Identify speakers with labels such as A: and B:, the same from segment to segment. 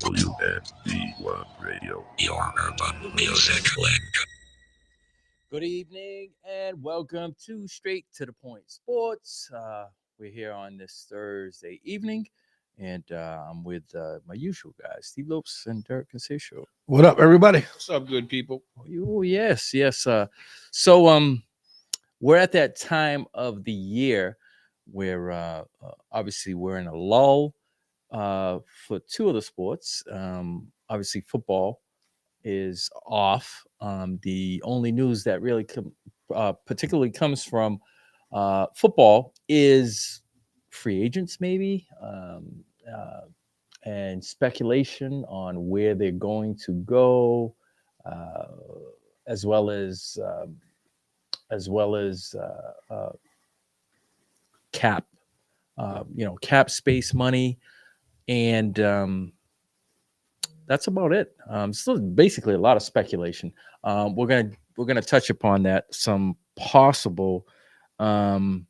A: WMB1 Radio, your urban music link.
B: Good evening and welcome to Straight to the Point Sports. We're here on this Thursday evening, and I'm with my usual guys, Steve Lopes and Derek Concisio.
C: What up, everybody?
D: What's up, good people?
B: Oh, yes. So we're at that time of the year where obviously we're in a lull for two of the sports. Obviously, football is off. The only news that really particularly comes from football is free agents, maybe, and speculation on where they're going to go, uh, as well as cap, cap space money, and that's about it. Still, basically, a lot of speculation. We're gonna touch upon that. Some um,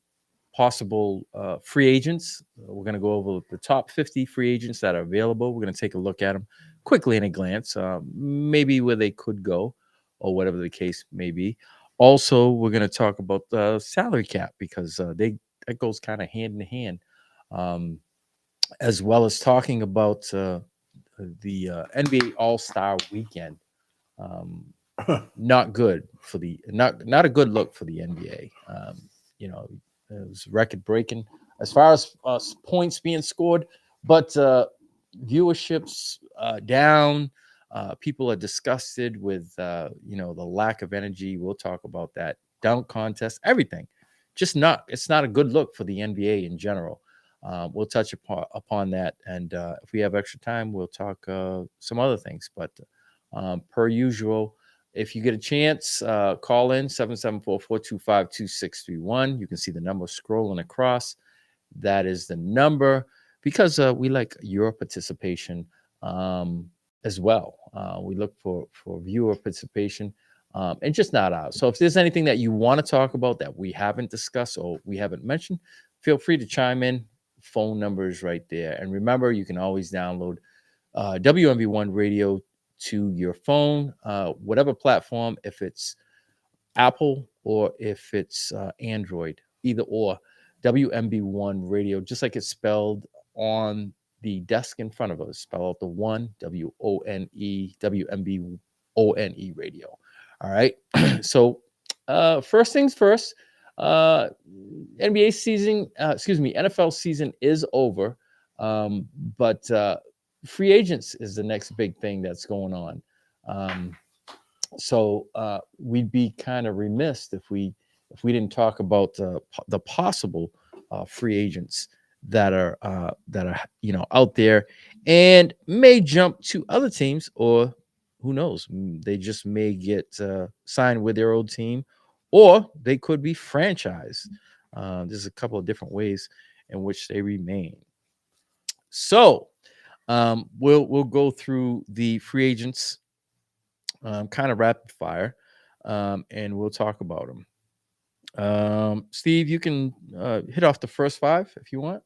B: possible free agents. We're gonna go over the top 50 free agents that are available. We're gonna take a look at them quickly in a glance, maybe where they could go, or whatever the case may be. Also, we're gonna talk about the salary cap because that goes kind of hand in hand, um, as well as talking about the NBA All Star Weekend. Um, not good for the not a good look for the NBA. It was record breaking as far as points being scored, but viewerships down. People are disgusted with the lack of energy. We'll talk about that dunk contest, everything. Just not it's not a good look for the NBA in general. We'll touch upon that, and if we have extra time, we'll talk some other things. But per usual, if you get a chance, call in 774-425-2631. You can see the number scrolling across. That is the number because we like your participation as well. We look for viewer participation and just not ours. So if there's anything that you want to talk about that we haven't discussed or we haven't mentioned, feel free to chime in. Phone number is right there. And remember, you can always download WMB1 Radio to your phone, whatever platform, if it's Apple or if it's Android, either or. WMB1 Radio, just like it's spelled on the desk in front of us. Spell out the one, WONE, WMBONE Radio. All right. So, first things first, NBA season, NFL season is over. But free agents is the next big thing that's going on. So we'd be kind of remiss if we didn't talk about the possible free agents that are out there and may jump to other teams, or who knows, they just may get signed with their old team, or they could be franchised. There's a couple of different ways in which they remain. So we'll go through the free agents kind of rapid fire, and we'll talk about them. Steve, you can hit off the first five if you want.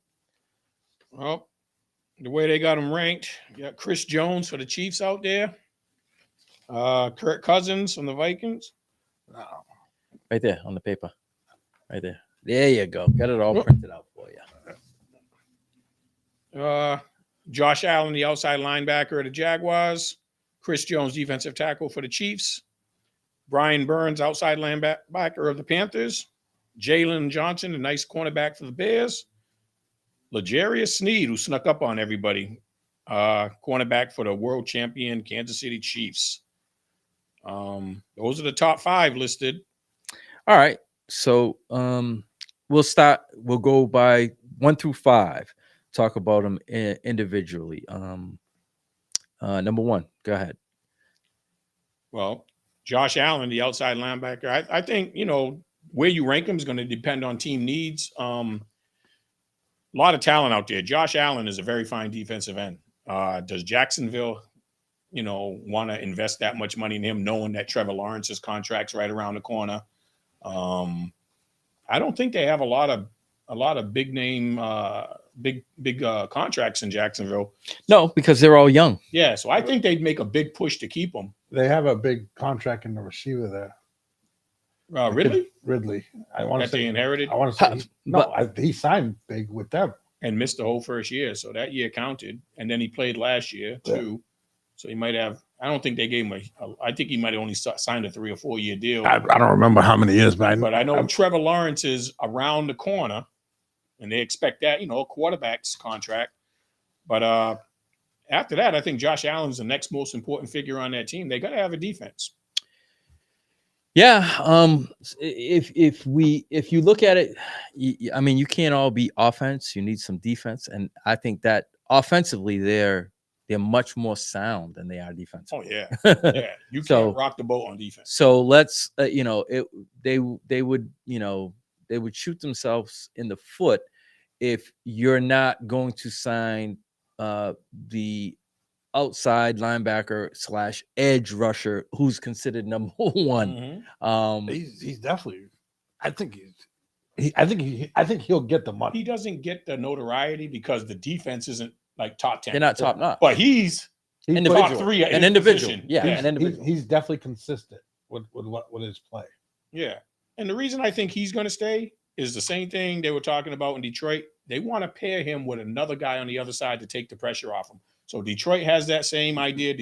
D: Well, the way they got them ranked, you got Chris Jones for the Chiefs out there. Kirk Cousins from the Vikings.
B: Right there on the paper. Right there. There you go. Got it all printed out for you.
D: Josh Allen, the outside linebacker of the Jaguars. Chris Jones, defensive tackle for the Chiefs. Brian Burns, outside linebacker of the Panthers. Jalen Johnson, a nice cornerback for the Bears. L'Jarius Sneed, who snuck up on everybody, cornerback for the world champion Kansas City Chiefs. Those are the top five listed.
B: All right. So we'll go by 1 through 5. Talk about them individually. Number 1, go ahead.
D: Well, Josh Allen, the outside linebacker. I think, where you rank him is going to depend on team needs. A lot of talent out there. Josh Allen is a very fine defensive end. Does Jacksonville, want to invest that much money in him, knowing that Trevor Lawrence's contract's right around the corner? I don't think they have a lot of big name big contracts in Jacksonville.
B: No, because they're all young.
D: Yeah, so I think they'd make a big push to keep him.
C: They have a big contract in the receiver there.
D: Ridley,
C: Ridley. I want to
D: that they
C: say.
D: inherited
C: I want to say. He signed big with them.
D: and missed the whole first year, so that year counted. And then he played last year too, so he might have. I don't think they gave him I think he might have only signed a 3 or 4 year deal.
C: I don't remember how many years, but
D: I know Trevor Lawrence is around the corner, and they expect that, a quarterback's contract. But after that, I think Josh Allen's the next most important figure on that team. They got to have a defense.
B: Yeah. If you look at it, I mean, you can't all be offense. You need some defense, and I think that offensively they're much more sound than they are defensively.
D: Oh yeah, yeah. You can't rock the boat on defense.
B: So let's, they would shoot themselves in the foot if you're not going to sign the outside linebacker / edge rusher who's considered number one.
D: Mm-hmm.
C: He's definitely. I think he'll get the money.
D: He doesn't get the notoriety because the defense isn't like top 10.
B: They're not top notch,
D: but he's
B: individual.
D: top 3.
B: An individual,
D: position.
B: yeah, an individual.
C: He's definitely consistent with his play.
D: Yeah, and the reason I think he's going to stay is the same thing they were talking about in Detroit. They want to pair him with another guy on the other side to take the pressure off him. So Detroit has that same idea.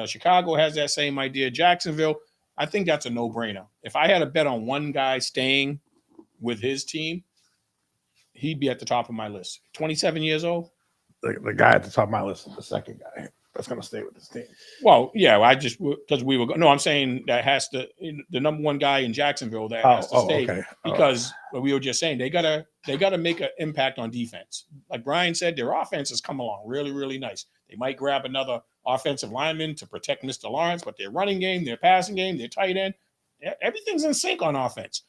D: Chicago has that same idea. Jacksonville, I think that's a no-brainer. If I had a bet on one guy staying with his team, he'd be at the top of my list. 27 years old.
C: The guy at the top of my list is the second guy that's going to stay with this team.
D: Well, yeah, because we were. No, I'm saying that has to the number one guy in Jacksonville that has to stay because we were just saying they gotta make an impact on defense. Like Brian said, their offense has come along really, really nice. They might grab another offensive lineman to protect Mr. Lawrence, but their running game, their passing game, their tight end, everything's in sync on offense.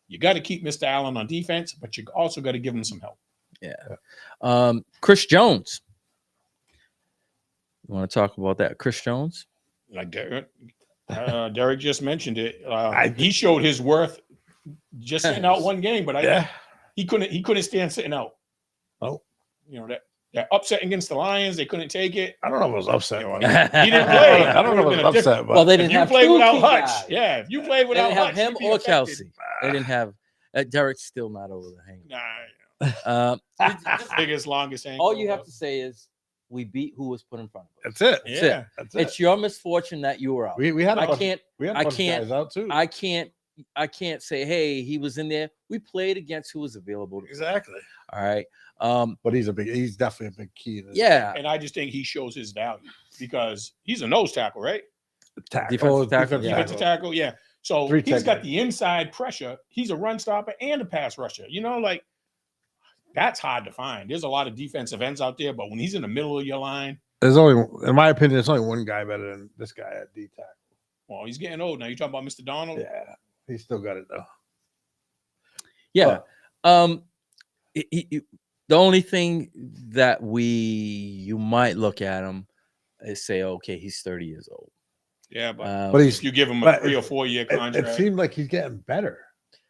D: You got to keep Mr. Allen on defense, but you also got to give him some help.
B: Yeah. Chris Jones. You want to talk about that? Chris Jones?
D: Like Derek just mentioned it. He showed his worth just sitting out one game, but he couldn't stand sitting out.
C: Oh,
D: that upset against the Lions, they couldn't take it.
C: I don't know if it was upset.
D: He didn't play.
C: I don't know if it was upset. But
B: they didn't have
D: play without Hutch.
B: Guys.
D: Yeah, if you played without Hutch,
B: him or Kelsey. They didn't have Derek's still not over the hang.
D: Biggest, longest hang.
B: All you have to say is we beat who was put in front of us.
C: That's it.
D: Yeah,
C: that's it.
B: It's your misfortune that you were out.
C: We had.
B: I can't.
C: Guys out too.
B: I can't say, hey, he was in there. We played against who was available.
C: Exactly.
B: All right.
C: But he's definitely a big key.
B: Yeah.
D: And I just think he shows his value because he's a nose tackle, right?
B: Defensive
D: tackle. Yeah. So he's got the inside pressure. He's a run stopper and a pass rusher. That's hard to find. There's a lot of defensive ends out there, but when he's in the middle of your line,
C: there's only, in my opinion, there's only one guy better than this guy at D tackle.
D: Well, he's getting old now. You talking about Mr. Donald?
C: Yeah, he's still got it though.
B: Yeah. The only thing that you might look at him is say, okay, he's 30 years old.
D: Yeah,
C: but
D: if you give him a 3 or 4 year contract,
C: it seemed like he's getting better.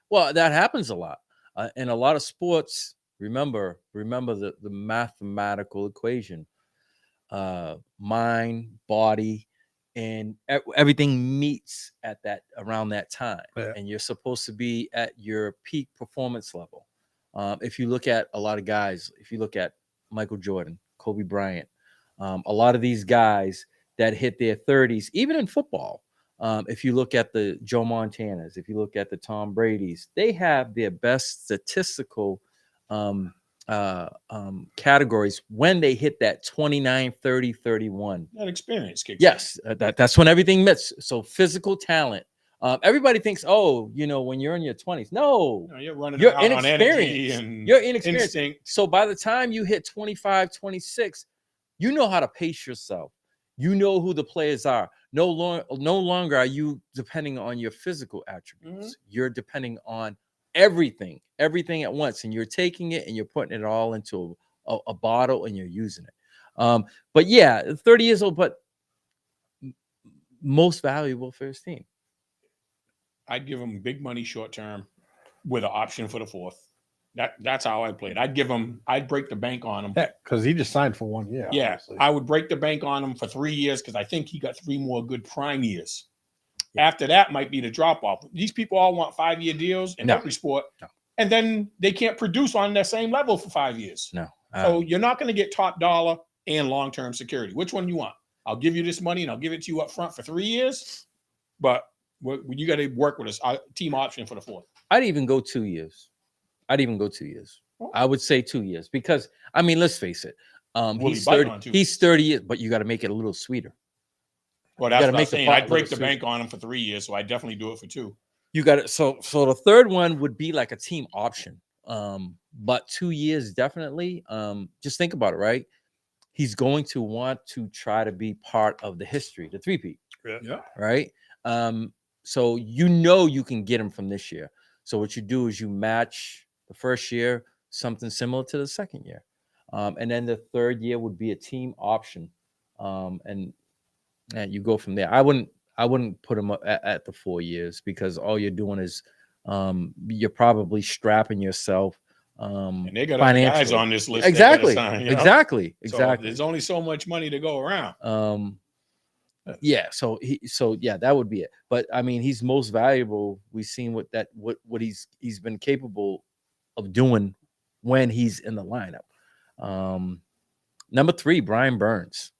B: Well, that happens a lot in a lot of sports. Remember the mathematical equation: mind, body, and everything meets at around that time, and you're supposed to be at your peak performance level. If you look at a lot of guys, if you look at Michael Jordan, Kobe Bryant, a lot of these guys that hit their 30s, even in football, if you look at the Joe Montanas, if you look at the Tom Brady's, they have their best statistical categories when they hit that 29, 30, 31.
D: That experience kicks
B: yes, that's when everything meets. So physical talent. Everybody thinks, when you're in your 20s. No,
D: you're running
B: you're
D: around on energy
B: inexperienced.
D: and
B: You're inexperienced.
D: instinct.
B: So by the time you hit 25, 26, you know how to pace yourself. You know who the players are. No longer are you depending on your physical attributes. Mm-hmm. You're depending on everything at once, and you're taking it and you're putting it all into a bottle and you're using it. But yeah, 30 years old, but most valuable for his team.
D: I'd give him big money short term with an option for the fourth. That's how I played. I'd break the bank on him.
C: Yeah, because he just signed for 1 year.
D: Yeah,
C: obviously.
D: I would break the bank on him for 3 years because I think he got 3 more good prime years. After that might be the drop off. These people all want 5-year deals in every sport, and then they can't produce on that same level for 5 years.
B: No.
D: So you're not going to get top dollar and long term security. Which one you want? I'll give you this money and I'll give it to you up front for 3 years, but you got to work with us. Team option for the 4th.
B: I'd even go 2 years. I would say 2 years because I mean, let's face it. He's 30. He's 30 years, but you got to make it a little sweeter.
D: Well, that's what I'm saying. I'd break the bank on him for 3 years, so I definitely do it for 2.
B: You got it. So the third one would be like a team option. But 2 years definitely. Just think about it, right? He's going to want to try to be part of the history, the three-peat.
D: Yeah.
B: Right. So you can get him from this year. So what you do is you match the first year something similar to the second year, and then the third year would be a team option, and you go from there. I wouldn't put him at the 4 years because all you're doing is you're probably strapping yourself.
D: And they got other guys on this list.
B: Exactly.
D: Sign,
B: Exactly.
D: So there's only so much money to go around.
B: Yeah. So that would be it. But I mean, he's most valuable. We've seen what he's been capable of doing when he's in the lineup. Number 3, Brian Burns.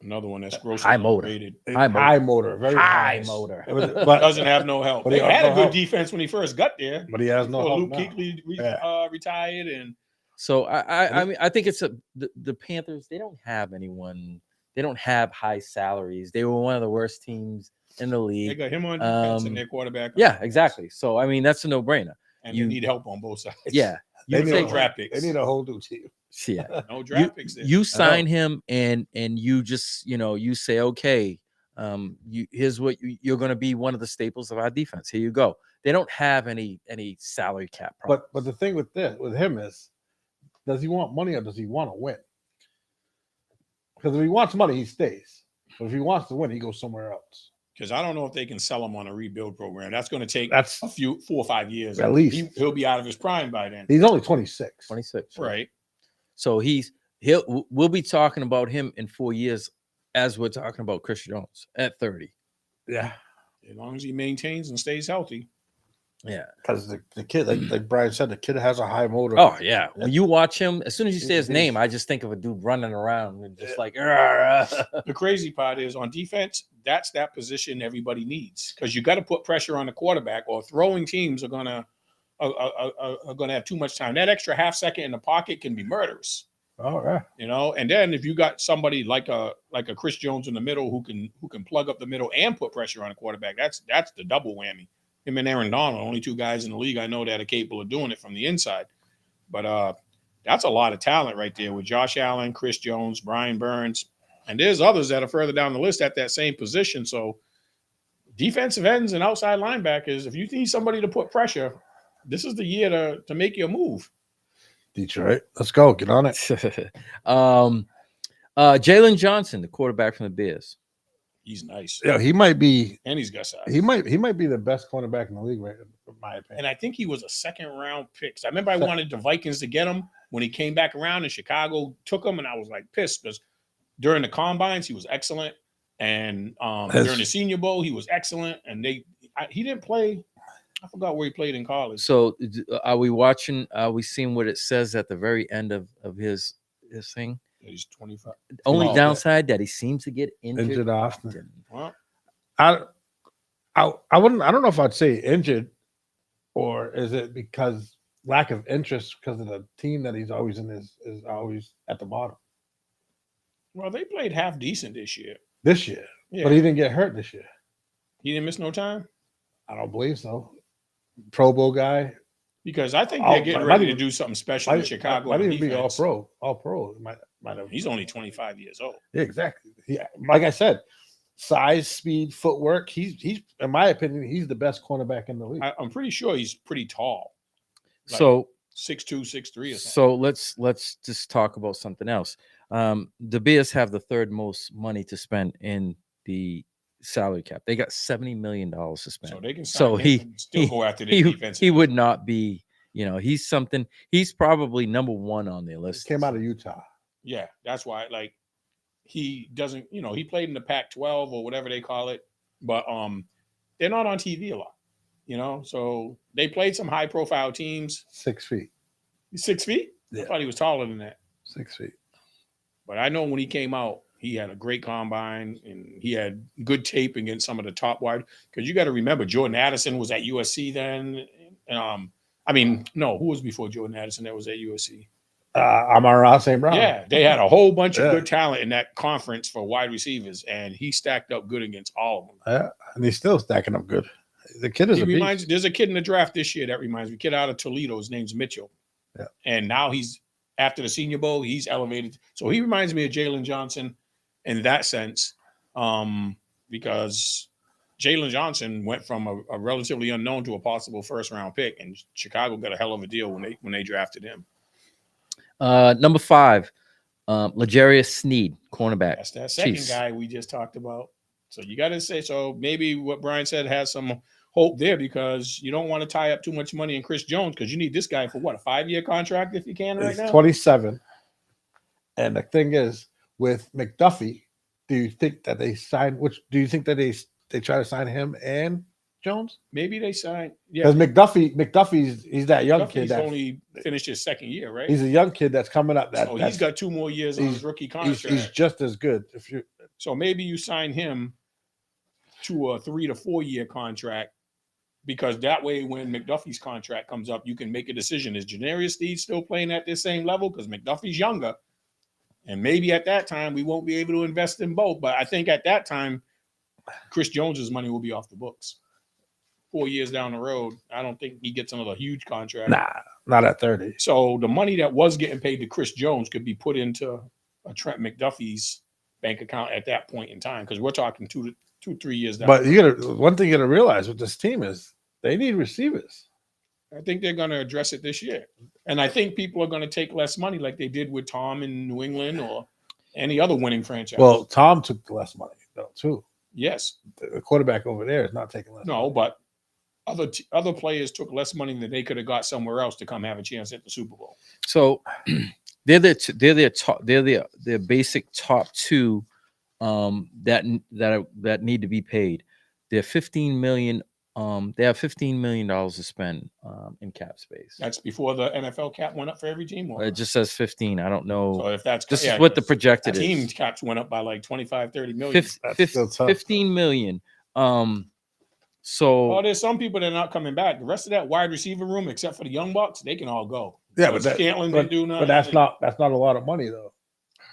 D: Another one that's grossly
B: high motor.
D: overrated.
C: High motor. Very
B: high
C: high
B: motor.
C: But
D: doesn't have no help.
C: But
D: They
C: he
D: had a good
C: help.
D: defense when he first got there.
C: But he has no help
D: Luke
C: now.
D: Kuechly retired, and
B: So I mean I think it's the Panthers. They don't have anyone. They don't have high salaries. They were one of the worst teams in the league.
D: they got him on defense and their quarterback.
B: Yeah, exactly. So I mean that's a no-brainer.
D: And you need help on both sides.
B: Yeah,
C: They need
D: no
C: a-
D: draft picks.
C: They need a whole new team.
B: yeah.
D: No draft picks. There.
B: You sign him and you just you say okay, here's what you're going to be one of the staples of our defense. Here you go. They don't have any salary cap problem.
C: But the thing with him is, does he want money or does he want to win? Because if he wants money, he stays. But if he wants to win, he goes somewhere else.
D: Because I don't know if they can sell him on a rebuild program. That's going to take
C: That's
D: 4 or 5 years.
C: at least.
D: He'll be out of his prime by then.
C: He's only 26.
B: 26,
D: Right.
B: So we'll be talking about him in 4 years as we're talking about Chris Jones at 30.
C: Yeah.
D: As long as he maintains and stays healthy.
B: Yeah.
C: Because the kid, like Brian said, the kid has a high motor.
B: Oh yeah. When you watch him, as soon as you say his name, I just think of a dude running around and just like.
D: The crazy part is on defense, that's that position everybody needs because you got to put pressure on the quarterback, or throwing teams are gonna have too much time. That extra half second in the pocket can be murderous.
C: All right.
D: And then if you got somebody like a Chris Jones in the middle who can plug up the middle and put pressure on the quarterback, that's the double whammy. Him and Aaron Donald, only 2 guys in the league I know that are capable of doing it from the inside. But that's a lot of talent right there with Josh Allen, Chris Jones, Brian Burns, and there's others that are further down the list at that same position. So defensive ends and outside linebackers, if you need somebody to put pressure, this is the year to make your move.
C: Detroit. Let's go. Get on it.
B: Jalen Johnson, the quarterback from the Bears.
D: He's nice.
C: Yeah, he might be.
D: And he's got size.
C: He might be the best cornerback in the league, right? In my opinion.
D: And I think he was a 2nd-round pick. I remember I wanted the Vikings to get him when he came back around, and Chicago took him, and I was like pissed because during the combines he was excellent, and during the Senior Bowl he was excellent, and he didn't play. I forgot where he played in college.
B: So are we watching? Are we seeing what it says at the very end of his thing?
D: He's 25.
B: Only downside that he seems to get injured
C: often.
D: Well,
C: I wouldn't. I don't know if I'd say injured, or is it because lack of interest because of the team that he's always in is always at the bottom.
D: Well, they played half decent this year.
C: This year,
D: Yeah.
C: but he didn't get hurt this year.
D: He didn't miss no time
C: I don't believe so. Pro Bowl guy.
D: because I think they're getting ready to do something special in Chicago.
C: Might
D: on
C: even be all
D: defense.
C: pro. All pro. Might have.
D: He's only 25 years old.
C: Yeah, exactly. Yeah, like I said, size, speed, footwork. He's in my opinion, he's the best cornerback in the league.
D: I'm pretty sure he's pretty tall. Like
B: So
D: 6'2", 6'3", or something.
B: So let's just talk about something else. The Bears have the 3rd most money to spend in the salary cap. They got $70 million to spend.
D: So they can sign
B: So
D: him and still go after their defense.
B: he would not be You know, he's something. He's probably number one on their list.
C: Came out of Utah.
D: Yeah, that's why. Like, he doesn't. You know, he played in the Pac-12 or whatever they call it, but they're not on TV a lot. You know, so they played some high-profile teams.
C: 6 feet.
D: He's 6 feet.
C: Yeah.
D: I thought he was taller than that.
C: 6 feet.
D: But I know when he came out, he had a great combine and he had good tape against some of the top wide. Because you got to remember, Jordan Addison was at USC then. I mean, no, who was before Jordan Addison that was at USC?
C: Amon-Ra St. Brown.
D: Yeah, they had a whole bunch of good talent in that conference for wide receivers, and he stacked up good against all of them.
C: Yeah, and he's still stacking up good. The kid is
D: There's a kid in the draft this year that reminds me, a kid out of Toledo. His name's Mitchell.
C: Yeah.
D: And now he's, after the Senior Bowl, he's elevated. So he reminds me of Jalen Johnson in that sense, because Jalen Johnson went from a relatively unknown to a possible first-round pick, and Chicago got a hell of a deal when they drafted him.
B: Number 5, L'Jarius Sneed, cornerback.
D: That's that second
B: Chiefs.
D: guy we just talked about. So you got to say, so maybe what Brian said has some hope there, because you don't want to tie up too much money in Chris Jones, because you need this guy for what, a 5-year contract if you can right now?
C: 27. And the thing is, with McDuffie, do you think that they try to sign him and Jones?
D: Maybe they sign. Yeah,
C: Because McDuffie's he's that young kid
D: he's
C: that
D: only finished his second year, right?
C: he's a young kid that's coming up.
D: So he's got 2 more years on his rookie contract.
C: He's just as good.
D: So maybe you sign him to a 3 to 4 year contract, because that way when McDuffie's contract comes up, you can make a decision. Is Janarius Sneed still playing at this same level? Because McDuffie's younger. And maybe at that time we won't be able to invest in both. But I think at that time, Chris Jones's money will be off the books. 4 years down the road, I don't think he gets another huge contract.
C: Nah, not at 30.
D: So the money that was getting paid to Chris Jones could be put into a Trent McDuffie's bank account at that point in time, because we're talking 2 to 3 years down.
C: But one thing you gotta realize with this team is they need receivers.
D: I think they're going to address it this year. And I think people are going to take less money like they did with Tom in New England or any other winning franchise.
C: Well, Tom took less money though too.
D: Yes.
C: The quarterback over there is not taking less.
D: No,
C: money.
D: but other players took less money than they could have got somewhere else to come have a chance at the Super Bowl.
B: So they're their basic top 2 that need to be paid. They're $15 million. They have $15 million to spend in cap space.
D: That's before the NFL cap went up for every team.
B: It just says 15. I don't know.
D: So if that's
B: This is what the projected
D: team
B: is.
D: caps went up by like 25, 30 million.
B: 15 million. So
D: there's some people that are not coming back. The rest of that wide receiver room, except for the young bucks, they can all go.
C: Yeah,
D: so
C: but
D: Scantling didn't do nothing.
C: But that's not a lot of money though.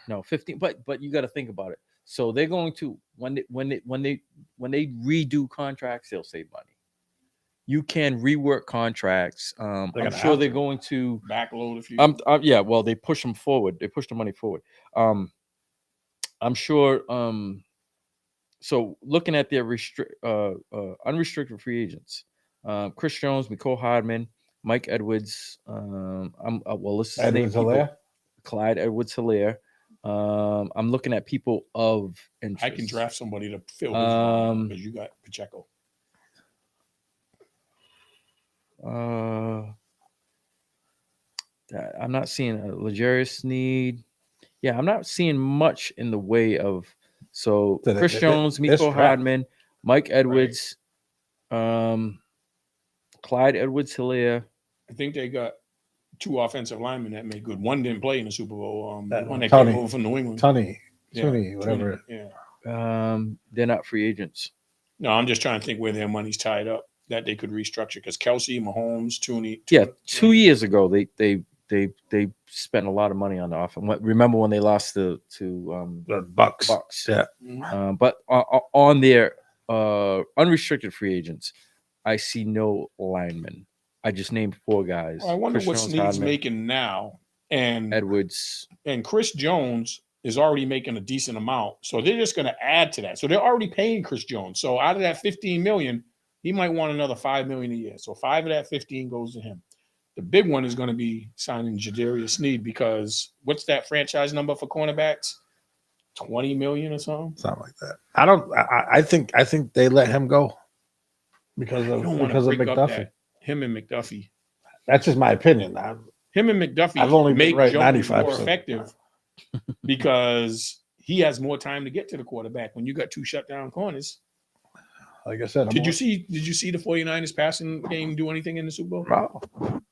B: no 15. But you got to think about it. So they're going to when they redo contracts, they'll save money. You can rework contracts. I'm sure they're going to
D: backload a few.
B: Yeah, well, they push them forward. They push the money forward. I'm sure. So looking at their unrestricted free agents, Chris Jones, Mecole Hardman, Mike Edwards. This is name Clyde Edwards-Helaire. I'm looking at people of interest.
D: I can draft somebody to fill this because you got Pacheco.
B: I'm not seeing a L'Jarius Sneed. Yeah, I'm not seeing much in the way of Chris Jones, Mecole Hardman, Mike Edwards, Clyde Edwards-Helaire.
D: I think they got 2 offensive linemen that made good. One didn't play in the Super Bowl. One that
C: Tony,
D: came over from New England.
C: Tony, whatever.
D: Yeah.
B: They're not free agents.
D: No, I'm just trying to think where their money's tied up that they could restructure, because Kelsey, Mahomes, Tooney.
B: 2 years ago they spent a lot of money on the offense. Remember when they lost to
C: the Bucks?
B: Yeah.
D: Mm-hmm.
B: But on their unrestricted free agents, I see no linemen. I just named 4 guys.
D: Well, I wonder what Sneed's making now, and
B: Edwards
D: and Chris Jones is already making a decent amount, so they're just going to add to that. So they're already paying Chris Jones. So out of that $15 million, he might want another $5 million a year. So 5 of that 15 goes to him. The big one is going to be signing L'Jarius Sneed, because what's that franchise number for cornerbacks? 20 million or something?
C: Something like that. I think they let him go because of McDuffie.
D: Him and McDuffie.
C: That's just my opinion.
D: Him and McDuffie
C: I've only been
D: make
C: right
D: Jones
C: 95%
D: more
C: of the
D: effective because he has more time to get to the quarterback when you got two shutdown corners.
C: Like I said,
D: Did you see the 49ers passing game do anything in the Super Bowl?
C: No.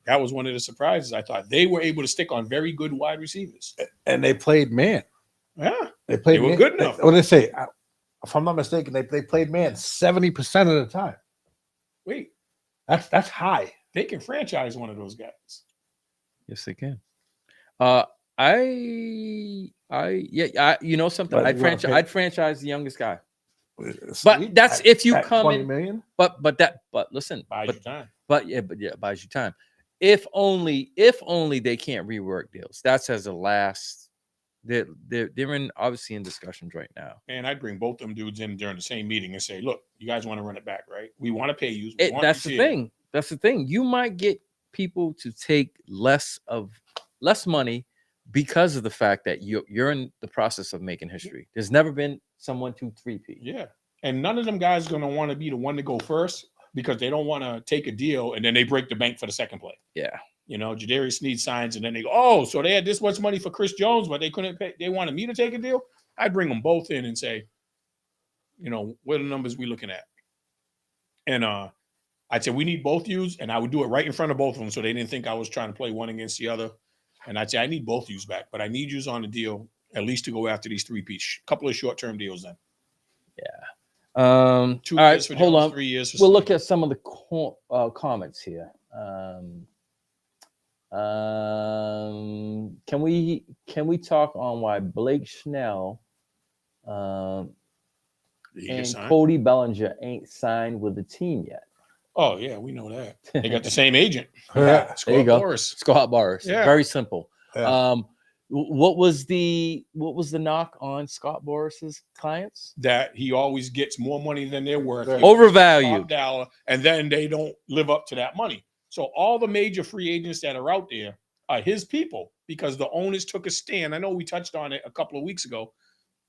D: That was one of the surprises. I thought they were able to stick on very good wide receivers.
C: And they played man.
D: Yeah,
C: They played.
D: They were
C: man.
D: good enough.
C: What did they say? If I'm not mistaken, they played man 70% of the time.
D: wait,
C: That's high.
D: they can franchise one of those guys.
B: Yes, they can. You know something?
C: But you wanna pay-
B: I'd franchise the youngest guy.
C: But
B: that's if you come
C: 20
B: in.
C: million.
B: But listen.
D: Buys
B: But
D: you time.
B: it buys you time. If only they can't rework deals. That's as a last. They're obviously in discussions right now.
D: Man, I'd bring both them dudes in during the same meeting and say, "Look, you guys want to run it back, right? We want to pay you.
B: That's the thing. That's the thing. You might get people to take less money because of the fact that you're in the process of making history. There's never been someone to 3P.
D: Yeah, and none of them guys are going to want to be the one to go first because they don't want to take a deal and then they break the bank for the second play.
B: Yeah.
D: You know, Jadarius Sneed signs and then they go, oh, so they had this much money for Chris Jones, but they couldn't pay. They wanted me to take a deal. I'd bring them both in and say, you know, what are the numbers we looking at? And I'd say we need both yous, and I would do it right in front of both of them so they didn't think I was trying to play one against the other. And I'd say I need both yous back, but I need yous on the deal at least to go after these 3-piece. Couple of short-term deals then.
B: Yeah.
D: 2
B: all
D: years
B: right,
D: for
B: hold
D: Jones,
B: on.
D: 3 years for
B: We'll
D: Sneed.
B: look at some of the comments here. Can we talk on why Blake Schnell
D: Did he get
B: and
D: signed?
B: Cody Bellinger ain't signed with the team yet?
D: Oh, yeah, we know that. They got the same agent.
C: Yeah.
B: There you go.
D: Boris.
B: Scott Boris.
D: Yeah.
B: Very simple.
C: Yeah.
B: What was the knock on Scott Boris's clients?
D: That he always gets more money than they're worth.
C: Right.
D: He always gets
B: Overvalued.
D: top dollar, and then they don't live up to that money. So all the major free agents that are out there are his people because the owners took a stand. I know we touched on it a couple of weeks ago.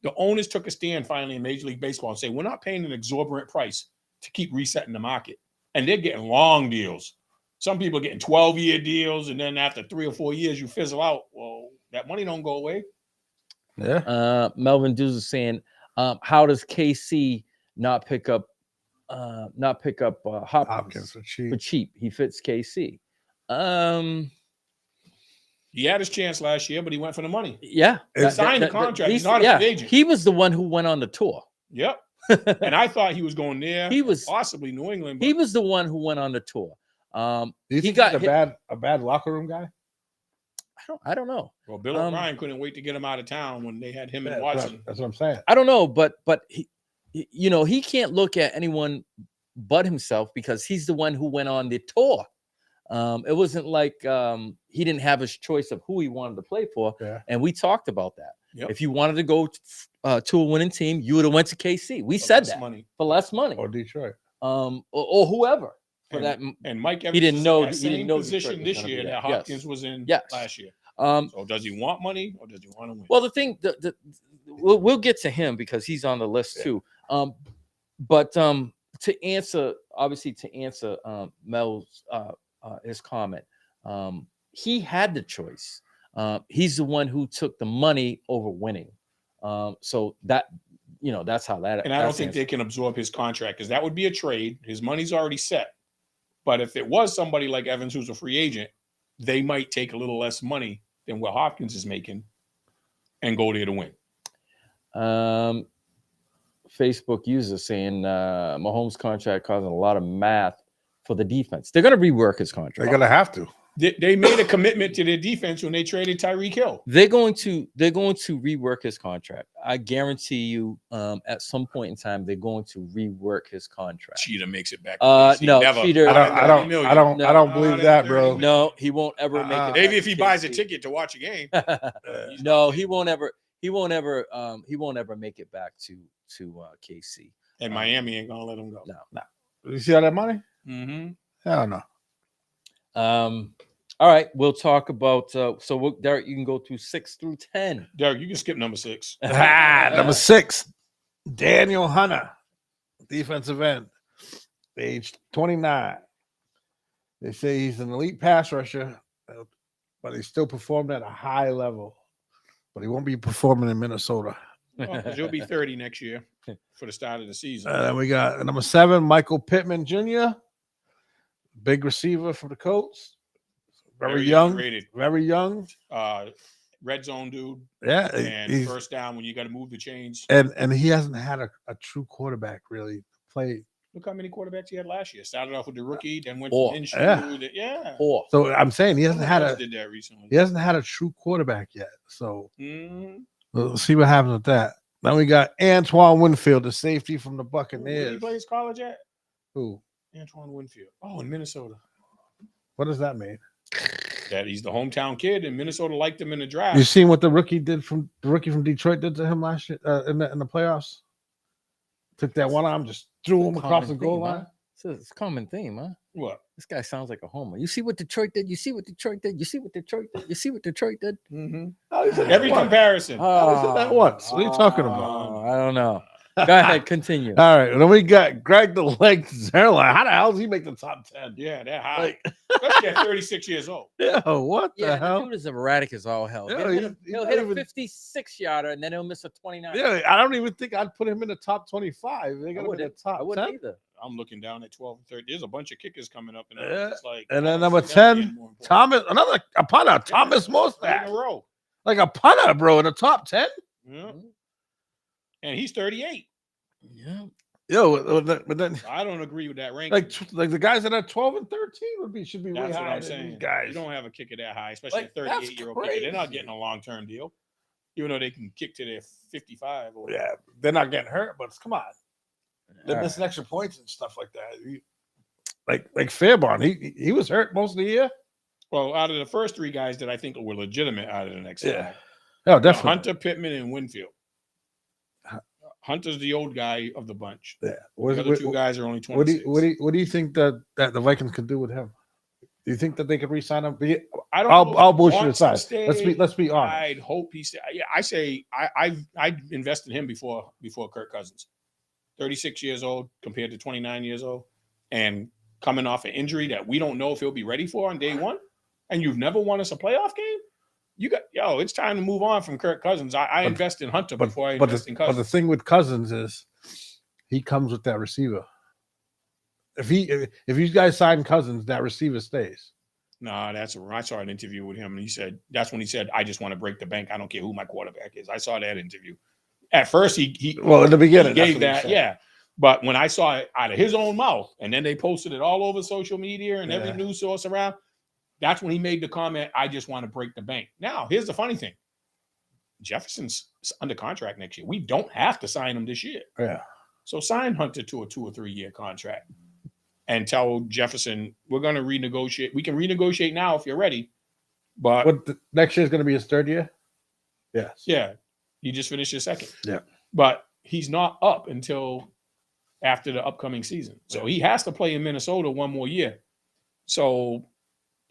D: The owners took a stand finally in Major League Baseball and say, we're not paying an exorbitant price to keep resetting the market. And they're getting long deals. Some people are getting 12-year deals, and then after 3 or 4 years, you fizzle out. Well, that money don't go away.
C: Yeah.
B: Melvin Duz is saying, how does KC not pick up Hopkins
C: for cheap.
B: for cheap? He fits KC.
D: He had his chance last year, but he went for the money.
B: Yeah,
D: He signed the contract. He's not a free agent.
B: He was the one who went on the tour.
D: Yep. And I thought he was going there.
B: He was
D: possibly New England. But
B: he was the one who went on the tour.
C: Do you
B: he
C: think
B: got
C: he's a bad locker room guy?
B: I don't know.
D: Well, Bill O'Brien couldn't wait to get him out of town when they had him and Watson.
C: That's what I'm saying.
B: I don't know, but he can't look at anyone but himself because he's the one who went on the tour. It wasn't like he didn't have his choice of who he wanted to play for.
C: Yeah.
B: And we talked about that.
D: Yep.
B: If you wanted to go to a winning team, you would have went to KC. We said that for less money,
C: or Detroit,
B: or whoever for
D: and,
B: that.
D: And Mike Evans
B: he didn't know
D: the same position this year that Hopkins was in last year. So does he want money or does he want to win?
B: Well, the thing, we'll get to him because he's on the list too. But to answer Mel's his comment, he had the choice. He's the one who took the money over winning. So that that's how that.
D: And I don't think they can absorb his contract because that would be a trade. His money's already set. But if it was somebody like Evans who's a free agent, they might take a little less money than what Hopkins is making and go there to win.
B: Facebook user saying Mahomes' contract causing a lot of math for the defense. They're going to rework his contract.
C: they're gonna have to.
D: They made a commitment to their defense when they traded Tyreek Hill.
B: They're going to rework his contract. I guarantee you, at some point in time, they're going to rework his contract.
D: Cheetah makes it back.
B: No,
D: never.
B: Cheetah.
C: I don't believe that, bro.
B: No, he won't ever make it.
D: Maybe if he buys a ticket to watch a game.
B: No, he won't ever make it back to KC.
D: And Miami ain't gonna let him go.
B: No.
C: You see all that money?
D: Mm-hmm.
C: Hell no.
B: All right, we'll talk about. Derek, you can go through 6 through 10.
D: Derek, you can skip number 6.
C: Number 6, Daniel Hunter, defensive end, age 29. They say he's an elite pass rusher, but he still performed at a high level. But he won't be performing in Minnesota.
D: Because he'll be 30 next year for the start of the season.
C: And then we got number 7, Michael Pittman Jr., big receiver for the Colts. Very young.
D: underrated.
C: Very young.
D: Red zone dude.
C: Yeah.
D: And first down when you got to move the chains.
C: And he hasn't had a true quarterback really play.
D: Look how many quarterbacks he had last year. Started off with the rookie, then went
B: Four.
D: to Minshew. Yeah.
B: Four.
C: So I'm saying he hasn't
D: Someone
C: had
D: else did that recently.
C: he hasn't had a true quarterback yet. So
D: Mhm.
C: we'll see what happens with that. Then we got Antoine Winfield, the safety from the
D: Where he
C: Buccaneers.
D: plays college at?
C: Who?
D: Antoine Winfield. Oh, in Minnesota.
C: What does that mean?
D: That he's the hometown kid, and Minnesota liked him in the draft.
C: You seen what the rookie from Detroit did to him last year in the playoffs? Took that one arm, just threw him across the goal line.
B: It's a common theme, huh?
D: What?
B: This guy sounds like a homer. You see what Detroit did? You see what Detroit did? You see what Detroit did? You see what Detroit did?
D: Mm-hmm.
C: Oh, he said that
D: Every
C: once.
D: comparison.
C: Oh, he said that once. What are you talking about?
B: I don't know. Go ahead, continue.
C: All right, then we got Greg the Leg Zerline. How the hell does he make the top 10?
D: Yeah, they're high.
C: Like,
D: Especially at 36 years old.
C: yeah, what the
B: Yeah, the
C: hell?
B: dude is erratic as all hell.
C: Yeah,
B: He'll hit,
C: he's
B: he'll
C: not
B: hit a
C: even-
B: 56-yarder and then he'll miss a 29.
C: Yeah, I don't even think I'd put him in the top 25. They
B: I
C: got him in the
B: wouldn't, I
C: top
B: wouldn't
C: 10.
B: either.
D: I'm looking down at 12 and 13. There's a bunch of kickers coming up.
C: Yeah.
D: It's like,
C: And
D: I
C: then
D: don't
C: number
D: see that being
C: 10,
D: more important.
C: Thomas, a punter, Thomas
D: Three in a
C: Mostert.
D: row.
C: Like a punter, bro, in the top 10.
D: Yeah. And he's 38.
B: Yeah.
C: Yo, but then
D: I don't agree with that ranking.
C: like the guys that are 12 and 13 should be way
D: That's what
C: higher
D: I'm
C: than
D: saying.
C: these guys.
D: You don't have a kicker that high, especially
C: Like,
D: a
C: that's
D: 38-year-old kicker. They're not
C: crazy.
D: getting a long-term deal, even though they can kick to their 55. Or
C: Yeah, they're not getting hurt, but come on. They're
B: All
C: missing extra points and stuff like that. Like Fairbairn, he was hurt most of the year.
D: Well, out of the first 3 guys that I think were legitimate out of the next
C: Yeah.
D: 5,
C: Oh, definitely.
D: Hunter, Pittman, and Winfield. Hunter's the old guy of the bunch.
C: Yeah.
D: The other 2 guys are only 26.
C: What do you think that the Vikings could do with him? Do you think that they could re-sign him?
D: I don't. know if
C: I'll
D: he
C: bullshit
D: wants to
C: aside. Let's
D: stay.
C: be honest.
D: I'd hope he stay. Yeah, I say I invested in him before Kirk Cousins. 36 years old compared to 29 years old, and coming off an injury that we don't know if he'll be ready for on day one, and you've never won us a playoff game. It's time to move on from Kirk Cousins. I invest in Hunter before I invest in
C: But
D: Cousins.
C: the thing with Cousins is he comes with that receiver. If you guys sign Cousins, that receiver stays.
D: Nah, I saw an interview with him, and he said that's when he said, "I just want to break the bank. I don't care who my quarterback is." I saw that interview. At first, he
C: Well, in the beginning,
D: he
C: that's
D: gave
C: what he
D: that,
C: said.
D: yeah. But when I saw it out of his own mouth, and then they posted it all over social media and every
C: Yeah.
D: news source around, that's when he made the comment, "I just want to break the bank." Now, here's the funny thing: Jefferson's under contract next year. We don't have to sign him this year.
C: Yeah.
D: So sign Hunter to a 2 or 3 year contract and tell Jefferson, we're going to renegotiate. We can renegotiate now if you're ready. But
C: Next year is going to be his 3rd year? Yes.
D: yeah, you just finished your 2nd.
C: Yeah.
D: But he's not up until after the upcoming season. So he has to play in Minnesota 1 more year. So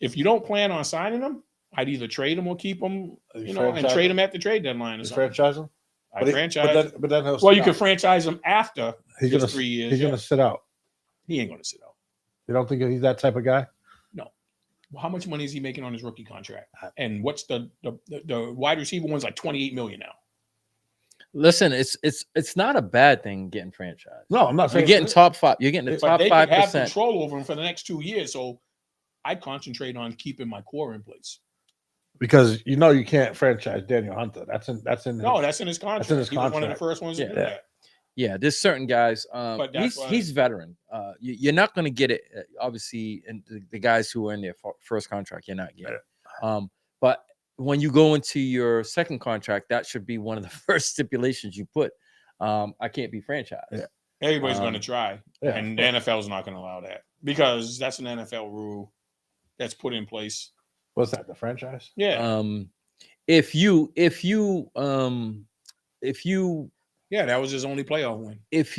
D: if you don't plan on signing him, I'd either trade him or keep him, and trade him at the trade deadline or
C: You
D: something.
C: franchise him?
D: I franchise.
C: But then he'll
D: Well, you
C: sit
D: can
C: out.
D: franchise him after
C: He's
D: his
C: gonna
D: 3 years.
C: He's
D: yeah.
C: going to sit out.
D: He ain't going to sit out.
C: You don't think he's that type of guy?
D: Well, how much money is he making on his rookie contract? And what's the wide receiver one's like $28 million now?
B: Listen, it's not a bad thing getting franchised.
C: No, I'm not
B: You're
C: saying
B: getting top 5. You're getting the
D: But
B: top
D: they could have
B: 5%.
D: control over him for the next 2 years. So I concentrate on keeping my core in place.
C: because you can't franchise Daniel Hunter. That's in
D: No, that's in his contract.
C: in his
D: He was one of the
C: contract.
D: first ones to do
B: Yeah.
D: that.
B: Yeah, there's certain guys.
D: But that's why-
B: He's veteran. You're not going to get it. Obviously, and the guys who are in their first contract, you're not getting. But when you go into your second contract, that should be one of the first stipulations you put. I can't be franchised.
C: Yeah.
D: Everybody's going to try.
C: Yeah,
D: And the NFL is not going to allow that because that's an NFL rule that's put in place.
C: What's that? The franchise?
D: Yeah.
B: If you
D: Yeah, that was his only playoff win.
B: if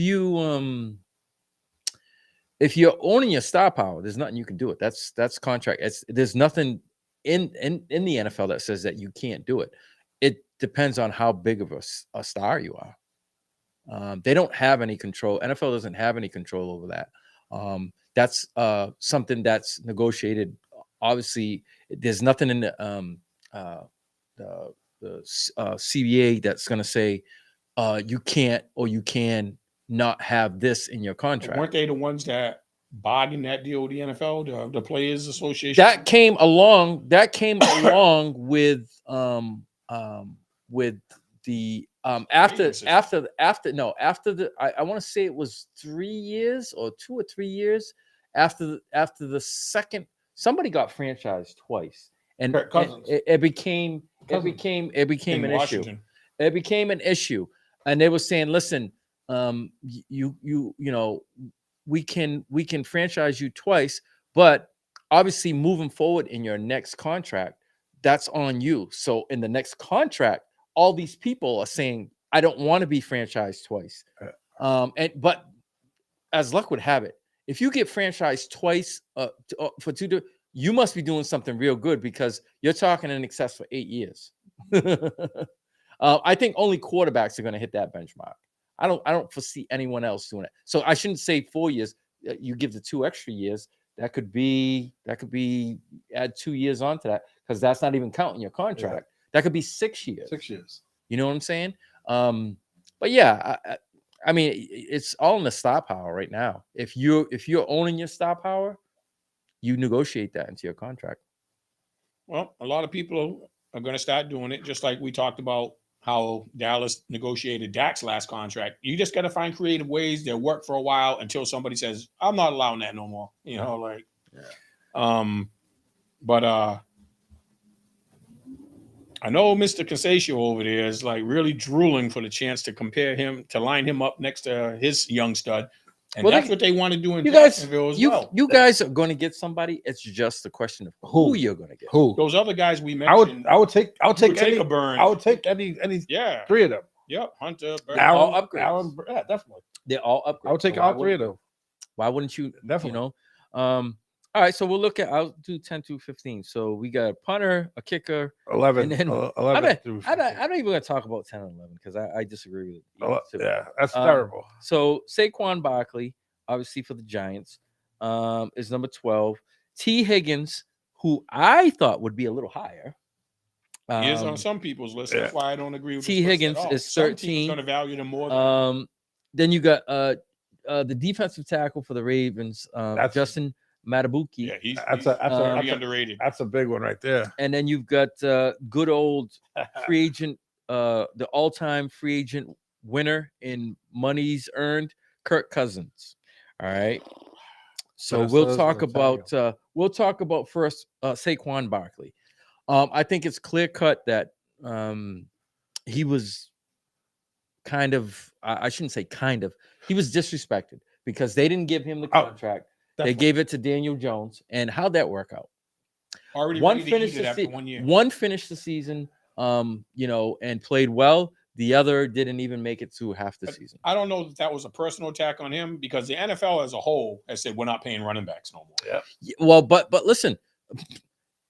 B: you're owning your star power, there's nothing you can do it. That's contract. There's nothing in the NFL that says that you can't do it. It depends on how big of a star you are. They don't have any control. NFL doesn't have any control over that. That's something that's negotiated. Obviously, there's nothing in the CBA that's going to say you can't or you can not have this in your contract.
D: Weren't they the ones that bargained that deal with the NFL, the Players Association?
B: That came along. That came along with the after the I want to say it was 3 years or 2 or 3 years after the second somebody got franchised twice, and
C: Kirk Cousins.
B: it became
D: In
B: an issue.
D: Washington.
B: It became an issue, and they were saying, listen, you know, we can franchise you twice, but obviously moving forward in your next contract, that's on you. So in the next contract, all these people are saying, I don't want to be franchised twice. But as luck would have it, if you get franchised twice for you must be doing something real good, because you're talking in excess for 8 years. I think only quarterbacks are going to hit that benchmark. I don't foresee anyone else doing it. So I shouldn't say 4 years. You give the 2 extra years. That could be add 2 years onto that, because that's not even counting your contract. Yeah. That could be 6 years.
C: 6 years.
B: You know what I'm saying? But yeah, I mean, it's all in the star power right now. If you're owning your star power, you negotiate that into your contract.
D: Well, a lot of people are going to start doing it, just like we talked about how Dallas negotiated Dak's last contract. You just got to find creative ways that work for a while until somebody says, I'm not allowing that no more. You know, like, but I know Mr. Casaccio over there is like really drooling for the chance to line him up next to his young stud. And that's what they want to do in Jacksonville as well.
B: You guys are going to get somebody. It's just a question of who you're going to get.
C: Who?
D: Those other guys we mentioned.
C: I would take any
D: a Burns.
C: I would take any 3 of them.
D: Yep. Hunter, Burns.
B: All upgrades.
C: Yeah, definitely.
B: They're all upgrades.
C: I would take all 3 of them.
B: Why wouldn't you?
C: Definitely.
B: You know. All right, so we'll look at. I'll do 10 to 15. So we got a punter, a kicker,
C: 11.
B: And then
C: 11
B: I'm not even going to talk about 10 and 11 because I disagree with it.
C: Yeah, that's terrible.
B: So Saquon Barkley, obviously for the Giants, is number 12. T. Higgins, who I thought would be a little higher.
D: He is on some people's list. That's why I don't agree with
B: T. Higgins is 13.
D: Going to value them more.
B: Then you got the defensive tackle for the Ravens, Justin Matabuki.
D: Yeah, he's
C: underrated. That's a big one right there.
B: And then you've got good old free agent, the all-time free agent winner in monies earned, Kirk Cousins. All right. So we'll talk about first Saquon Barkley. I think it's clear cut that he was kind of, I shouldn't say kind of, he was disrespected because they didn't give him the contract. They gave it to Daniel Jones. And how'd that work out? One finished after 1 year. One finished the season, and played well. The other didn't even make it to half the season.
D: I don't know if that was a personal attack on him, because the NFL as a whole has said we're not paying running backs no more.
B: Yeah. Well, but listen,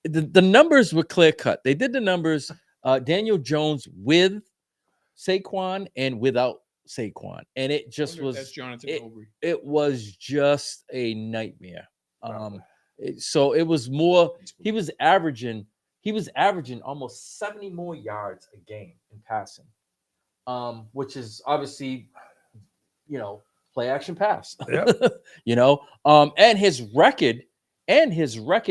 B: the numbers were clear cut. They did the numbers. Daniel Jones with Saquon and without Saquon, and it just was.
D: That's Jonathan Overy.
B: It was just a nightmare. So it was more. He was averaging almost 70 more yards a game in passing. Which is obviously, play action pass.
C: Yeah.
B: And his record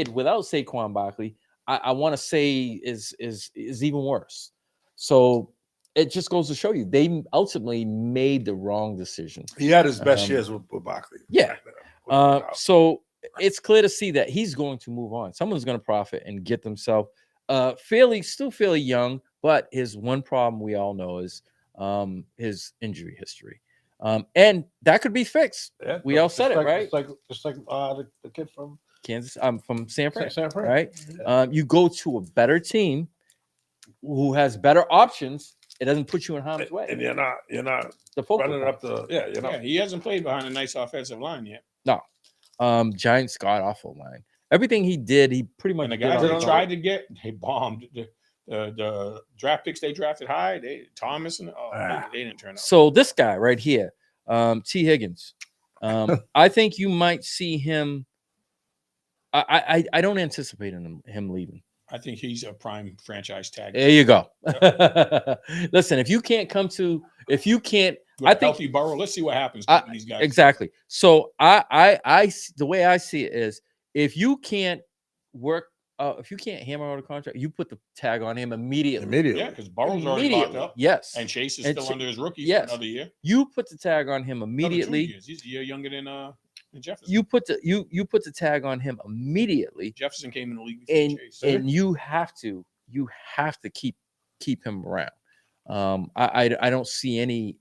B: without Saquon Barkley, I want to say is even worse. So it just goes to show you they ultimately made the wrong decision.
C: He had his best years with Barkley.
B: Yeah. So it's clear to see that he's going to move on. Someone's going to profit and get themselves still fairly young, but his one problem we all know is his injury history. And that could be fixed. Yeah, we all said it, right?
C: Just like the kid from
B: Kansas, from San Fran,
C: right?
B: Yeah. You go to a better team who has better options. It doesn't put you in harm's way.
C: And you're not
B: the
C: running up the
D: he hasn't played behind a nice offensive line yet.
B: No. Giants god awful line. Everything he did, he pretty much.
D: And the guys they tried to get, they bombed. The draft picks they drafted high, Thomas and they didn't turn out.
B: So this guy right here, T. Higgins, I think you might see him. I don't anticipate him leaving.
D: I think he's a prime franchise tag.
B: There you go. Listen, if you can't,
D: With
B: I
D: a
B: think
D: healthy Burrow. Let's see what happens to these guys.
B: exactly. So the way I see it is, if you can't work, if you can't hammer out a contract, you put the tag on him immediately.
D: Yeah, because Burrow's already locked up.
B: Yes,
D: And Chase is
B: And
D: still under his rookie
B: yes.
D: for another year.
B: You put the tag on him
D: Another 2
B: immediately.
D: years. He's a year younger than Jefferson.
B: You put the tag on him immediately,
D: Jefferson came in the league before Chase.
B: and you have to keep him around. I don't see any,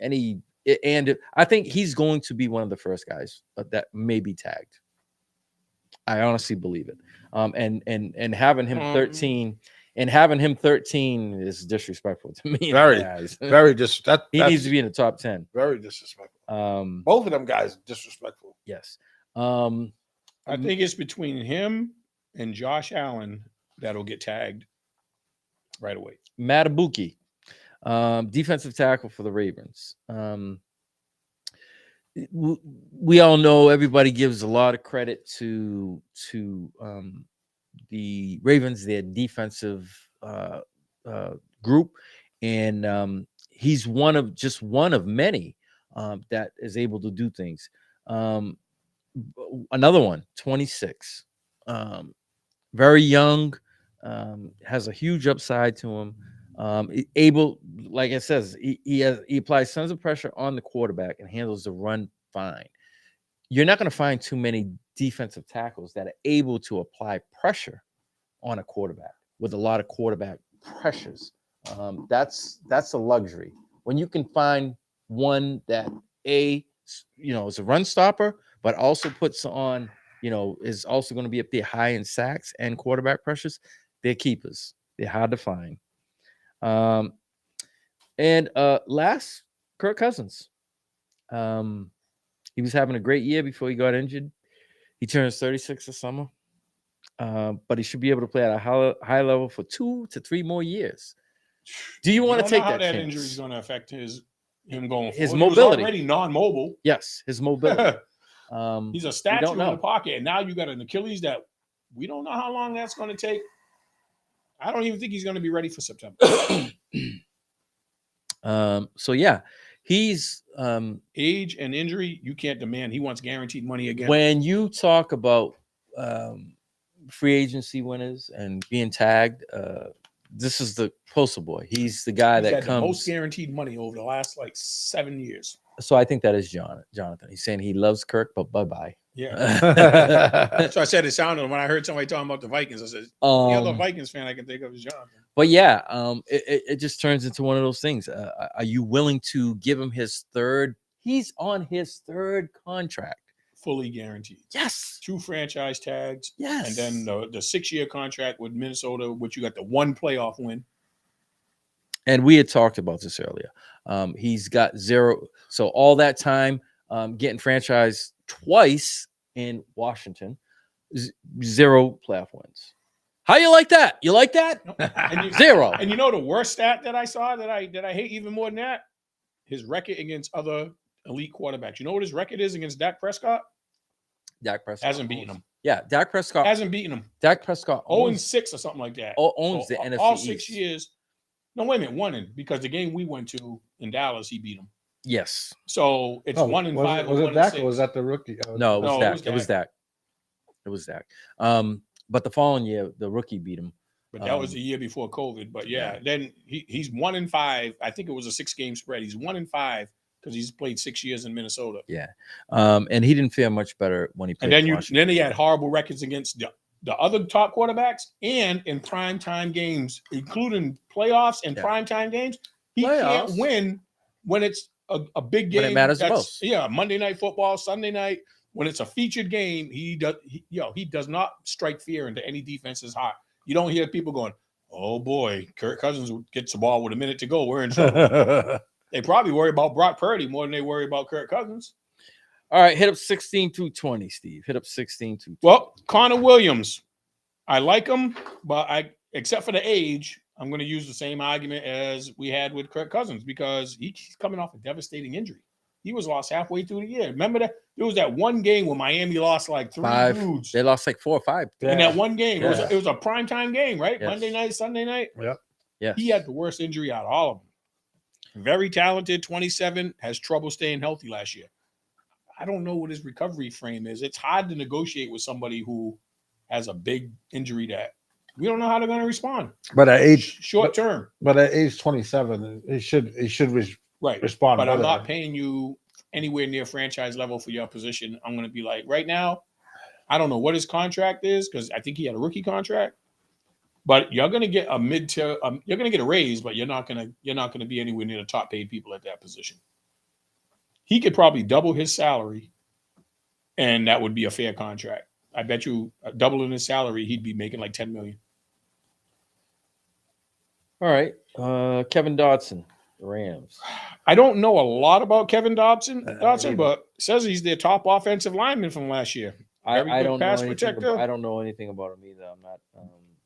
B: and I think he's going to be one of the first guys that may be tagged. I honestly believe it. And having him 13 is disrespectful to me.
C: Very
B: He needs to be in the top 10.
C: very disrespectful.
B: Um,
C: Both of them guys disrespectful.
B: yes.
D: I think it's between him and Josh Allen that'll get tagged right away.
B: Matabuki, defensive tackle for the Ravens. We all know, everybody gives a lot of credit to the Ravens, their defensive group, and he's one of many that is able to do things. Another one, 26, very young, has a huge upside to him. Able, like it says, he applies tons of pressure on the quarterback and handles the run fine. You're not going to find too many defensive tackles that are able to apply pressure on a quarterback with a lot of quarterback pressures. That's a luxury. When you can find one that is a run stopper, but also puts on, is also going to be up there high in sacks and quarterback pressures, they're keepers. They're hard to find. And last, Kirk Cousins. He was having a great year before he got injured. He turns 36 this summer, but he should be able to play at a high level for 2 to 3 more years. Do you want to take
D: how that
B: chance?
D: injury is going to affect him going
B: His
D: forward?
B: mobility.
D: He was already non-mobile.
B: Yes, his mobility.
D: He's a statue in the pocket, and now you got an Achilles that we don't know how long that's going to take. I don't even think he's going to be ready for September.
B: So yeah, he's
D: age and injury. You can't demand. He wants guaranteed money again.
B: When you talk about free agency winners and being tagged, this is the poster boy. He's the guy that comes
D: the most guaranteed money over the last 7 years.
B: So I think that is Jonathan. He's saying he loves Kirk, but bye-bye.
D: Yeah. So I said it sounded, when I heard somebody talking about the Vikings, I said, the other Vikings fan I can think of is Jonathan.
B: But yeah, it just turns into one of those things. Are you willing to give him his third? He's on his third contract.
D: Fully guaranteed.
B: Yes.
D: 2 franchise tags.
B: Yes.
D: And then the 6-year contract with Minnesota, which you got the 1 playoff win.
B: And we had talked about this earlier. He's got 0. So all that time getting franchised twice in Washington, 0 playoff wins. How you like that? You like that?
D: And
B: 0.
D: And you know the worst stat that I saw that I hate even more than that? His record against other elite quarterbacks. You know what his record is against Dak Prescott?
B: Dak Prescott
D: hasn't beaten him.
B: Yeah, Dak Prescott
D: hasn't beaten him.
B: Dak Prescott
D: 0-6 or something like that.
B: Owns the NFC
D: all
B: East.
D: 6 years. No, wait a minute, 1 in, because the game we went to in Dallas, he beat him.
B: Yes.
D: So it's 1-5.
C: Was it Dak or was that the rookie?
B: No, it was Dak. It was Dak. But the following year, the rookie beat him.
D: But that was the year before COVID. But yeah. Then he's 1-5. I think it was a 6-game spread. He's 1-5 because he's played 6 years in Minnesota.
B: Yeah. And he didn't fare much better when he played.
D: And then he had horrible records against the other top quarterbacks and in primetime games, including playoffs and primetime games. He can't win when it's a big game.
B: When it matters most.
D: Yeah, Monday Night Football, Sunday night. When it's a featured game, he does not strike fear into any defense's heart. You don't hear people going, "Oh boy, Kirk Cousins gets the ball with a minute to go. We're in trouble." They probably worry about Brock Purdy more than they worry about Kirk Cousins.
B: All right, hit up 16 through 20, Steve. Hit up 16 through 20.
D: Well, Connor Williams, I like him, but except for the age, I'm going to use the same argument as we had with Kirk Cousins because he's coming off a devastating injury. He was lost halfway through the year. Remember that? There was that one game where Miami lost like 3
B: 5.
D: dudes.
B: They lost like 4 or 5.
D: In that one game.
B: Yeah.
D: It was a primetime game, right?
B: Yes.
D: Monday night, Sunday night.
C: Yep.
B: Yes.
D: He had the worst injury out of all of them. Very talented, 27, has trouble staying healthy last year. I don't know what his recovery frame is. It's hard to negotiate with somebody who has a big injury that we don't know how they're going to respond.
C: But at age
D: Short term.
C: But at age 27, he should
D: Right.
C: respond.
D: But I'm
C: better.
D: not paying you anywhere near franchise level for your position. I'm going to be like, right now, I don't know what his contract is because I think he had a rookie contract. But you're going to get you're going to get a raise, but you're not going to be anywhere near the top paid people at that position. He could probably double his salary, and that would be a fair contract. I bet you doubling his salary, he'd be making like $10 million.
B: All right. Kevin Dodson, the Rams.
D: I don't know a lot about Kevin Dodson,
C: either.
D: but says he's their top offensive lineman from last year. Very
B: I
D: good
B: don't know
D: pass
B: anything.
D: protector.
B: I don't know anything about him either. I'm not.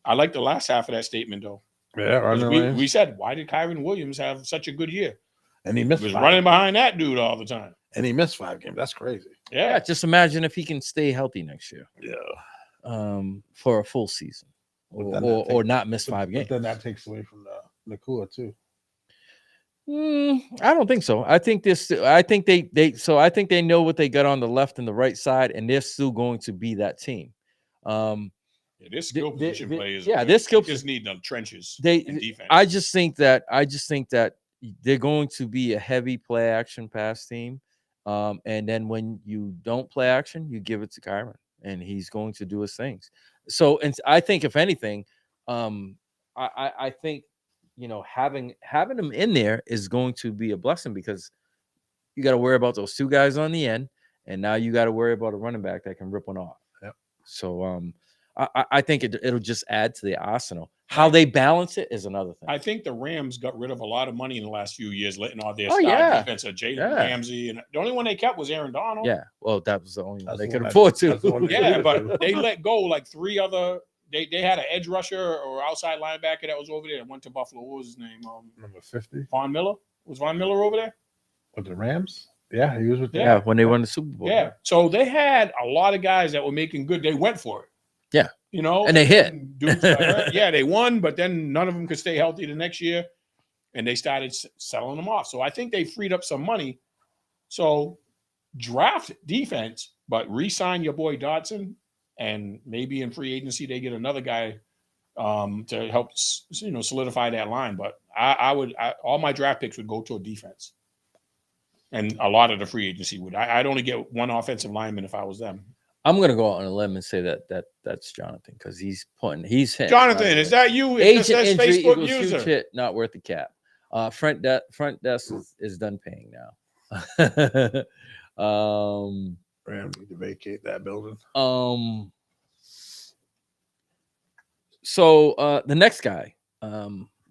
D: I like the last half of that statement though.
C: Yeah, running
D: We said, why did Kyron Williams have such a good year?
C: and he
D: He
C: missed.
D: was
C: 5
D: running
C: games.
D: behind that dude all the time.
C: and he missed 5 games. That's crazy.
B: Yeah,
D: Yeah.
B: just imagine if he can stay healthy next year,
C: Yeah,
B: for a full season,
C: But then that
B: or
C: takes-
B: not miss 5
C: But
B: games.
C: then that takes away from the Nakua too.
B: I don't think so. I think this. I think I think they know what they got on the left and the right side, and they're still going to be that team.
D: Yeah, their skill
B: They-
D: position
B: they-
D: players.
B: yeah, their skill
D: They just need the trenches
B: They.
D: and defense.
B: I just think that they're going to be a heavy play action pass team, and then when you don't play action, you give it to Kyron, and he's going to do his things. So, and I think if anything, I think having him in there is going to be a blessing because you got to worry about those 2 guys on the end, and now you got to worry about a running back that can rip one off.
C: Yep.
B: So I think it'll just add to the arsenal. How they balance it is another thing.
D: I think the Rams got rid of a lot of money in the last few years, letting all their
B: Oh,
D: star
B: yeah.
D: defense of Jalen
B: Yeah.
D: Ramsey, and the only one they kept was Aaron Donald.
B: Yeah, well, that was the only one
C: That's
B: they
C: the
B: could
C: one
B: afford
C: that's the one
B: to.
C: they-
D: Yeah, but they let go like 3 other. They had an edge rusher or outside linebacker that was over there that went to Buffalo. What was his name?
C: Number 50
D: Von Miller. Was Von Miller over there?
C: with the Rams. Yeah, he was with them.
B: Yeah, when they won the Super Bowl.
D: Yeah. So they had a lot of guys that were making good. They went for it.
B: Yeah.
D: And
B: they hit.
D: Dudes got hurt. Yeah, they won, but then none of them could stay healthy the next year, and they started selling them off. So I think they freed up some money. So draft defense, but re-sign your boy Dodson, and maybe in free agency they get another guy to help solidify that line. But I would all my draft picks would go to a defense, and a lot of the free agency would. I'd only get 1 offensive lineman if I was them.
B: I'm gonna go out on a limb and say that's Jonathan because he's hitting.
D: Jonathan, is that you? It
B: agent
D: says
B: injury
D: Facebook
B: equals huge
D: user.
B: hit, not worth the cap. Front desk is done paying now.
C: Rams need to vacate that building.
B: So the next guy,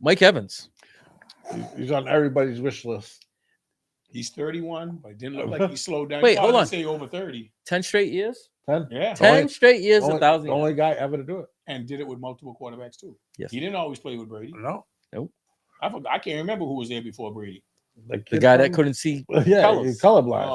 B: Mike Evans.
C: He's on everybody's wish list.
D: He's 31, but it didn't look like he slowed down.
B: Wait,
D: You
B: hold
D: ought to
B: on.
D: Say over 30.
B: 10 straight years.
C: 10.
D: Yeah.
B: 10 straight years,
C: Only,
B: 1,000.
C: the only guy ever to do it.
D: And did it with multiple quarterbacks too.
B: Yes.
D: He didn't always play with Brady.
C: No,
D: I can't remember who was there before Brady.
B: The
C: kid
B: guy that
C: from-
B: couldn't see.
C: Yeah,
B: colors.
C: he's colorblind.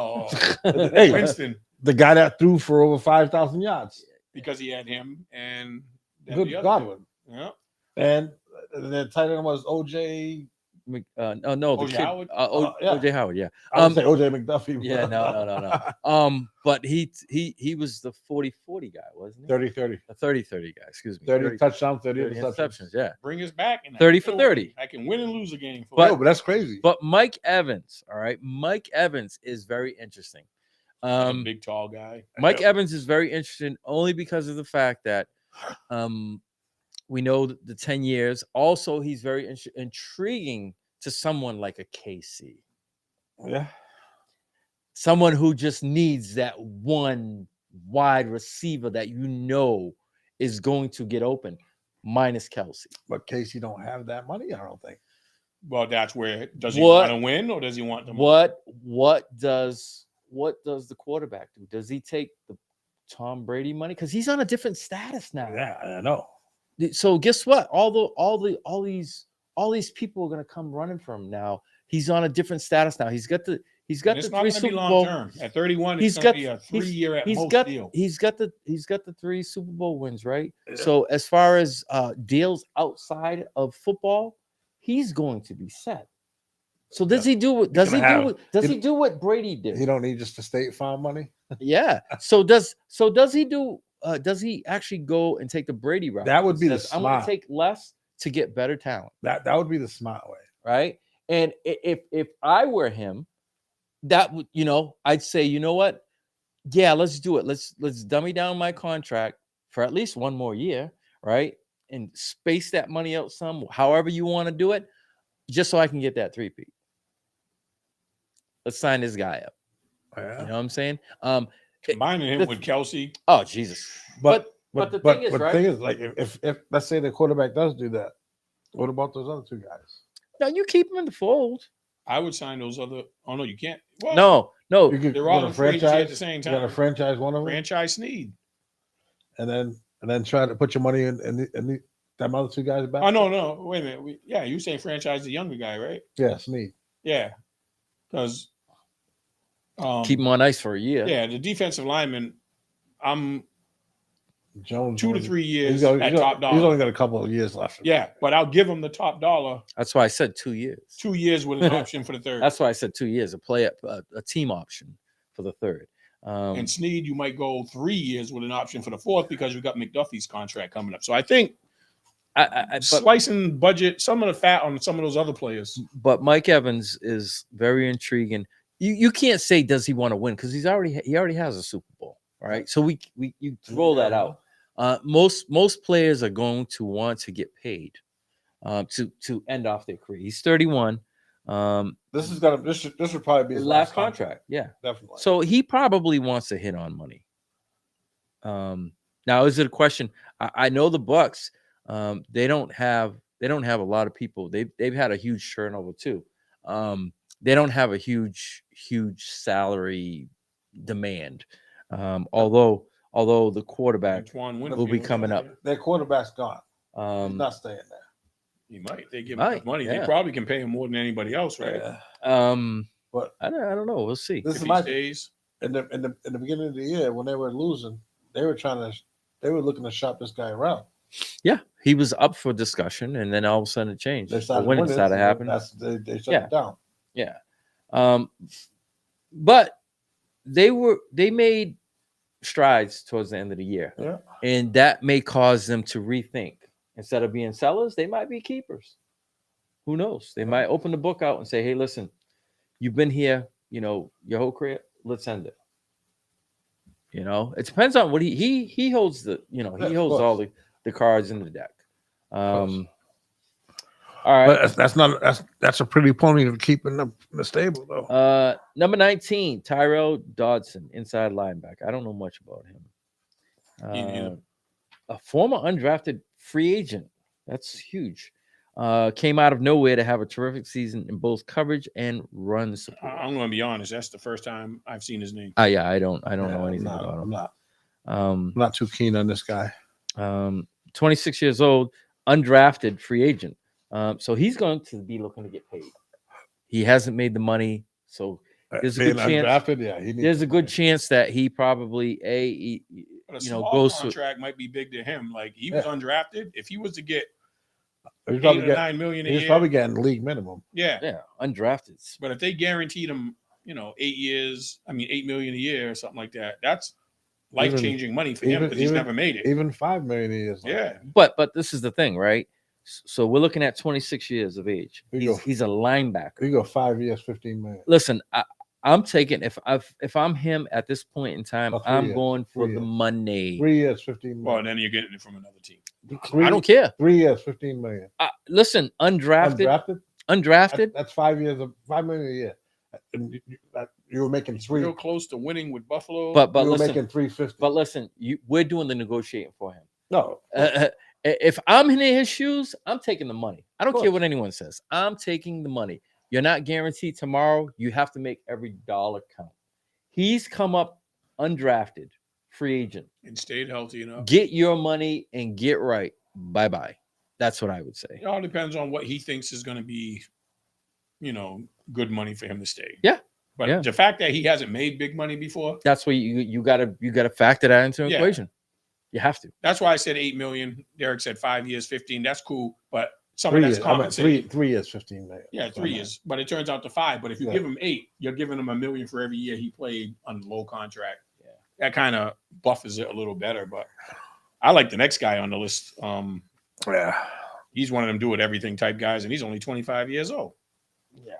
D: Oh,
C: Hey,
D: Winston,
C: the guy that threw for over 5,000 yards.
D: because he had him and then
C: Good
D: the other
C: Godwin.
D: dude. Yeah.
C: And the tight end was OJ.
B: No, the
D: O.J.
B: kid,
D: Howard?
C: Yeah.
B: OJ Howard. Yeah.
C: I would say OJ McDuffie.
B: Yeah. No. But he was the 40-40 guy, wasn't he?
C: 30-30.
B: A 30-30 guy. Excuse me.
C: 30 touchdowns, 30
B: 30
C: interceptions.
B: interceptions. Yeah.
D: Bring us back. And
B: 30 for 30.
D: I can win and lose a game. For
C: But,
D: you.
C: but that's crazy.
B: But Mike Evans, all right. Mike Evans is very interesting.
D: He's a big, tall guy.
B: Mike Evans is very interesting only because of the fact that we know the 10 years. Also, he's very intriguing to someone like a KC.
C: Yeah.
B: Someone who just needs that one wide receiver that is going to get open, minus Kelsey.
C: But Casey don't have that money, I don't think.
D: Well, that's where does he
B: What-
D: want to win or does he want to?
B: What does the quarterback do? Does he take the Tom Brady money? Because he's on a different status now.
C: Yeah, I know.
B: So guess what? All these people are gonna come running from him now. He's on a different status now. He's got the He's got
D: And it's
B: the
D: not
B: 3
D: going to be
B: Super
D: long
B: Bowl.
D: term. At 31,
B: He's
D: it's going
B: got
D: to be a
B: he's-
D: 3-year at
B: he's
D: most
B: got
D: deal.
B: he's got the 3 Super Bowl wins, right?
C: Yeah.
B: So as far as deals outside of football, he's going to be set. So does he do what
C: gonna have-
B: he do what Brady did?
C: He don't need just the State Farm money.
B: Yeah. So does he do does he actually go and take the Brady route?
C: That would
B: and
C: be the
B: says, I'm going to
C: smart.
B: take less to get better talent,
C: That would be the smart way.
B: right? And if I were him, that would, I'd say, you know what? Yeah, let's do it. Let's dummy down my contract for at least one more year, right? And space that money out some, however you want to do it, just so I can get that 3-peat. Let's sign this guy up.
C: Yeah.
B: You know what I'm saying?
D: Combining him with Kelsey.
B: Oh Jesus! But the thing is, right?
C: thing is, like, if let's say the quarterback does do that, what about those other 2 guys?
B: Now you keep him in the fold.
D: I would sign those other. Oh no, you can't. Well,
B: No.
C: You could
D: they're
C: go
D: all
C: to
D: in free agency at the same
C: You got to
D: time.
C: franchise one of them,
D: Franchise Snead.
C: and then try to put your money in them other 2 guys back.
D: Oh no, wait a minute. You say franchise the younger guy, right?
C: Yeah, Snead.
D: Yeah, because
B: Keep him on ice for a year.
D: yeah, the defensive lineman. I'm
C: Jones
D: 2 to 3 years
C: He's only,
D: at
C: he's
D: top
C: only-
D: dollar.
C: he's only got a couple of years left.
D: Yeah, but I'll give him the top dollar.
B: That's why I said 2 years.
D: 2 years with an option for the third.
B: That's why I said 2 years. A team option for the third.
D: And Snead, you might go 3 years with an option for the fourth because you got McDuffie's contract coming up. So I think
B: but
D: slicing budget, some of the fat on some of those other players.
B: Mike Evans is very intriguing. You can't say does he want to win because he already has a Super Bowl, right? So you throw that out. Most players are going to want to get paid to end off their career. He's 31.
C: This would probably be his
B: Last contract. Yeah.
C: Definitely.
B: So he probably wants to hit on money. Now is it a question? I know the Bucks. They don't have a lot of people. They've had a huge turnover too. They don't have a huge salary demand. Although the quarterback
D: Antoine
B: will be
D: Winfield,
B: coming up.
C: Their quarterback's gone. He's
B: Um,
C: not staying there.
D: He might. They give him
B: Might,
D: enough money.
B: yeah.
D: They probably can pay him more than anybody else, right?
C: Yeah. But
B: I don't know. We'll see.
C: this
D: If
C: is
D: he
C: my
D: stays.
C: in the beginning of the year when they were losing, they were looking to shop this guy around.
B: Yeah, he was up for discussion, and then all of a sudden it changed.
C: They
B: But
C: started
B: when it
C: winning,
B: started
C: so
B: happening,
C: they shut
B: Yeah.
C: it down.
B: yeah. But they made strides towards the end of the year,
C: Yeah.
B: and that may cause them to rethink. Instead of being sellers, they might be keepers. Who knows? They might open the book out and say, "Hey, listen, you've been here, your whole career. Let's end it." It depends on what he holds the he
C: of
B: holds all
C: course.
B: the cards in the deck.
C: course.
B: All right.
C: But that's a pretty pony to keep in the stable though.
B: Number 19, Tyrell Dodson, inside linebacker. I don't know much about him.
D: Me neither.
B: A former undrafted free agent. That's huge. Came out of nowhere to have a terrific season in both coverage and run support.
D: I'm going to be honest. That's the first time I've seen his name.
B: Yeah, I don't know anything about him.
C: I'm not too keen on this guy.
B: 26 years old, undrafted free agent. So he's going to be looking to get paid. He hasn't made the money, so there's a
C: Being
B: good chance.
C: undrafted, yeah, he needs
B: There's a good chance that he probably
D: But a small
B: goes to
D: contract might be big to him. Like he was
C: Yeah.
D: undrafted. If he was to get
C: He's
D: 8
C: probably
D: or
C: getting,
D: 9 million a
C: he's
D: year,
C: probably getting league minimum.
D: yeah.
B: undrafted.
D: But if they guaranteed him, 8 million a year or something like that, that's life changing money for him because he's never made it.
C: Even 5 million a year. is like
D: Yeah.
B: But this is the thing, right? So we're looking at 26 years of age.
C: You go.
B: He's a linebacker.
C: You go 5 years, 15 million.
B: Listen, I'm taking if I'm him at this point in time,
C: Oh, 3
B: I'm
C: years.
B: going for
C: 3
B: the
C: years.
B: money.
C: 3 years, 15
D: Well,
C: million.
D: then you're getting it from another team.
C: Three-
B: I don't care.
C: 3 years, 15 million.
B: Listen, undrafted.
C: That's 5 years of 5 million a year. And you were making three.
D: Real close to winning with Buffalo.
B: But
C: You were
B: listen,
C: making 350.
B: but listen, we're doing the negotiating for him.
C: No,
B: If I'm in his shoes, I'm taking the money. I don't
C: Of
B: care
C: course.
B: what anyone says. I'm taking the money. You're not guaranteed tomorrow. You have to make every dollar count. He's come up undrafted, free agent.
D: and stayed healthy enough.
B: Get your money and get right. Bye-bye. That's what I would say.
D: It all depends on what he thinks is going to be, good money for him to stay.
B: Yeah.
D: But
B: Yeah.
D: the fact that he hasn't made big money before,
B: That's what you gotta factor that into an
D: Yeah.
B: equation. You have to.
D: that's why I said 8 million. Derek said 5 years, 15. That's cool. But some
C: 3
D: of that's
C: years. I mean,
D: compensated.
C: 3 years, 15 million.
D: Yeah,
C: That's
D: 3
C: what I
D: years. But it turns out to 5. But if you
C: Yeah.
D: give him 8, you're giving him $1 million for every year he played on low contract.
B: Yeah.
D: That kind of buffers it a little better. But I like the next guy on the list.
C: meant. Yeah.
D: He's one of them do it everything type guys, and he's only 25 years old.
B: Yeah.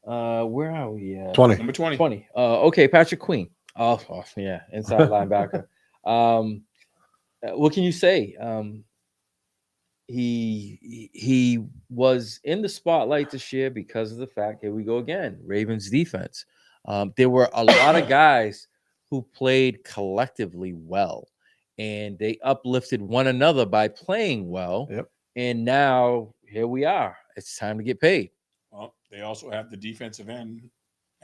B: Where are we at?
C: 20.
D: Number 20.
B: 20. Okay, Patrick Queen. Oh, yeah, inside linebacker. What can you say? He was in the spotlight this year because of the fact, here we go again, Ravens defense. There were a lot of guys who played collectively well, and they uplifted one another by playing well.
C: Yep.
B: And now here we are. It's time to get paid.
D: Well, they also have the defensive end,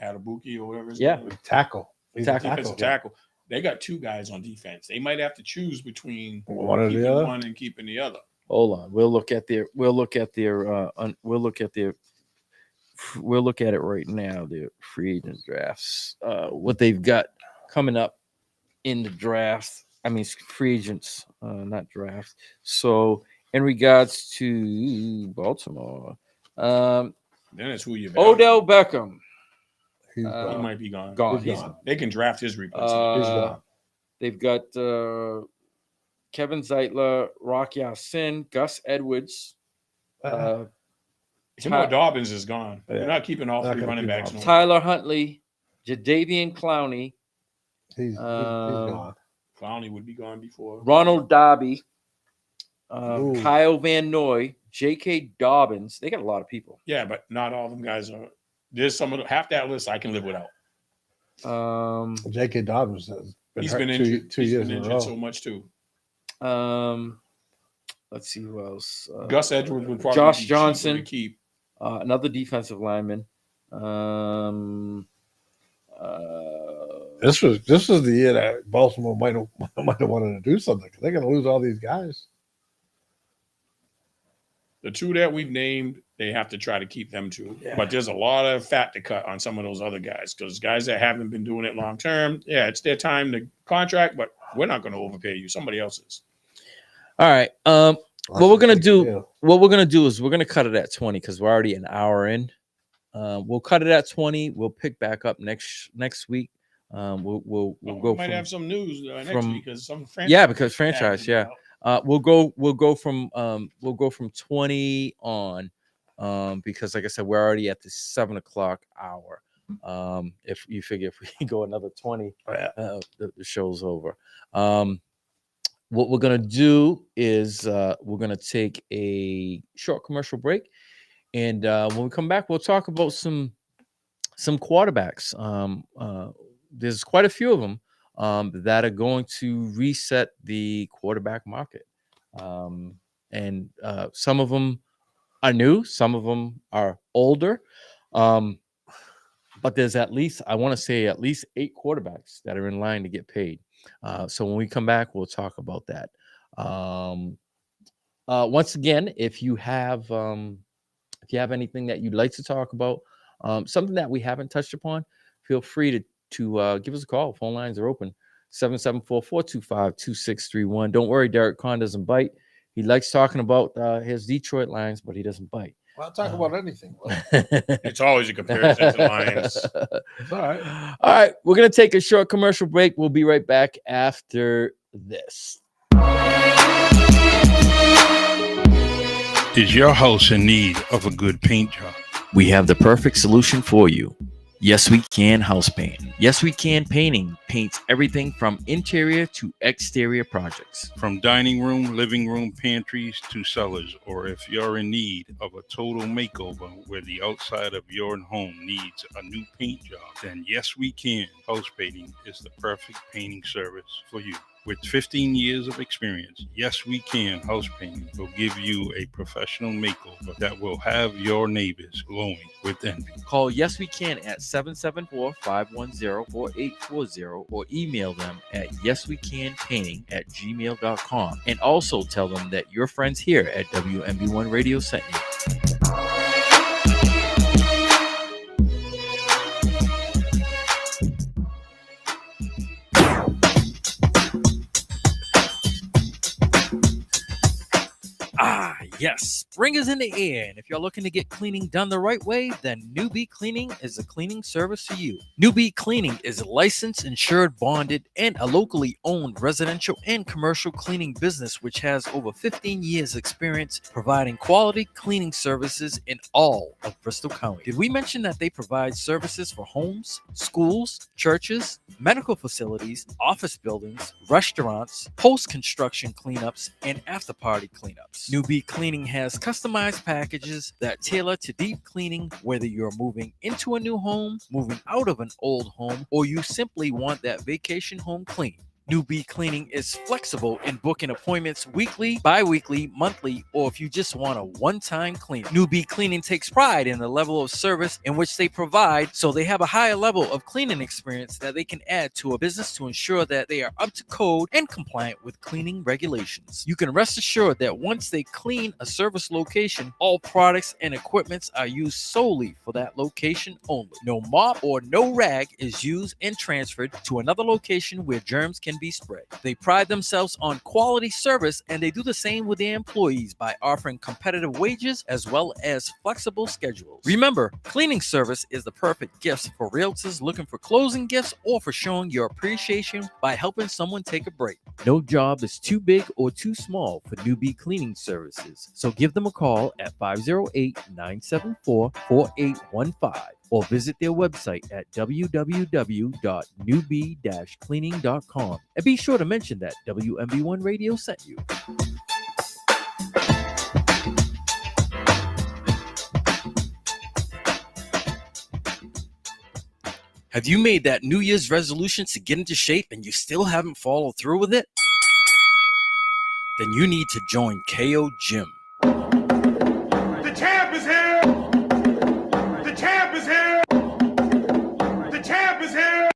D: Adabuki or whatever his
B: Yeah.
D: name is.
C: Tackle. He's a
D: Defensive tackle. They got 2 guys on defense. They might have to choose between
C: One or the
D: keeping
C: other.
D: one and keeping the other.
B: Hold on. We'll look at it right now. Their free agent drafts. What they've got coming up in the draft. I mean, free agents, not drafts. So, in regards to Baltimore,
D: Then it's who you
B: Odell Beckham.
C: He's
D: He
C: gone.
D: might be gone.
B: Gone.
C: He's gone.
D: They can draft his replacement.
C: He's gone.
B: They've got Kevin Zeitler, Rock Ya-Sin, Gus Edwards,
D: Timo Dobbins is gone.
C: Yeah.
D: They're not keeping all
C: Not
D: 3
C: gonna
D: running
C: keep
D: backs.
C: him.
D: No more.
B: Tyler Huntley, Jadeveon Clowney,
C: He's gone.
D: Clowney would be gone before.
B: Ronald Darby,
C: Ooh.
B: Kyle Van Noy, J.K. Dobbins. They got a lot of people.
D: Yeah, but not all of them guys are. There's some of half that list I can live without.
C: J.K. Dobbins has been
D: He's
C: hurt
D: been injured.
C: two
D: He's
C: years
D: been
C: in a
D: injured
C: row.
D: so much too.
B: Let's see who else.
D: Gus Edwards would probably
B: Josh
D: be cheaper
B: Johnson.
D: to keep.
B: Another defensive lineman.
C: This was the year that Baltimore might have wanted to do something because they're going to lose all these guys.
D: The 2 that we've named, they have to try to keep them too.
B: Yeah.
D: But there's a lot of fat to cut on some of those other guys because guys that haven't been doing it long term, yeah, it's their time to contract, but we're not going to overpay you. Somebody else is.
B: All right. What we're gonna do?
C: Yeah.
B: What we're gonna do is we're gonna cut it at 20 because we're already an hour in. We'll cut it at 20. We'll pick back up next week. We'll go.
D: We might
B: from,
D: have some news next
B: from-
D: week because some franchise.
B: yeah, because franchise. Yeah. We'll go from 20 on. Because like I said, we're already at the 7 o'clock hour. If you figure if we go another 20, the show's over. What we're gonna do is we're gonna take a short commercial break, and when we come back, we'll talk about some quarterbacks. There's quite a few of them that are going to reset the quarterback market, and some of them are new, some of them are older, but there's at least 8 quarterbacks that are in line to get paid. So when we come back, we'll talk about that. Once again, if you have anything that you'd like to talk about, something that we haven't touched upon, feel free to give us a call. Phone lines are open. 774-425-2631. Don't worry, Derek Kahn doesn't bite. He likes talking about his Detroit Lions, but he doesn't bite.
C: Well, I'll talk about anything.
D: It's always a comparison to the Lions.
C: It's all right.
B: All right, we're going to take a short commercial break. We'll be right back after this.
E: Is your house in need of a good paint job?
B: We have the perfect solution for you. Yes, we can house paint. Yes, we can painting paints everything from interior to exterior projects.
E: From dining room, living room, pantries to cellars, or if you're in need of a total makeover where the outside of your home needs a new paint job, then Yes We Can House Painting is the perfect painting service for you. With 15 years of experience, Yes We Can House Painting will give you a professional makeover that will have your neighbors glowing with envy.
B: Call Yes We Can at 774-510-4840 or email them at yeswecanpainting@gmail.com, and also tell them that your friends here at WMB1 Radio sent you. Yes, spring is in the air, and if you're looking to get cleaning done the right way, then Newbie Cleaning is a cleaning service for you. Newbie Cleaning is licensed, insured, bonded, and a locally owned residential and commercial cleaning business which has over 15 years experience providing quality cleaning services in all of Bristol County. Did we mention that they provide services for homes, schools, churches, medical facilities, office buildings, restaurants, post-construction cleanups, and after-party cleanups? Newbie Cleaning has customized packages that tailor to deep cleaning, whether you're moving into a new home, moving out of an old home, or you simply want that vacation home clean. Newbie Cleaning is flexible in booking appointments weekly, bi-weekly, monthly, or if you just want a one-time clean. Newbie Cleaning takes pride in the level of service in which they provide, so they have a higher level of cleaning experience that they can add to a business to ensure that they are up to code and compliant with cleaning regulations. You can rest assured that once they clean a service location, all products and equipments are used solely for that location only. No mop or no rag is used and transferred to another location where germs can be spread. They pride themselves on quality service, and they do the same with their employees by offering competitive wages as well as flexible schedules. Remember, cleaning service is the perfect gift for realtors looking for closing gifts or for showing your appreciation by helping someone take a break. No job is too big or too small for Newbie Cleaning Services, so give them a call at 508-974-4815 or visit their website at www.newbie-cleaning.com, and be sure to mention that WMB1 Radio sent you. Have you made that New Year's resolution to get into shape and you still haven't followed through with it? Then you need to join KO Gym.
F: The champ is here! The champ is here! The champ is here!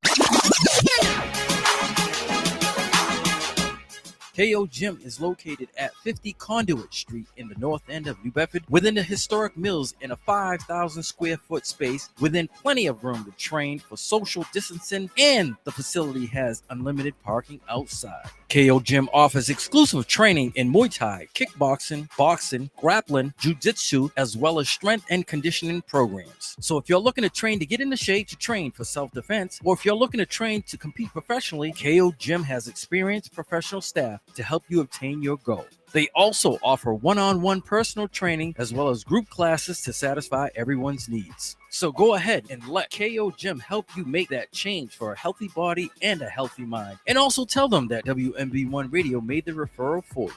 B: KO Gym is located at 50 Conduit Street in the north end of New Bedford, within the historic mills in a 5,000 square foot space, within plenty of room to train for social distancing, and the facility has unlimited parking outside. KO Gym offers exclusive training in Muay Thai, kickboxing, boxing, grappling, jiu-jitsu, as well as strength and conditioning programs. So if you're looking to train to get into shape to train for self-defense, or if you're looking to train to compete professionally, KO Gym has experienced professional staff to help you obtain your goal. They also offer one-on-one personal training as well as group classes to satisfy everyone's needs. So go ahead and let KO Gym help you make that change for a healthy body and a healthy mind. And also tell them that WMB1 Radio made the referral for you.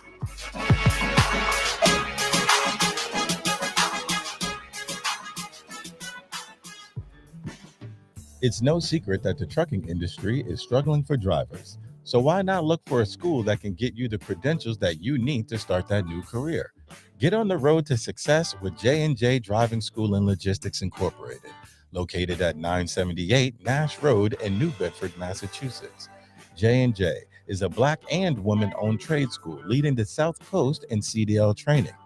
G: It's no secret that the trucking industry is struggling for drivers. So why not look for a school that can get you the credentials that you need to start that new career? Get on the road to success with J&J Driving School and Logistics Incorporated, located at 978 Nash Road in New Bedford, Massachusetts. J&J is a Black and woman-owned trade school leading the South Coast in CDL training.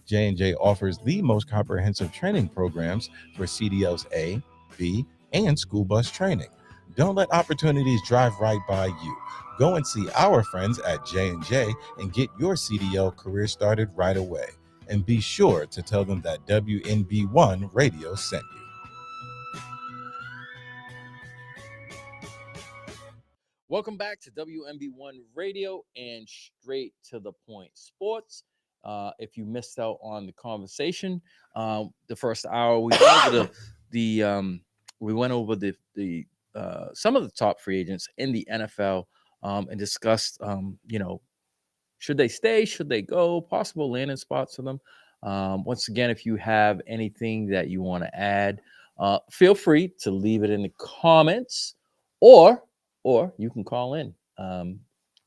G: J&J offers the most comprehensive training programs for CDLs A, B, and school bus training. Don't let opportunities drive right by you. Go and see our friends at J&J and get your CDL career started right away. And be sure to tell them that WNB1 Radio sent you.
B: Welcome back to WMB1 Radio and Straight to the Point Sports. If you missed out on the conversation, the first hour we went over the some of the top free agents in the NFL and discussed, should they stay, should they go, possible landing spots for them. Once again, if you have anything that you want to add, feel free to leave it in the comments, or you can call in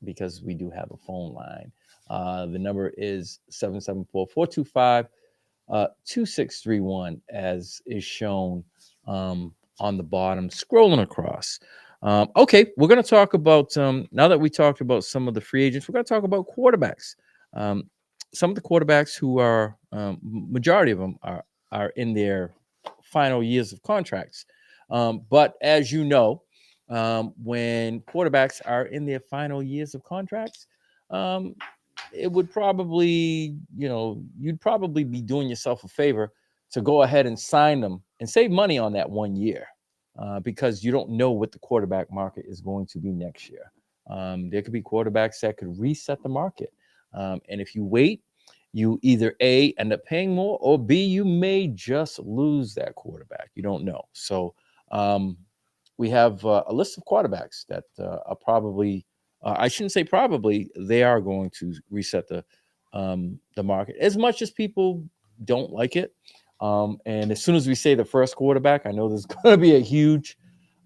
B: because we do have a phone line. The number is 774-425-2631, as is shown on the bottom, scrolling across. Okay, we're going to talk about, now that we talked about some of the free agents, we're going to talk about quarterbacks. Some of the quarterbacks who are, majority of them are in their final years of contracts. But as you know, when quarterbacks are in their final years of contracts, it would probably, you'd probably be doing yourself a favor to go ahead and sign them and save money on that 1 year, because you don't know what the quarterback market is going to be next year. There could be quarterbacks that could reset the market. And if you wait, you either A, end up paying more, or B, you may just lose that quarterback. You don't know. So we have a list of quarterbacks that are probably, I shouldn't say probably, they are going to reset the market, as much as people don't like it. And as soon as we say the first quarterback, I know there's going to be a huge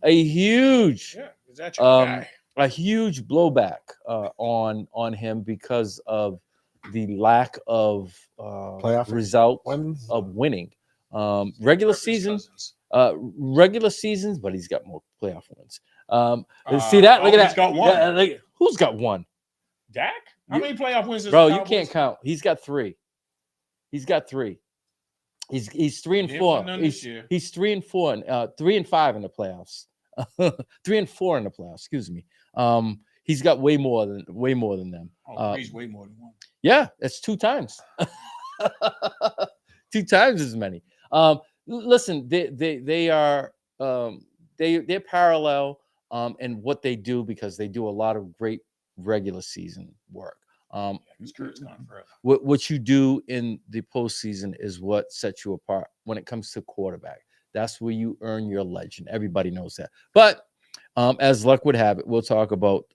D: Yeah, is that your guy?
B: a huge blowback on him because of the lack of
C: Playoff
B: result
C: wins?
B: of winning. Regular
D: Kirk
B: season,
D: Cousins.
B: regular seasons, but he's got more playoff wins. See that? Look at
D: he's
B: that.
D: got one.
B: Yeah, look, who's got one?
D: Dak? How
B: You-
D: many playoff wins does
B: Bro,
D: the
B: you
D: Cowboys
B: can't count. He's got three. He's got three. He's 3 and
D: Didn't
B: 4.
D: win none this year.
B: He's 3 and 4 and 3 and 5 in the playoffs. 3 and 4 in the playoffs. Excuse me. He's got way more than them.
D: Oh, he's way more than one.
B: Yeah, that's 2 times. 2 times as many. Listen, they are they're parallel in what they do, because they do a lot of great regular season work.
D: Kurt's gone forever.
B: What you do in the postseason is what sets you apart when it comes to quarterback. That's where you earn your legend. Everybody knows that. But as luck would have it, we'll talk about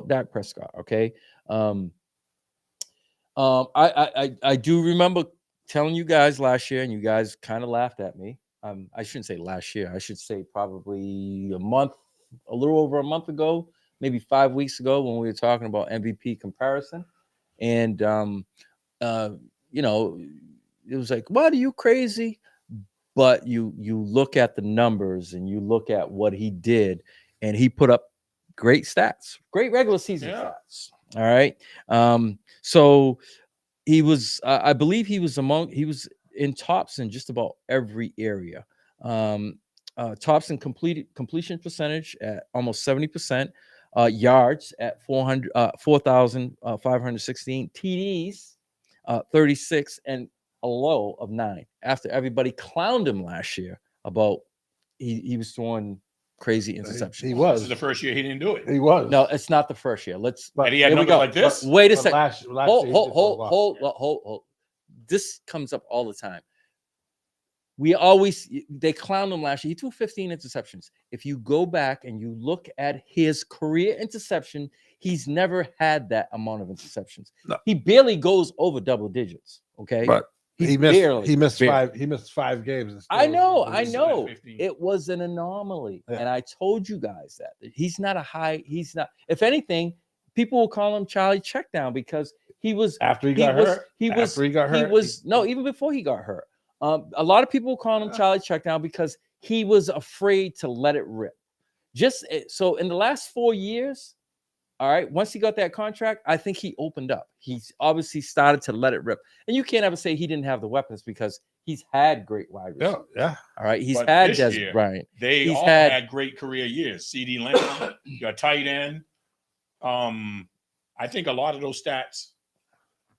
B: Dak Prescott. Okay. I do remember telling you guys last year, and you guys kind of laughed at me. I shouldn't say last year. I should say probably a little over a month ago, maybe 5 weeks ago, when we were talking about MVP comparison. And it was like, what, are you crazy? But you look at the numbers and you look at what he did, and he put up great stats, great regular season stats. All right. So he was, I believe he was in tops in just about every area. Tops in completion percentage at almost 70%, yards at 4,516, TDs 36, and a low of 9. After everybody clowned him last year about he was throwing crazy interceptions.
C: He
D: This
C: was.
D: is the first year he didn't do it.
C: He was.
B: No, it's not the first year.
D: And he had
B: here we
D: numbers
B: go.
D: like this.
B: But wait a
C: But
B: second.
C: last year
B: Hold,
C: he
B: hold,
C: did
B: hold,
C: a lot.
B: hold. This comes up all the time. They clowned him last year. He threw 15 interceptions. If you go back and you look at his career interception, he's never had that amount of interceptions.
C: No.
B: He barely goes over double digits. Okay.
C: But he missed
B: barely.
C: 5 games. and
B: I
C: still
B: know.
C: was-
B: I know.
D: 15.
B: It was an anomaly.
C: Yeah.
B: And I told you guys that he's not. If anything, people will call him Charlie Checkdown, because he was
C: After he got hurt.
B: Even before he got hurt. A lot of people calling him Charlie Checkdown because he was afraid to let it rip. So in the last 4 years, all right, once he got that contract, I think he opened up. He's obviously started to let it rip. And you can't ever say he didn't have the weapons, because he's had great wide receivers.
C: Yeah.
B: All right, he's
D: But
B: had
D: this
B: Des
D: year,
B: Bryant.
D: They
B: He's
D: all
B: had-
D: had great career years. CD Lamb, your tight end. I think a lot of those stats,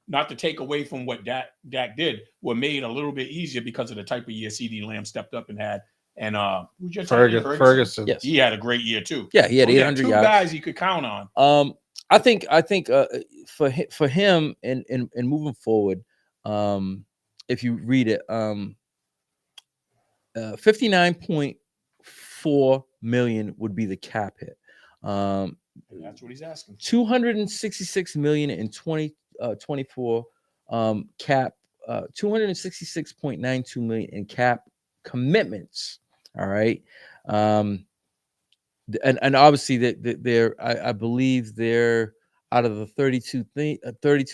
D: not to take away from what Dak did, were made a little bit easier because of the type of year CD Lamb stepped up and had. And who's your tight end?
C: Ferguson.
B: Yes.
D: He had a great year too.
B: Yeah, he had
D: So
B: 800
D: two
B: yards.
D: guys he could count on.
B: I think for him and moving forward, if you read it, 59.4 million would be the cap hit.
D: That's what he's asking.
B: 266 million in 2024 cap, 266.92 million in cap commitments. All right. And obviously they're I believe they're out of the 32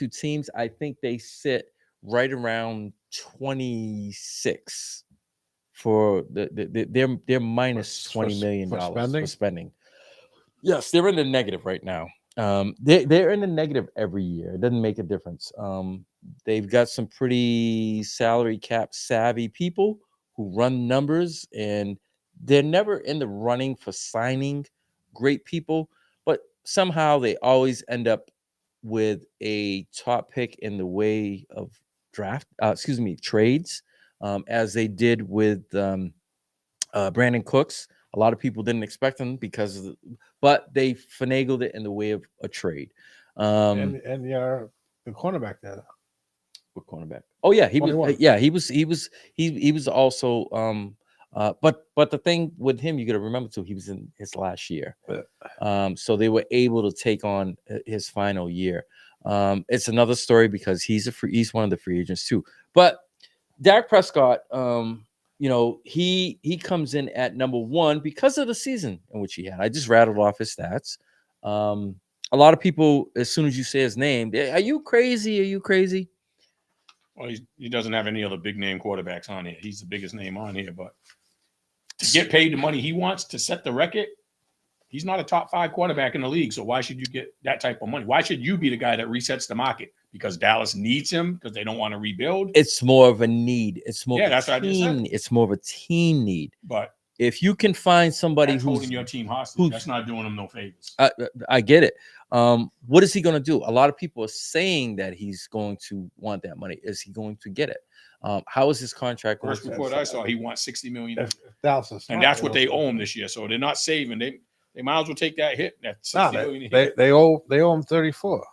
B: teams, I think they sit right around 26 for they're minus $20 million for spending. Yes, they're in the negative right now. They're in the negative every year. It doesn't make a difference. They've got some pretty salary cap savvy people who run numbers, and they're never in the running for signing great people, but somehow they always end up with a top pick in the way of trades, as they did with Brandon Cooks. A lot of people didn't expect him but they finagled it in the way of a trade.
C: And the cornerback there.
B: What cornerback? Oh yeah, he
C: 21.
B: was. He was also. But the thing with him, you got to remember too, he was in his last year. So they were able to take on his final year. It's another story because he's one of the free agents too. But Dak Prescott, he comes in at number 1 because of the season in which he had. I just rattled off his stats. A lot of people, as soon as you say his name, are you crazy? Are you crazy?
D: Well, he doesn't have any other big name quarterbacks on here. He's the biggest name on here, but to get paid the money he wants to set the record, he's not a top 5 quarterback in the league. So why should you get that type of money? Why should you be the guy that resets the market? Because Dallas needs him because they don't want to rebuild.
B: It's more of a need. It's more.
D: That's what I just said.
B: It's more of a team need.
D: But
B: if you can find somebody
D: who's
B: who's
D: holding your team hostage, that's not doing them no favors.
B: I get it. What is he going to do? A lot of people are saying that he's going to want that money. Is he going to get it? How is his contract?
D: First report I saw, he wants $60 million,
C: and
D: that's what they owe him this year. So they're not saving. They might as well take that hit. That $60 million.
C: They owe him 34.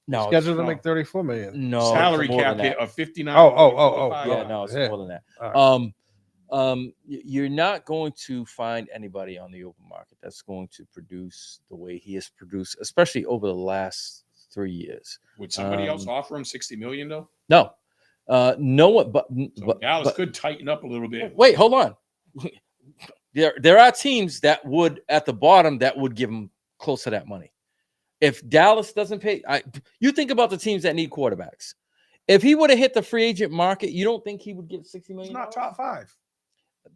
B: No,
C: scheduled to make 34 million.
B: No,
D: salary cap hit of 59.
C: Yeah,
B: no, it's more than that.
C: Right.
B: You're not going to find anybody on the open market that's going to produce the way he has produced, especially over the last 3 years.
D: Would somebody else offer him $60 million though?
B: No, no one. But
D: Dallas could tighten up a little bit.
B: Wait, hold on. There are teams that would at the bottom that would give him close to that money. If Dallas doesn't pay, you think about the teams that need quarterbacks. If he would have hit the free agent market, you don't think he would get $60 million?
D: He's not top 5.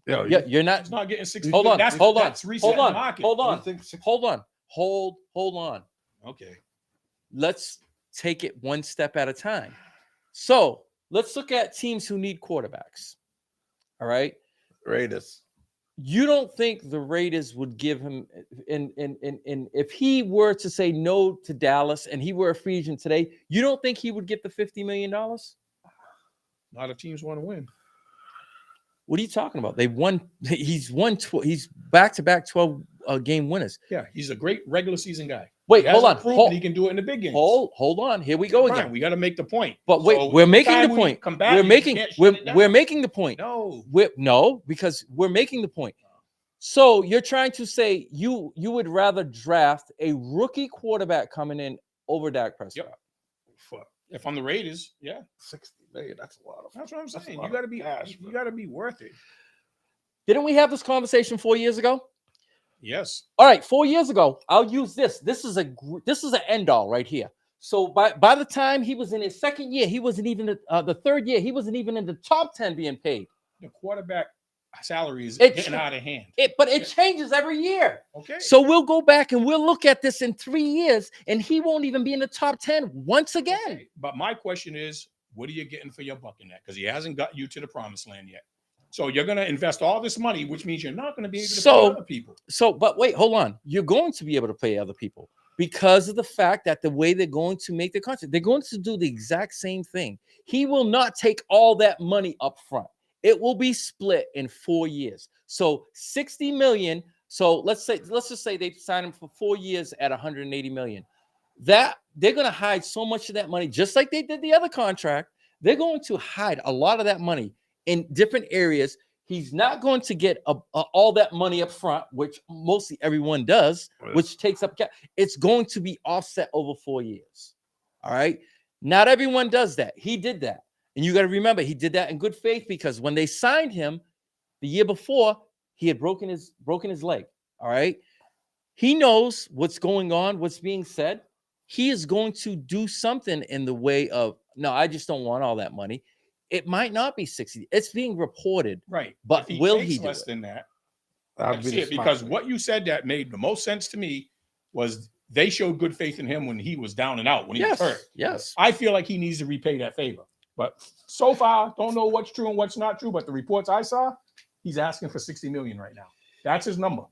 B: Yeah, you're not.
D: He's not getting 60.
B: Hold on.
D: That's
B: Hold on.
D: Okay.
B: Let's take it one step at a time. So let's look at teams who need quarterbacks. All right.
C: Raiders.
B: You don't think the Raiders would give him, and if he were to say no to Dallas and he were a free agent today, you don't think he would get the $50 million?
D: A lot of teams want to win.
B: What are you talking about? They won. He's back-to-back 12 game winners.
D: Yeah, he's a great regular season guy.
B: Wait, hold on.
D: He can do it in the big games.
B: Hold on. Here we go again.
D: We got to make the point.
B: But wait,
D: so
B: we're making the point. We're making the point.
D: No,
B: because we're making the point. So you're trying to say you would rather draft a rookie quarterback coming in over Dak Prescott?
D: Yep. If I'm the Raiders, yeah,
C: $60 million. That's a lot of.
D: That's what I'm saying. You got to be worth it.
B: Didn't we have this conversation 4 years ago?
D: Yes.
B: All right, 4 years ago. I'll use this. This is an end all right here. So by the time he was in his second year, he wasn't even the third year. He wasn't even in the top 10 being paid.
D: The quarterback salary is getting out of hand.
B: But it changes every year.
D: Okay.
B: So we'll go back and we'll look at this in 3 years, and he won't even be in the top 10 once again.
D: Okay. But my question is, what are you getting for your buck in that? Because he hasn't got you to the promised land yet. So you're going to invest all this money, which means you're not going to be able to pay other people.
B: But wait, hold on. You're going to be able to pay other people because of the fact that the way they're going to make the contract, they're going to do the exact same thing. He will not take all that money up front. It will be split in 4 years. So $60 million. So let's just say they sign him for 4 years at $180 million. That they're going to hide so much of that money, just like they did the other contract. They're going to hide a lot of that money in different areas. He's not going to get all that money up front, which mostly everyone does, which takes up cap. It's going to be offset over 4 years. All right. Not everyone does that. He did that. And you got to remember, he did that in good faith because when they signed him the year before, he had broken his leg. All right. He knows what's going on, what's being said. He is going to do something in the way of, no, I just don't want all that money. It might not be 60. It's being reported.
D: Right.
B: But will he do
D: less
B: it?
D: Than that?
C: I'd be
D: because what you said that made the most sense to me was they showed good faith in him when he was down and out, when he was hurt.
B: Yes.
D: I feel like he needs to repay that favor. But so far, don't know what's true and what's not true. But the reports I saw, he's asking for $60 million right now. That's his number.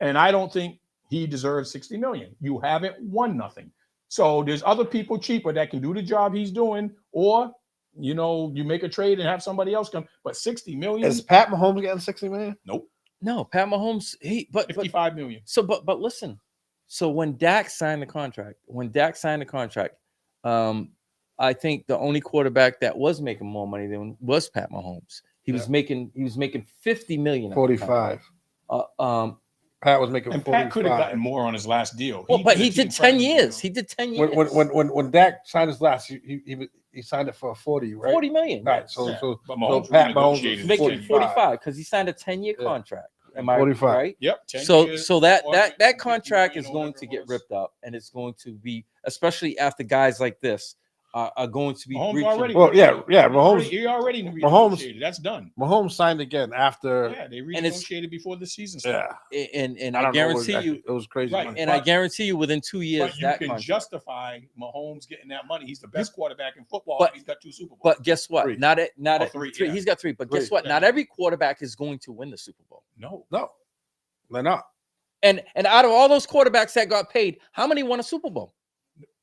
D: And I don't think he deserves $60 million. You haven't won nothing. So there's other people cheaper that can do the job he's doing, or you make a trade and have somebody else come. But 60 million?
C: Is Pat Mahomes getting 60 million?
D: Nope.
B: No, Pat Mahomes.
D: 55 million.
B: So, but listen. So when Dak signed the contract, I think the only quarterback that was making more money than was Pat Mahomes. He was making 50 million.
C: 45. Pat was making
D: And
C: 45.
D: Pat could have gotten more on his last deal.
B: Well, but he
D: did a team
B: did 10
D: friendly
B: years.
D: deal.
B: He did 10 years.
C: When Dak signed his last, he signed it for 40, right?
B: 40 million.
C: Right. So
D: Yeah.
C: so,
D: But
C: so
D: Mahomes
C: Pat Mahomes
D: negotiated
C: was
D: it.
B: Making
C: 45.
B: 45 because he signed a 10-year
C: Yeah.
B: contract. Am I
C: 45.
B: right?
D: Yep. 10
B: So
D: years,
B: that
D: 50
B: contract is
D: million or
B: going
D: whatever
B: to
D: it
B: get
D: was.
B: ripped up, and it's going to be, especially after guys like this are going to be
D: Mahomes
B: breaching.
D: already.
C: Well, yeah. Mahomes
D: He already
C: Mahomes-
D: renegotiated. That's done.
C: Mahomes signed again after.
D: Yeah, they
B: And it's-
D: renegotiated before the season started.
C: Yeah.
B: and
C: I
B: I
C: don't know,
B: guarantee you,
C: it was crazy.
D: Right.
C: money.
B: and I
D: But-
B: guarantee you, within 2 years,
D: But you
B: that
D: can
B: contract.
D: justify Mahomes getting that money. He's the best quarterback in football.
B: But-
D: He's got 2 Super Bowls.
B: But guess what?
C: Three.
B: Not
D: Oh,
B: at
D: three,
B: three.
D: yeah.
B: He's got 3. But guess
C: Three.
B: what? Not every quarterback is going to win the Super Bowl.
D: no.
C: No, they're not.
B: And out of all those quarterbacks that got paid, how many won a Super Bowl?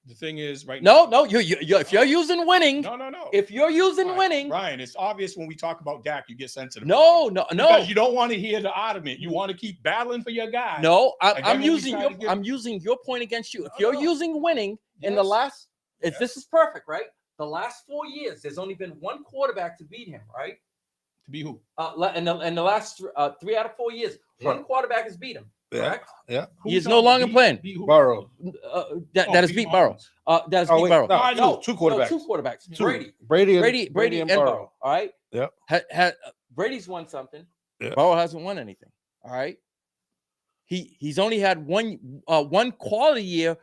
D: The thing is, right
B: No,
D: now,
B: you if you're using winning,
D: no.
B: if you're using winning,
D: Brian, it's obvious when we talk about Dak, you get sensitive.
B: no,
D: Because you don't want to hear the argument. You want to keep battling for your guy.
B: no.
D: And then
B: I'm
D: when we
B: using
D: try to get-
B: I'm using your point against you. If
D: No,
B: you're
D: no.
B: using winning in the
D: Yes.
B: last,
D: Yes.
B: this is perfect, right? The last 4 years, there's only been one quarterback to beat him, right?
D: To be who?
B: In the last 3 out of 4 years, one quarterback has beat him.
C: Yeah,
B: Correct?
C: yeah.
B: He is no longer playing.
D: Beat who?
C: Burrow.
B: That is beat Burrow. That is
C: Oh,
B: beat
C: wait,
B: Burrow.
C: no,
D: I know.
C: two quarterbacks.
B: Two quarterbacks.
C: Two.
B: Brady and
C: Burrow.
B: Burrow. All right.
C: Yep.
B: Brady's won something.
C: Yeah.
B: Burrow hasn't won anything. All right. He's only had one quality year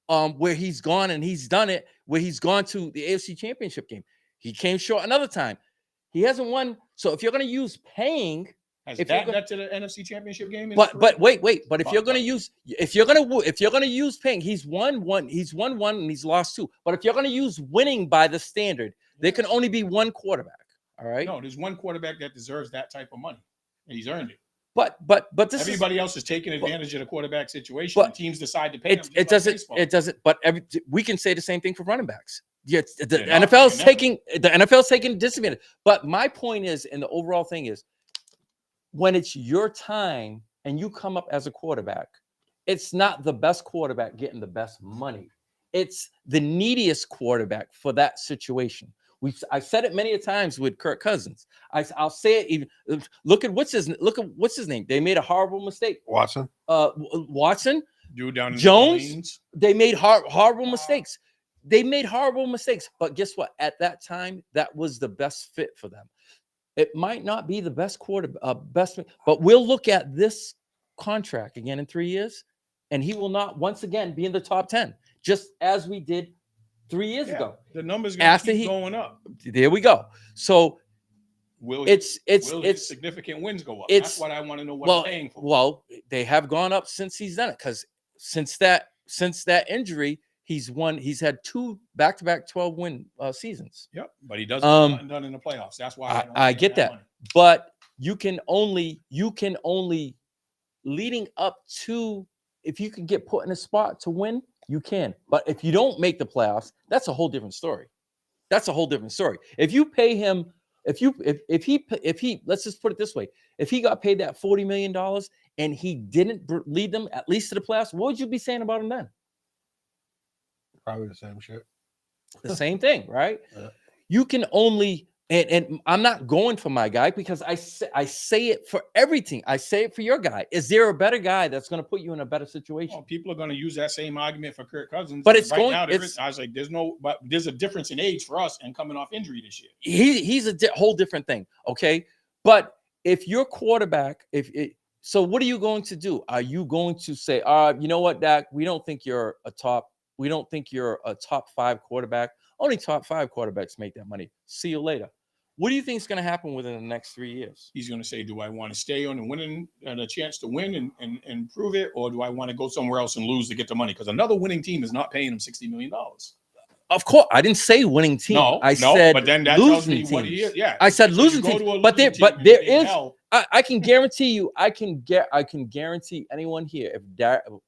B: where he's gone and he's done it, where he's gone to the AFC Championship game. He came short another time. He hasn't won. So if you're going to use paying,
D: Has
B: if
D: Dak
B: you're
D: got to the NFC Championship game? in
B: but
D: his
B: but
D: career?
B: wait. But if you're going to use paying, he's won one, and he's lost 2. But if you're going to use winning by the standard, there can only be one quarterback. All right.
D: No, there's one quarterback that deserves that type of money, and he's earned it.
B: But this
D: Everybody else is taking advantage of the quarterback situation.
B: but
D: And teams decide to pay him.
B: it doesn't. But we can say the same thing for running backs. Yeah, the
D: They're not
B: NFL's
D: doing
B: taking disadvantage. But my point is, and the overall thing is, when it's your time and you come up as a quarterback, it's not the best quarterback getting the best money. It's the neediest quarterback for that situation. I said it many a times with Kirk Cousins. I'll say it even. Look at what's his name. They made a horrible mistake.
C: Watson.
B: Watson,
D: Dude down in
B: Jones?
D: New Orleans.
B: they made horrible mistakes. They made horrible mistakes. But guess what? At that time, that was the best fit for them. It might not be the best but we'll look at this contract again in 3 years, and he will not once again be in the top 10, just as we did 3 years
D: Yeah,
B: ago.
D: the numbers going
B: After
D: to keep
B: he-
D: going up.
B: There we go. So
D: Will
B: it's
D: his significant wins go up? That's what I want to know what I'm paying for.
B: well, they have gone up since he's done it, because since that injury, he's had 2 back-to-back 12-win seasons.
D: Yep, but he doesn't done in the playoffs. That's why
B: I get that.
D: money.
B: But you can only leading up to, if you can get put in a spot to win, you can. But if you don't make the playoffs, that's a whole different story. If you pay him, if he let's just put it this way, if he got paid that $40 million and he didn't lead them at least to the playoffs, what would you be saying about him then?
C: Probably the same shit.
B: The same thing, right?
C: Yeah.
B: You can only, and I'm not going for my guy, because I say it for everything. I say it for your guy. Is there a better guy that's going to put you in a better situation?
D: Well, people are going to use that same argument for Kirk Cousins.
B: But it's
D: right
B: going-
D: now.
B: it's-
D: I was like, there's a difference in age for us and coming off injury this year.
B: He's a whole different thing, okay? But if your quarterback, so what are you going to do? Are you going to say, you know what, Dak, we don't think you're a top 5 quarterback. Only top 5 quarterbacks make that money. See you later. What do you think is going to happen within the next 3 years?
D: He's going to say, do I want to stay on and winning and a chance to win and prove it, or do I want to go somewhere else and lose to get the money? Because another winning team is not paying him $60 million.
B: Of course, I didn't say winning team. I said
D: but then that tells
B: losing
D: me what he
B: teams.
D: is. Yeah,
B: I said
D: So
B: losing
D: you go
B: teams,
D: to a
B: but
D: losing
B: there,
D: team and
B: there
D: you're in
B: is.
D: hell.
B: I can guarantee you. I can guarantee anyone here,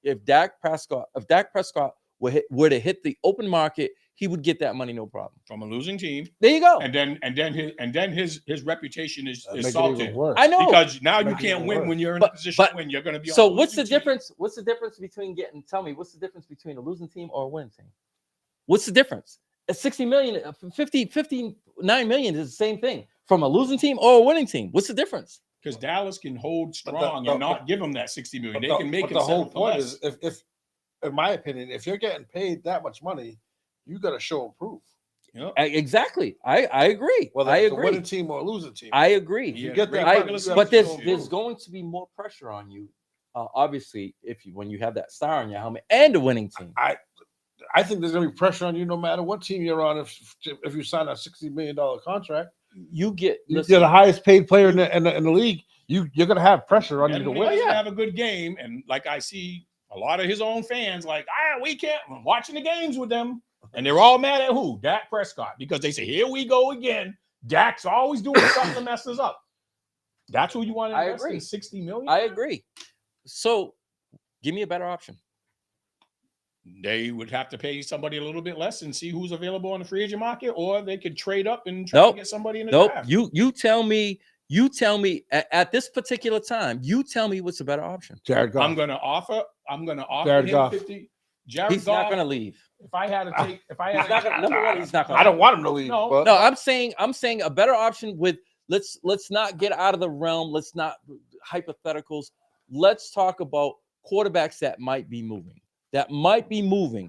B: if Dak Prescott were to hit the open market, he would get that money no problem.
D: From a losing team,
B: There you go.
D: and then his reputation is
C: Make it even
D: salted
C: worse.
B: I know.
D: because now you
C: Make it
D: can't
C: even
D: win
C: worse.
D: when you're in
B: But-
D: a position
B: but-
D: when you're going to be.
B: So
D: on
B: what's the
D: losing team.
B: difference? What's the difference between tell me what's the difference between a losing team or a winning team? What's the difference? A 60 million, 59 million is the same thing from a losing team or a winning team. What's the difference?
D: Because Dallas can hold
C: But the-
D: strong
C: the-
D: and not give them that 60 million. They
C: But
D: can make
C: but
D: him
C: the whole
D: settle for
C: point
D: less.
C: is if in my opinion, if you're getting paid that much money, you got to show and prove.
D: You know?
B: Exactly. I agree.
C: Whether
B: I
C: it's a
B: agree.
C: winning team or a losing team.
B: I agree.
D: Yeah,
C: get
D: great
C: that
B: I-
D: regular season.
B: but
C: there's-
B: there's
C: there's
B: going to be more pressure on you. Obviously, when you have that star on your helmet and a winning team.
C: I think there's gonna be pressure on you no matter what team you're on. If you sign a $60 million contract,
B: You get
C: you're
B: listen,
C: the highest paid player in the league. You're gonna have pressure on you to
D: And
C: win.
D: he doesn't have a good game, and like I see a lot of his own fans, like we can't. I'm watching the games with them, and they're all mad at who? Dak Prescott, because they say, "Here we go again." Dak's always doing something to mess us up. That's who you want to
B: I
D: invest
B: agree.
D: in 60 million.
B: I agree. So give me a better option.
D: They would have to pay somebody a little bit less and see who's available on the free agent market, or they could trade up and try to get somebody in the
B: Nope.
D: draft.
B: You tell me at this particular time, you tell me what's a better option.
C: Jared Goff.
D: I'm going to offer
C: Jared
D: him
C: Goff.
D: 50. Jared
B: He's
D: Goff,
B: not going to leave.
D: If I had to take,
B: He's not gonna, number one, he's not going
C: I don't want him to leave.
D: No.
C: but
B: No, I'm saying a better option with let's not get out of the realm. Let's not hypotheticals. Let's talk about quarterbacks that might be moving.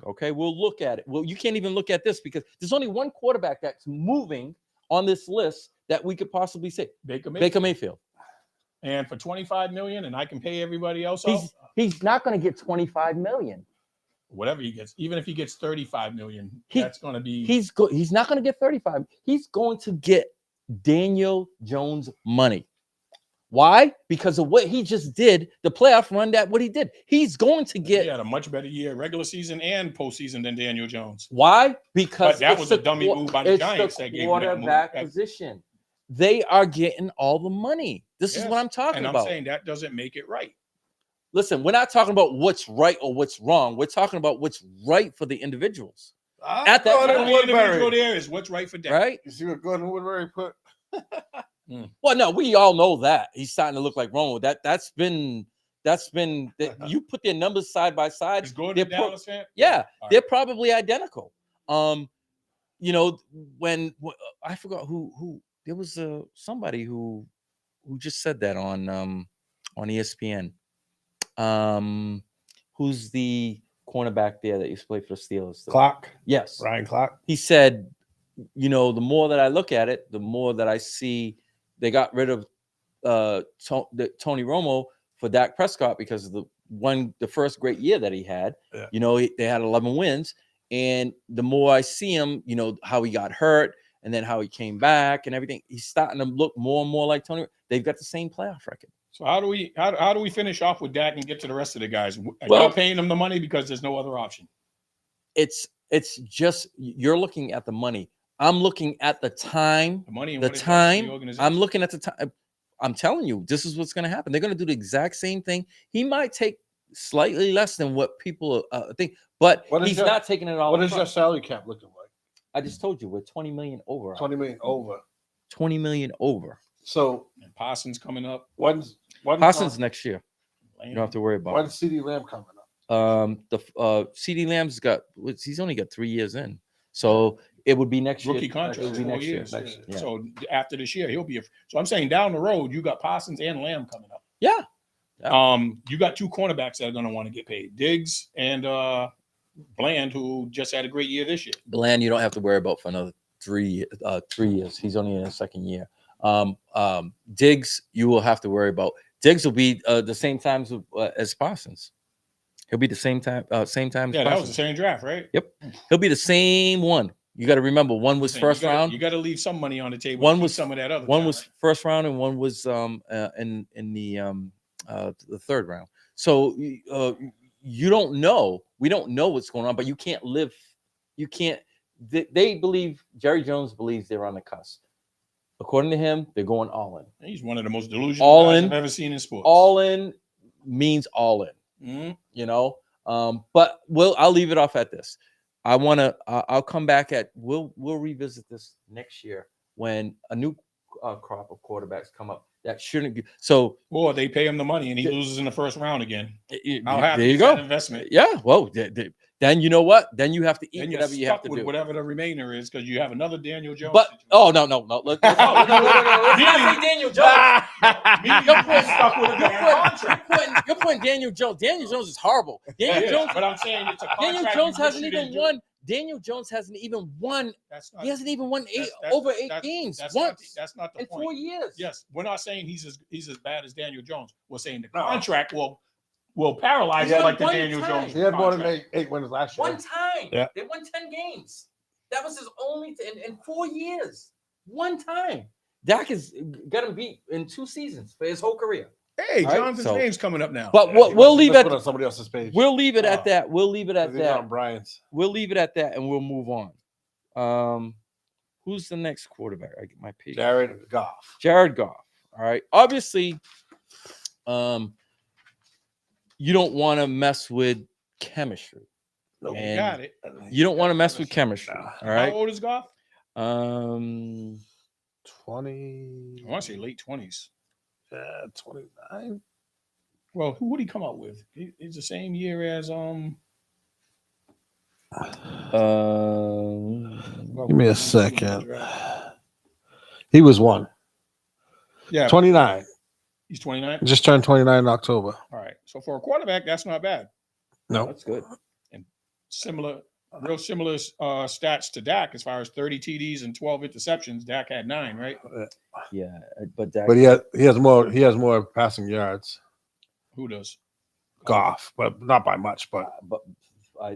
B: Okay, we'll look at it. Well, you can't even look at this because there's only one quarterback that's moving on this list that we could possibly say
D: Baker
B: Baker Mayfield.
D: And for 25 million, and I can pay everybody else out,
B: He's not going to get 25 million.
D: whatever he gets, even if he gets 35 million,
B: He-
D: that's going to be.
B: He's not going to get 35. He's going to get Daniel Jones money. Why? Because of what he just did, the playoff run, what he did. He's going to
D: He
B: get.
D: had a much better year, regular season and postseason, than Daniel Jones.
B: Why? Because
D: But that
B: it's
D: was a
B: the
D: dummy move by the
B: it's
D: Giants
B: the
D: that gave him that move.
B: quarterback position. They are getting all the money. This is what
D: Yes,
B: I'm talking
D: and I'm
B: about.
D: saying that doesn't make it right.
B: Listen, we're not talking about what's right or what's wrong. We're talking about what's right for the individuals, At that
C: Gordon
B: time,
D: The only individual
C: Woodbury.
D: there is what's right for Dak.
B: right?
C: You see what Gordon Woodbury put?
B: Well, no, we all know that he's starting to look like Romo. That's been you put their numbers side by side.
D: Is Gordon a
B: they're pro-
D: Dallas fan?
B: Yeah,
D: All
B: they're
D: right.
B: probably identical. When I forgot who there was somebody who just said that on ESPN. Who's the cornerback there that used to play for the Steelers?
C: Clock.
B: Yes.
C: Ryan Clock.
B: He said, the more that I look at it, the more that I see they got rid of Tony Romo for Dak Prescott because of the first great year that he had.
C: Yeah.
B: They had 11 wins. And the more I see him, how he got hurt and then how he came back and everything, he's starting to look more and more like Tony. They've got the same playoff record.
D: So how do we finish off with Dak and get to the rest of the guys? Are
B: Well-
D: y'all paying them the money because there's no other option?
B: It's just you're looking at the money. I'm looking at the time.
D: The money and
B: The
D: what it does for
B: time.
D: the organization.
B: I'm looking at the time. I'm telling you, this is what's going to happen. They're going to do the exact same thing. He might take slightly less than what people think, but
C: What is
B: he's
C: your-
B: not taking it all.
C: What
B: up
C: is your
B: front.
C: salary cap looking like?
B: I just told you we're 20 million over.
C: 20 million over.
B: 20 million over.
C: So
D: And Parsons coming up.
C: when's
B: Parsons next year. You don't have to worry about
C: when's CD Lamb coming up?
B: it. CD Lamb's he's only got 3 years in, so it would be next year.
D: Rookie contract,
B: It would be
D: 4
B: next year.
D: years.
B: Next year. Yeah.
D: So after this year, he'll be. So I'm saying down the road, you got Parsons and Lamb coming up.
B: Yeah.
D: You got two cornerbacks that are going to want to get paid, Diggs and Bland, who just had a great year this year.
B: Bland, you don't have to worry about for another 3 years. He's only in his second year. Diggs, you will have to worry about. Diggs will be the same times as Parsons. He'll be the same time. Same time.
D: Yeah,
B: as
D: that was
B: Parsons.
D: the same draft, right?
B: Yep. He'll be the same one. You got to remember, one was first round.
D: You got to leave some money on the table.
B: One
D: to keep
B: was-
D: some of that other.
B: One
D: talent.
B: was first round, and one was in the third round. So you don't know. We don't know what's going on, but you can't live. You can't. They believe Jerry Jones believes they're on the cusp. According to him, they're going all in.
D: He's one of the most delusional
B: All
D: guys
B: in.
D: I've ever seen in sports.
B: All in means all in.
D: Mhm.
B: But I'll leave it off at this. I'll come back we'll revisit this next year when a new crop of quarterbacks come up that shouldn't be. So,
D: or they pay him the money and he loses in the first round again. How
B: there
D: happy
B: you
D: is
B: go.
D: that investment?
B: Yeah. Well, then you know what? Then you have to eat
D: Then you're
B: whatever you have to
D: with
B: do.
D: whatever the remainder is because you have another Daniel Jones.
B: But
D: situation.
B: no. Let's not say Daniel Jones. You're putting Daniel Jones. Daniel Jones is horrible. Daniel Jones.
D: But I'm saying it's a
B: Daniel
D: contract
B: Jones
D: you
B: hasn't
D: wish you
B: even
D: didn't do.
B: won. Daniel Jones hasn't even won. He hasn't even won over eight games once
D: That's not the
B: in
D: point.
B: 4 years.
D: Yes, we're not saying he's as bad as Daniel Jones. We're saying the contract will paralyze him like the Daniel Jones.
C: He had more than
D: contract.
C: eight wins last year.
B: One time.
C: Yeah.
B: They won 10 games. That was his only in 4 years. One time. Dak has got him beat in 2 seasons for his whole career.
D: Hey,
B: All right,
D: Jonathan's name's coming up now.
B: But we'll leave it
C: on somebody else's page.
B: We'll leave it at that. We'll leave it at
C: He's not
B: that.
C: on Brian's.
B: We'll leave it at that, and we'll move on. Who's the next quarterback? I get my page.
C: Jared Goff.
B: Jared Goff. All right. Obviously, you don't want to mess with chemistry.
C: No,
D: You
B: And
D: got it.
B: You don't want to mess with chemistry.
C: Nah.
B: All right.
D: How old is Goff?
C: 20.
D: I want to say late 20s.
C: 29.
D: Well, who would he come out with? It's the same year as
C: Give me a second. He was one.
D: Yeah,
C: 29.
D: he's 29.
C: Just turned 29 in October.
D: All right. So for a quarterback, that's not bad.
C: No.
B: That's good.
D: Real similar stats to Dak as far as 30 TDs and 12 interceptions. Dak had 9, right?
B: Yeah, but Dak,
C: But he has more passing yards.
D: Who does?
C: Goff, but not by much. But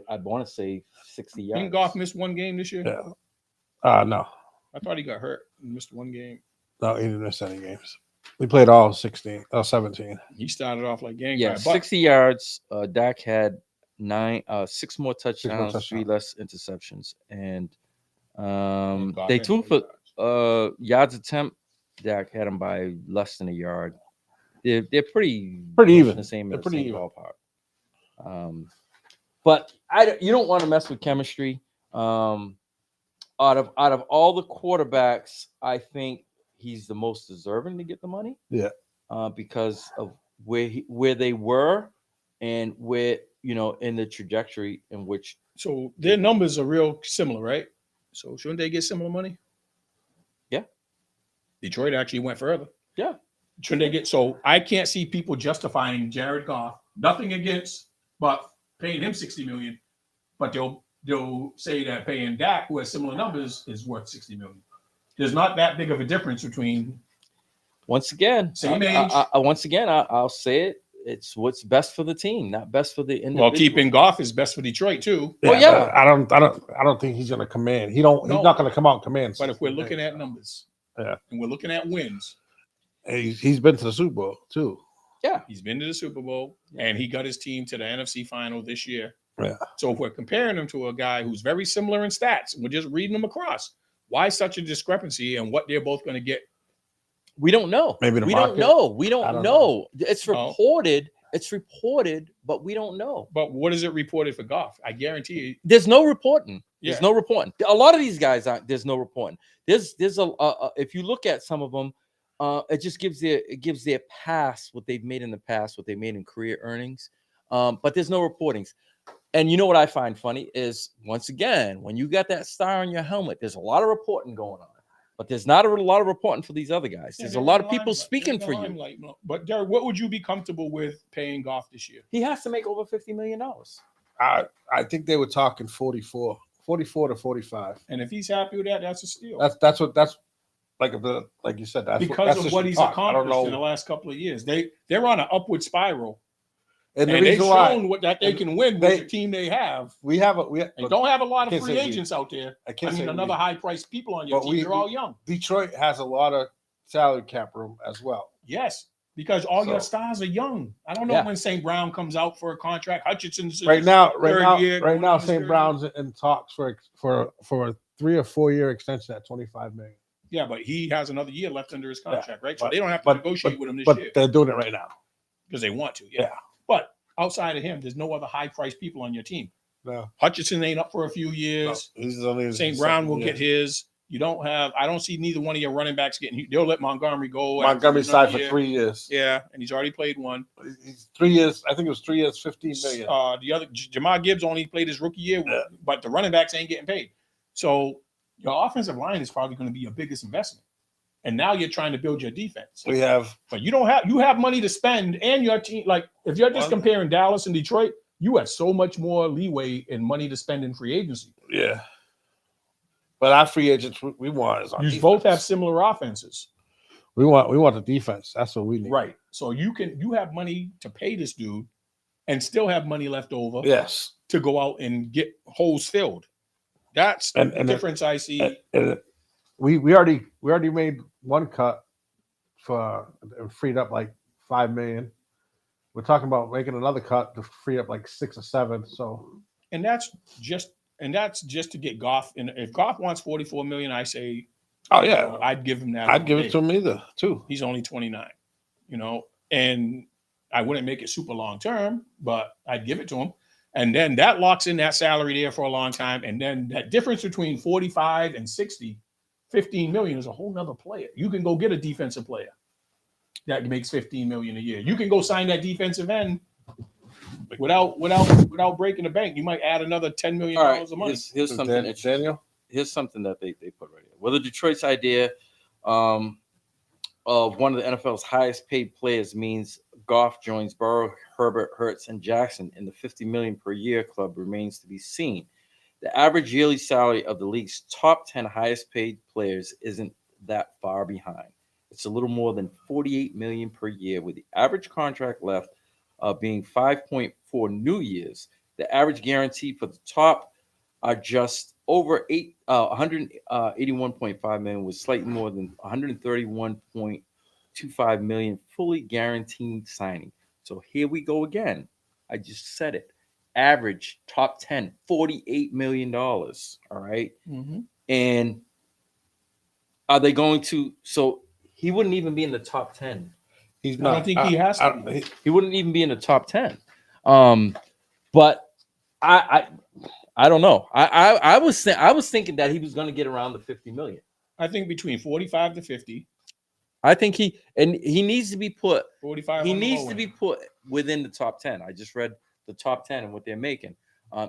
B: I'd want to say 60 yards.
D: Didn't Goff miss one game this year?
C: yeah. No,
D: I thought he got hurt and missed one game.
C: no, he didn't miss any games. We played all 16, 17.
D: He started off like gang.
B: Yeah,
D: guy, but
B: 60 yards. Dak had 6 more touchdowns, 3
C: touchdowns.
B: less interceptions, and
D: Goff
B: they
D: had
B: threw
D: more
B: for yards attempt. Dak had them by less than a yard. They're pretty
C: even.
B: The same.
C: They're
B: The
C: pretty
B: same
C: even.
B: ballpark. But you don't want to mess with chemistry. Out of all the quarterbacks, I think he's the most deserving to get the money.
C: Yeah.
B: Because of where they were and where in the trajectory in which.
D: So their numbers are real similar, right? So shouldn't they get similar money?
B: Yeah.
D: Detroit actually went further.
B: Yeah.
D: Shouldn't they get? So I can't see people justifying Jared Goff. Nothing against, but paying him $60 million. But they'll say that paying Dak, who has similar numbers, is worth $60 million. There's not that big of a difference between.
B: Once again,
D: Same age.
B: I'll say it. It's what's best for the team, not best for the individual.
D: Well, keeping Goff is best for Detroit too.
B: Well, yeah.
C: but I don't think he's going to command. He's not going to come out and command.
D: But if we're looking at numbers,
C: Yeah.
D: and we're looking at wins,
C: he's been to the Super Bowl too.
B: Yeah.
D: he's been to the Super Bowl and he got his team to the NFC final this year.
C: Yeah.
D: So if we're comparing him to a guy who's very similar in stats, and we're just reading them across, why such a discrepancy and what they're both going to get?
B: We don't know.
C: Maybe the
B: we
C: market?
B: don't know. We
C: I
B: don't
C: don't
B: know. It's
D: No.
B: reported. It's reported, but we don't know.
D: But what is it reported for Goff? I guarantee you.
B: There's no reporting. There's
D: Yeah.
B: no reporting. A lot of these guys aren't. There's no reporting. There's if you look at some of them, it just gives their past, what they've made in the past, what they made in career earnings. But there's no reportings. And you know what I find funny is, once again, when you got that star on your helmet, there's a lot of reporting going on. But there's not a lot of reporting for these other guys. There's a lot of people speaking for you.
D: But Derek, what would you be comfortable with paying Goff this year?
B: He has to make over $50 million.
C: I think they were talking 44 to 45.
D: And if he's happy with that, that's a steal.
C: That's like you said. That's
D: because
C: that's
D: of what he's
C: talk. I don't
D: accomplished in the
C: know.
D: last couple of years. They're on an upward spiral.
C: And the
D: And they've
C: reason why
D: shown that they can win with the team they have.
C: we
D: And don't have a lot of
C: can't
D: free
C: say we.
D: agents out there.
C: I
D: I
C: can't say
D: mean, another
C: we.
D: high-priced people on your
C: But
D: team. They're all young.
C: Detroit has a lot of salary cap room as well.
D: Yes, because all your
C: So-
D: stars are young. I don't know
B: Yeah.
D: when St. Brown comes out for a contract. Hutchinson's
C: Right now,
D: going on his
C: St.
D: third
C: Brown's in talks for a 3 or 4 year extension at $25 million.
D: Yeah, but he has another year left under his contract, right? So
C: but-
D: they don't have to
C: but-
D: negotiate with him this
C: But
D: year
C: they're doing it right now.
D: because they want to.
C: Yeah.
D: But outside of him, there's no other high-priced people on your team.
C: No,
D: Hutchinson ain't up for a few
C: no,
D: years.
C: he's only in
D: St.
C: his
D: Brown
C: second
D: will
C: year.
D: get his. You don't have. I don't see neither one of your running backs getting. They'll let Montgomery go.
C: Montgomery
D: after
C: signed for
D: year.
C: 3 years.
D: Yeah, and he's already played one.
C: He's 3 years. I think it was 3 years, 15 million.
D: The other Jamar Gibbs only played his rookie year,
C: Yeah.
D: but the running backs ain't getting paid. So your offensive line is probably going to be your biggest investment. And now you're trying to build your defense.
C: We have
D: But you have money to spend, and your team, like if you're just comparing Dallas and Detroit, you have so much more leeway and money to spend in free agency.
C: yeah. But our free agents, we want is our
D: You
C: defense.
D: both have similar offenses.
C: We want the defense. That's what we need.
D: Right. So you have money to pay this dude and still have money left over
C: Yes.
D: to go out and get holes filled. That's
C: And
D: the difference I see.
C: And we already made one cut for and freed up like $5 million. We're talking about making another cut to free up like 6 or 7. So
D: And that's just to get Goff. And if Goff wants $44 million, I say,
C: oh yeah,
D: I'd give him that.
C: I'd give it to him either too.
D: He's only 29, and I wouldn't make it super long term, but I'd give it to him. And then that locks in that salary there for a long time. And then that difference between 45 and 60, 15 million is a whole nother player. You can go get a defensive player that makes 15 million a year. You can go sign that defensive end without breaking the bank. You might add another $10 million
B: All right,
D: a month.
B: here's something interesting.
C: Daniel.
B: Here's something that they put right here. Whether Detroit's idea of one of the NFL's highest paid players means Goff joins Burrow, Herbert, Hurts, and Jackson in the $50 million per year club remains to be seen. The average yearly salary of the league's top 10 highest paid players isn't that far behind. It's a little more than $48 million per year, with the average contract left being 5.4 new years. The average guarantee for the top are just over 181.5 million, with slightly more than 131.25 million fully guaranteed signing. So here we go again. I just said it. Average top 10, $48 million. All right.
D: Mm-hmm.
B: And are they going to? So he wouldn't even be in the top 10.
C: He's
D: I
C: not.
D: don't think he has to.
B: He wouldn't even be in the top 10. But I don't know. I was thinking that he was going to get around the 50 million.
D: I think between 45 to 50.
B: I think he needs to be put.
D: 45.
B: He
D: on the
B: needs
D: low
B: to
D: end.
B: be put within the top 10. I just read the top 10 and what they're making.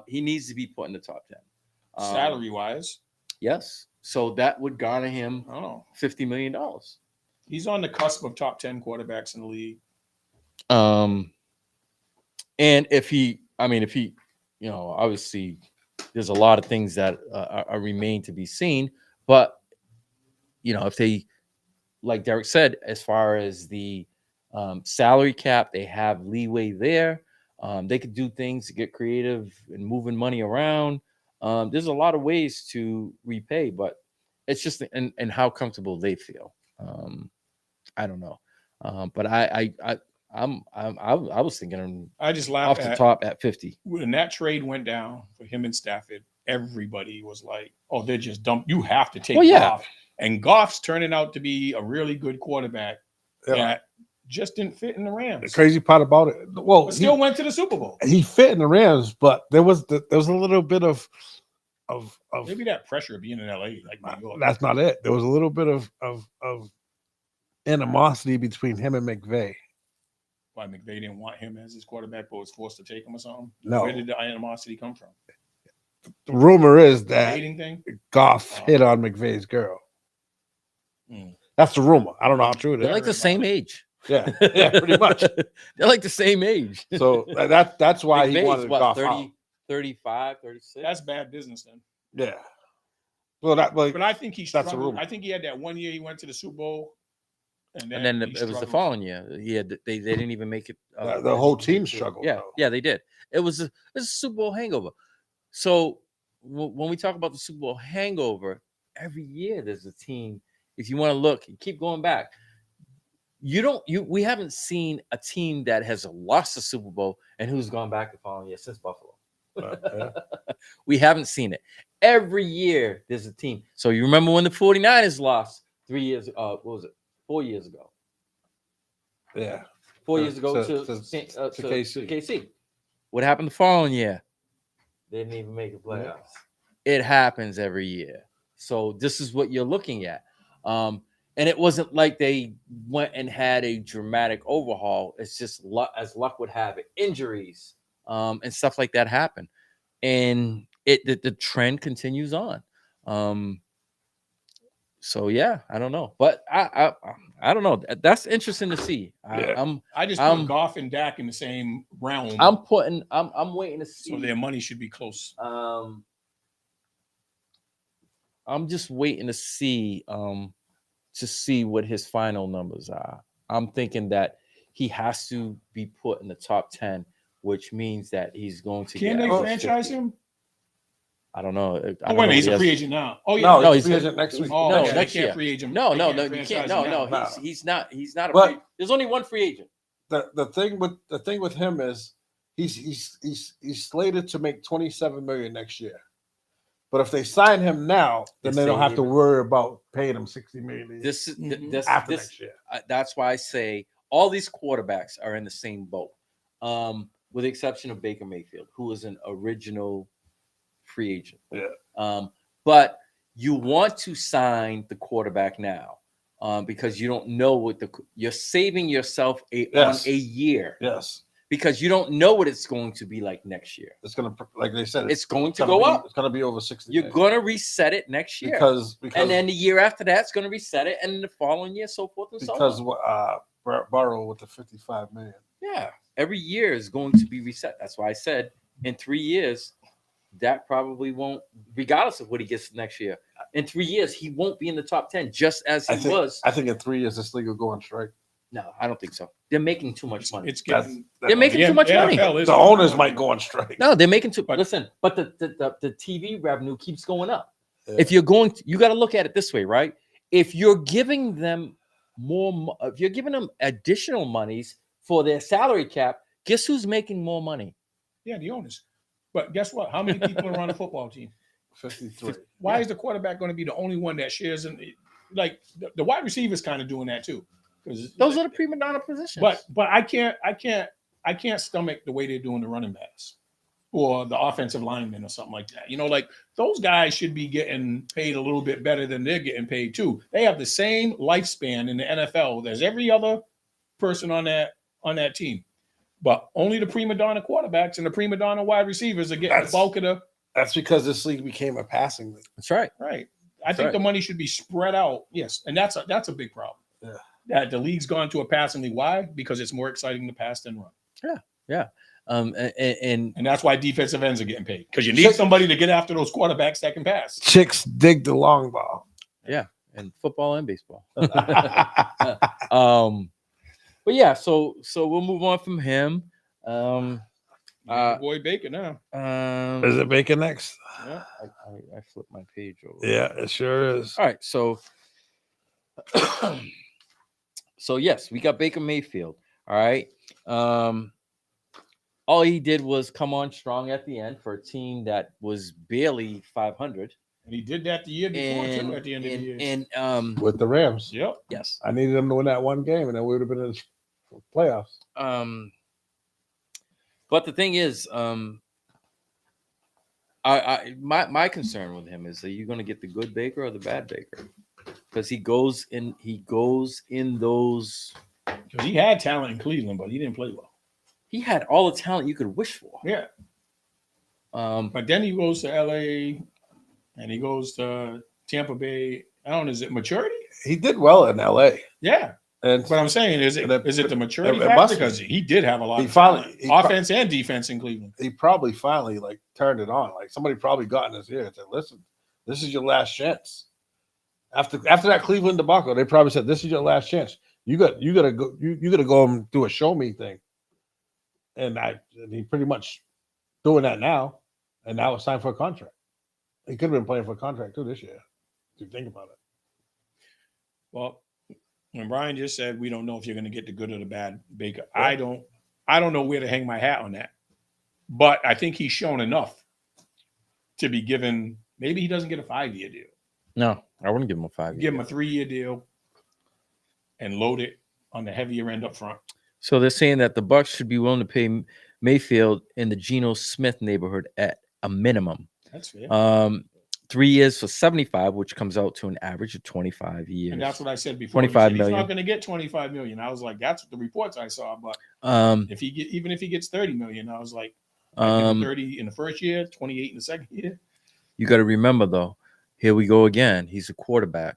B: He needs to be put in the top 10.
D: Salary wise.
B: Yes. So that would garner him
D: I don't know.
B: $50 million.
D: He's on the cusp of top 10 quarterbacks in the league.
B: And if he, obviously there's a lot of things that are remain to be seen, but if they, like Derek said, as far as the salary cap, they have leeway there. They could do things to get creative and moving money around. There's a lot of ways to repay, but it's just and how comfortable they feel. I don't know, but I was thinking
D: I just
B: off
D: laughed
B: the top at 50.
D: when that trade went down for him and Stafford. Everybody was like, "Oh, they're just dumb. You have to take Goff." And Goff's turning out to be a really good quarterback that just didn't fit in the Rams.
C: The crazy part about it, well,
D: But still went to the Super Bowl.
C: he fit in the Rams, but there was a little bit of
D: Maybe that pressure of being in LA, like New York.
C: that's not it. There was a little bit of animosity between him and McVay.
D: Why McVay didn't want him as his quarterback, but was forced to take him or something?
C: No.
D: Where did the animosity come from?
C: The rumor is that
D: Hating thing?
C: Goff hit on McVay's girl.
D: Mm.
C: That's the rumor. I don't know how true it
B: They're
C: is.
B: like the same age.
C: Yeah, pretty much.
B: They're like the same age.
C: So that's why he
B: McVay's
C: wanted
B: what,
C: Goff
B: 30,
C: out.
B: 35, 36.
D: That's bad business then.
C: Yeah. Well,
D: But I think he
C: That's a
D: struggled.
C: rumor.
D: I think he had that one year he went to the Super Bowl. And
B: and then
D: he
B: it was the
D: struggled.
B: following year. They didn't even make it.
C: the whole team struggled.
B: Yeah,
C: though.
B: yeah, they did. It was a Super Bowl hangover. So when we talk about the Super Bowl hangover, every year there's a team. If you want to look, and keep going back. We haven't seen a team that has lost the Super Bowl and who's gone back the following year since Buffalo.
C: Yeah.
B: We haven't seen it. Every year there's a team. So you remember when the 49ers lost 3 years, 4 years ago?
C: Yeah.
B: 4
C: To-
B: years ago
C: to-
B: to
C: to KC.
B: KC. What happened the following year? They didn't even make the playoffs. It happens every year. So this is what you're looking at. And it wasn't like they went and had a dramatic overhaul. It's just as luck would have it, injuries and stuff like that happen, and the trend continues on. So yeah, I don't know, but I don't know. That's interesting to see.
C: Yeah.
D: I just put Goff and Dak in the same realm.
B: I'm waiting to see.
D: So their money should be close.
B: I'm just waiting to see what his final numbers are. I'm thinking that he has to be put in the top 10, which means that he's going to
D: Can
B: get
D: they franchise
B: 50.
D: him?
B: I don't know.
D: Oh, wait, he's a free agent now. Oh, yeah.
C: No,
B: No,
C: he's
B: he's
C: free agent next week.
D: Oh,
B: no,
D: okay,
B: next
D: they can't
B: year.
D: free agent.
B: No,
D: They
B: no,
D: can't
B: no, you
D: franchise
B: can't.
D: him
B: No,
D: now.
B: he's not a
C: But-
B: free. There's only one free agent.
C: The thing with him is he's slated to make 27 million next year. But if they sign him now, then
B: They
C: they don't
B: say
C: have
B: they-
C: to worry about paying him 60 million
B: This is this
C: after
B: this.
C: next year.
B: That's why I say all these quarterbacks are in the same boat, with the exception of Baker Mayfield, who is an original free agent.
C: Yeah.
B: But you want to sign the quarterback now, because you don't know what you're saving yourself on a year,
C: Yes.
B: because you don't know what it's going to be like next year.
C: It's gonna, like they said,
B: It's going to
C: gonna
B: go
C: be-
B: up.
C: It's gonna be over 60
B: You're
C: million.
B: going to reset it next year,
C: because
B: and then the year after that, it's going to reset it, and the following year, so forth and so on.
C: Burrow with the 55 million.
B: Yeah, every year is going to be reset. That's why I said in 3 years, Dak probably won't, regardless of what he gets next year. In 3 years, he won't be in the top 10, just as he was.
C: I think in 3 years this league will go on strike.
B: No, I don't think so. They're making too much money.
D: It's getting.
B: They're making too much money.
D: NFL is-
C: The owners might go on strike.
B: No, they're making too.
D: But-
B: Listen, but the TV revenue keeps going up.
C: Yeah.
B: If you're going, you got to look at it this way, right? If you're giving them if you're giving them additional monies for their salary cap, guess who's making more money?
D: Yeah, the owners. But guess what? How many people are on a football team?
C: 53.
D: Why is the quarterback going to be the only one that shares in? Like the wide receivers kind of doing that too, because
B: Those are the prima donna positions.
D: But I can't stomach the way they're doing the running backs or the offensive linemen or something like that. You know, like those guys should be getting paid a little bit better than they're getting paid too. They have the same lifespan in the NFL as every other person on that team. But only the prima donna quarterbacks and the prima donna wide receivers are getting the bulk of the.
C: That's because this league became a passing league.
B: that's right.
D: Right. I think
B: right.
D: the money should be spread out. Yes, and that's a big problem.
C: Yeah.
D: That the league's gone to a passing league. Why? Because it's more exciting to pass than run.
B: And
D: And that's why defensive ends are getting paid, because you need somebody to get after those quarterbacks that can pass.
C: Chicks dig the long ball.
B: and football and baseball. But yeah, so we'll move on from him.
D: Boy Baker now.
C: Is it Baker next?
D: Yeah.
B: I flipped my page over.
C: Yeah, it sure is.
B: All right, so so yes, we got Baker Mayfield. All right. All he did was come on strong at the end for a team that was barely 500.
D: And he did that the year before too. At the end of the year.
B: And
C: With the Rams.
D: Yep.
B: yes.
C: I needed them to win that one game, and then we would have been in the playoffs.
B: But the thing is, my concern with him is, are you going to get the good Baker or the bad Baker? Because he goes in those.
D: Because he had talent in Cleveland, but he didn't play well.
B: He had all the talent you could wish for.
D: Yeah. But then he goes to LA and he goes to Tampa Bay. I don't know, is it maturity?
C: He did well in LA.
D: Yeah.
C: And
D: But I'm saying, is it the maturity
C: it
D: factor?
C: must be.
D: Because he did have a lot
C: He
D: of
C: finally-
D: talent,
C: he
D: offense and defense in Cleveland.
C: he probably finally like turned it on. Like somebody probably got in his ear and said, "Listen, this is your last chance." After that Cleveland debacle, they probably said, "This is your last chance. You gotta go and do a show me thing." And he pretty much doing that now, and now it's time for a contract. He could have been playing for a contract too this year. If you think about it.
D: Well, when Brian just said we don't know if you're going to get the good or the bad Baker, I don't know where to hang my hat on that. But I think he's shown enough to be given. Maybe he doesn't get a 5-year deal.
B: No, I wouldn't give him a 5 year.
D: Give him a 3-year deal and load it on the heavier end up front.
B: So they're saying that the Bucks should be willing to pay Mayfield in the Geno Smith neighborhood at a minimum.
D: That's fair.
B: 3 years for 75, which comes out to an average of 25 years.
D: And that's what I said before.
B: 25
D: He's
B: million.
D: not going to get 25 million. I was like, that's what the reports I saw. But even if he gets 30 million, I was like, I give him 30 in the first year, 28 in the second year.
B: You got to remember though, here we go again. He's a quarterback.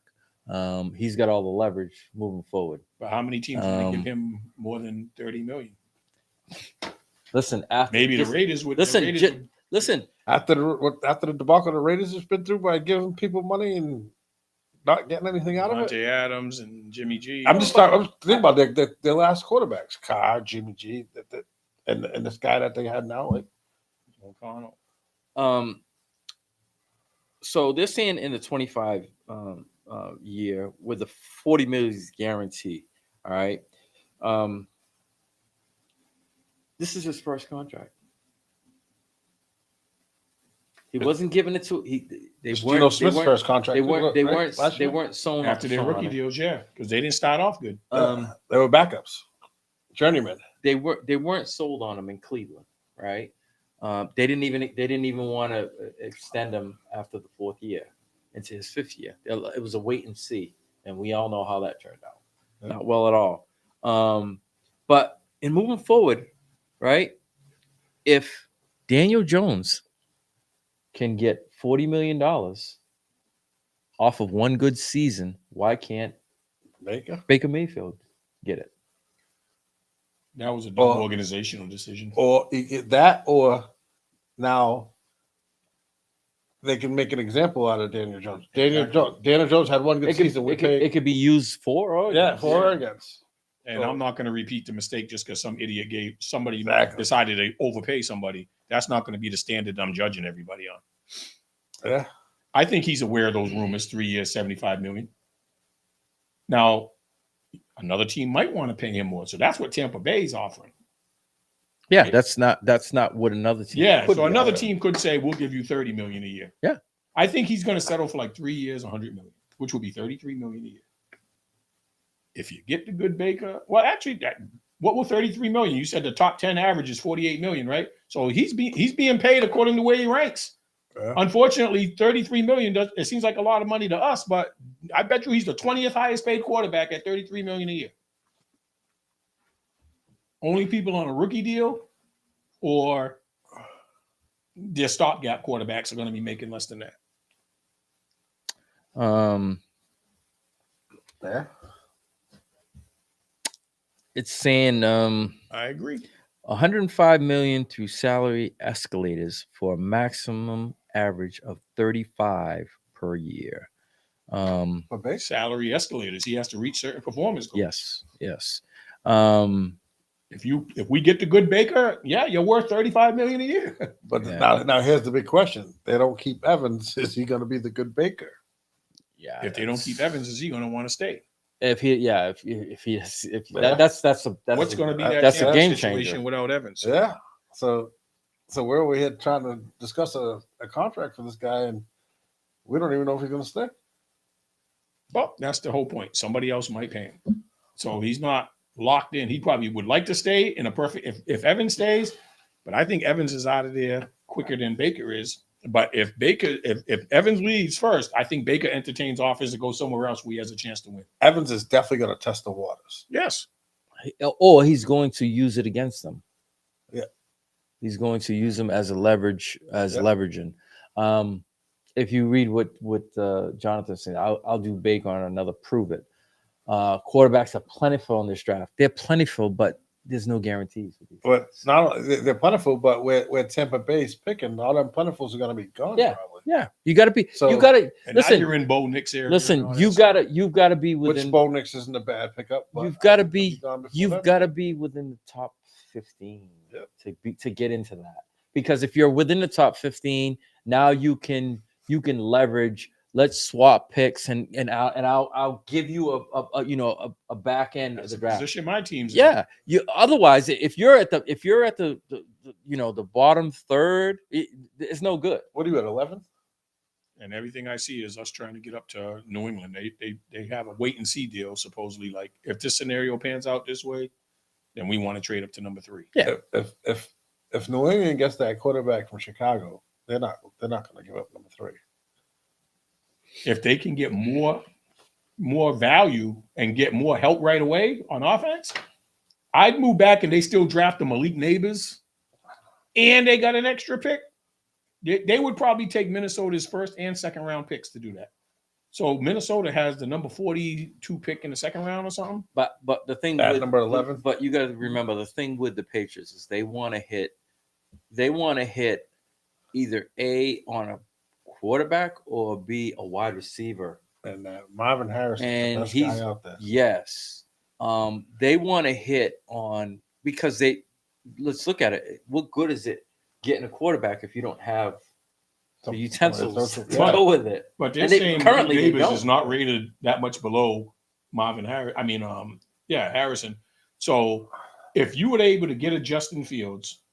B: He's got all the leverage moving forward.
D: But how many teams would give him more than 30 million?
B: Listen, after
D: Maybe the Raiders would.
B: Listen.
C: After the debacle the Raiders has been through by giving people money and not getting anything out of it.
D: Devontae Adams and Jimmy G.
C: I'm thinking about their last quarterbacks, Carr, Jimmy G, and this guy that they had now, like
D: O'Connell.
B: So they're saying in the 25 year with the 40 million guarantee. All right. This is his first contract. He wasn't giving it to
C: Geno Smith's first contract.
B: They weren't sewn
D: After their rookie deals, yeah, because they didn't start off good.
C: They were backups, journeymen.
B: They weren't sold on him in Cleveland, right? They didn't even want to extend him after the 4th year into his 5th year. It was a wait and see, and we all know how that turned out. Yeah. Not well at all. But in moving forward, right? If Daniel Jones can get $40 million off of one good season, why can't Baker Mayfield get it?
D: That was a dumb organizational decision.
C: Or that, or now they can make an example out of Daniel Jones. Daniel Jones had one good season.
B: It could be used for or against.
C: For or against.
D: And I'm not going to repeat the mistake just because some idiot decided to overpay somebody. That's not going to be the standard I'm judging everybody on.
C: Yeah.
D: I think he's aware of those rumors, 3 years, 75 million. Now, another team might want to pay him more. So that's what Tampa Bay is offering.
B: Yeah, right? That's not what another team.
D: Yeah, so another team could say, we'll give you 30 million a year.
B: Yeah.
D: I think he's going to settle for like 3 years, 100 million, which will be 33 million a year. If you get the good Baker, well, actually, what will 33 million? You said the top 10 average is 48 million, right? So he's being paid according to where he ranks. Yeah. Unfortunately, 33 million it seems like a lot of money to us, but I bet you he's the 20th highest paid quarterback at 33 million a year. Only people on a rookie deal or their stopgap quarterbacks are going to be making less than that.
C: Yeah.
B: It's saying
D: I agree.
B: 105 million through salary escalators for a maximum average of 35 per year.
D: Salary escalators. He has to reach certain performance goals.
B: Yes.
D: If we get the good Baker, yeah, you're worth 35 million a year.
C: But now here's the big question. They don't keep Evans. Is he going to be the good Baker?
D: Yeah. If they don't keep Evans, is he going to want to stay?
B: That's going to be
D: that's
B: a game changer
D: without Evans.
C: Yeah. So where are we here trying to discuss a contract for this guy, and we don't even know if he's going to stay.
D: Well, that's the whole point. Somebody else might pay him, so he's not locked in. He probably would like to stay in a perfect if Evans stays, but I think Evans is out of there quicker than Baker is. But if Evans leaves first, I think Baker entertains offers to go somewhere else where he has a chance to win.
C: Evans is definitely going to test the waters.
D: Yes.
B: Or he's going to use it against them.
C: Yeah.
B: He's going to use them as a leverage, leveraging. If you read what Jonathan said, I'll do Baker on another prove it. Quarterbacks are plentiful in this draft. They're plentiful, but there's no guarantees.
C: But not they're plentiful, but where Tampa Bay's picking, all them plentifuls are going to be gone.
B: Yeah,
C: probably.
B: Yeah. You got to be. So you got to listen.
D: You're in Bo Nix area.
B: Listen, you've got to be within.
C: Which Bo Nix isn't a bad pickup.
B: You've got to be. You've got to be within the top 15 to get into that. Because if you're within the top 15, now you can leverage. Let's swap picks and I'll give you a back end of the draft.
D: Position my teams.
B: Yeah. Otherwise, if you're at the bottom third, it's no good.
C: What are you at 11th?
D: And everything I see is us trying to get up to New England. They have a wait and see deal supposedly. Like if this scenario pans out this way, then we want to trade up to number 3.
B: Yeah.
C: If New England gets that quarterback from Chicago, they're not going to give up number 3.
D: If they can get more value and get more help right away on offense, I'd move back and they still draft the Malik Neighbors and they got an extra pick. They would probably take Minnesota's first and second round picks to do that. So Minnesota has the number 42 pick in the second round or something.
B: But the thing
C: At
B: with
C: number 11.
B: But you got to remember the thing with the Patriots is they want to hit either A on a quarterback or B a wide receiver.
C: And Marvin Harrison,
B: And
C: the best
B: he's-
C: guy out there.
B: Yes. They want to hit on because let's look at it. What good is it getting a quarterback if you don't have the utensils to
C: Yeah.
B: go with it?
D: But they're
B: And they-
D: saying
B: currently they
D: Davis
B: don't.
D: is not rated that much below Marvin Harrison. Harrison. So if you were able to get a Justin Fields,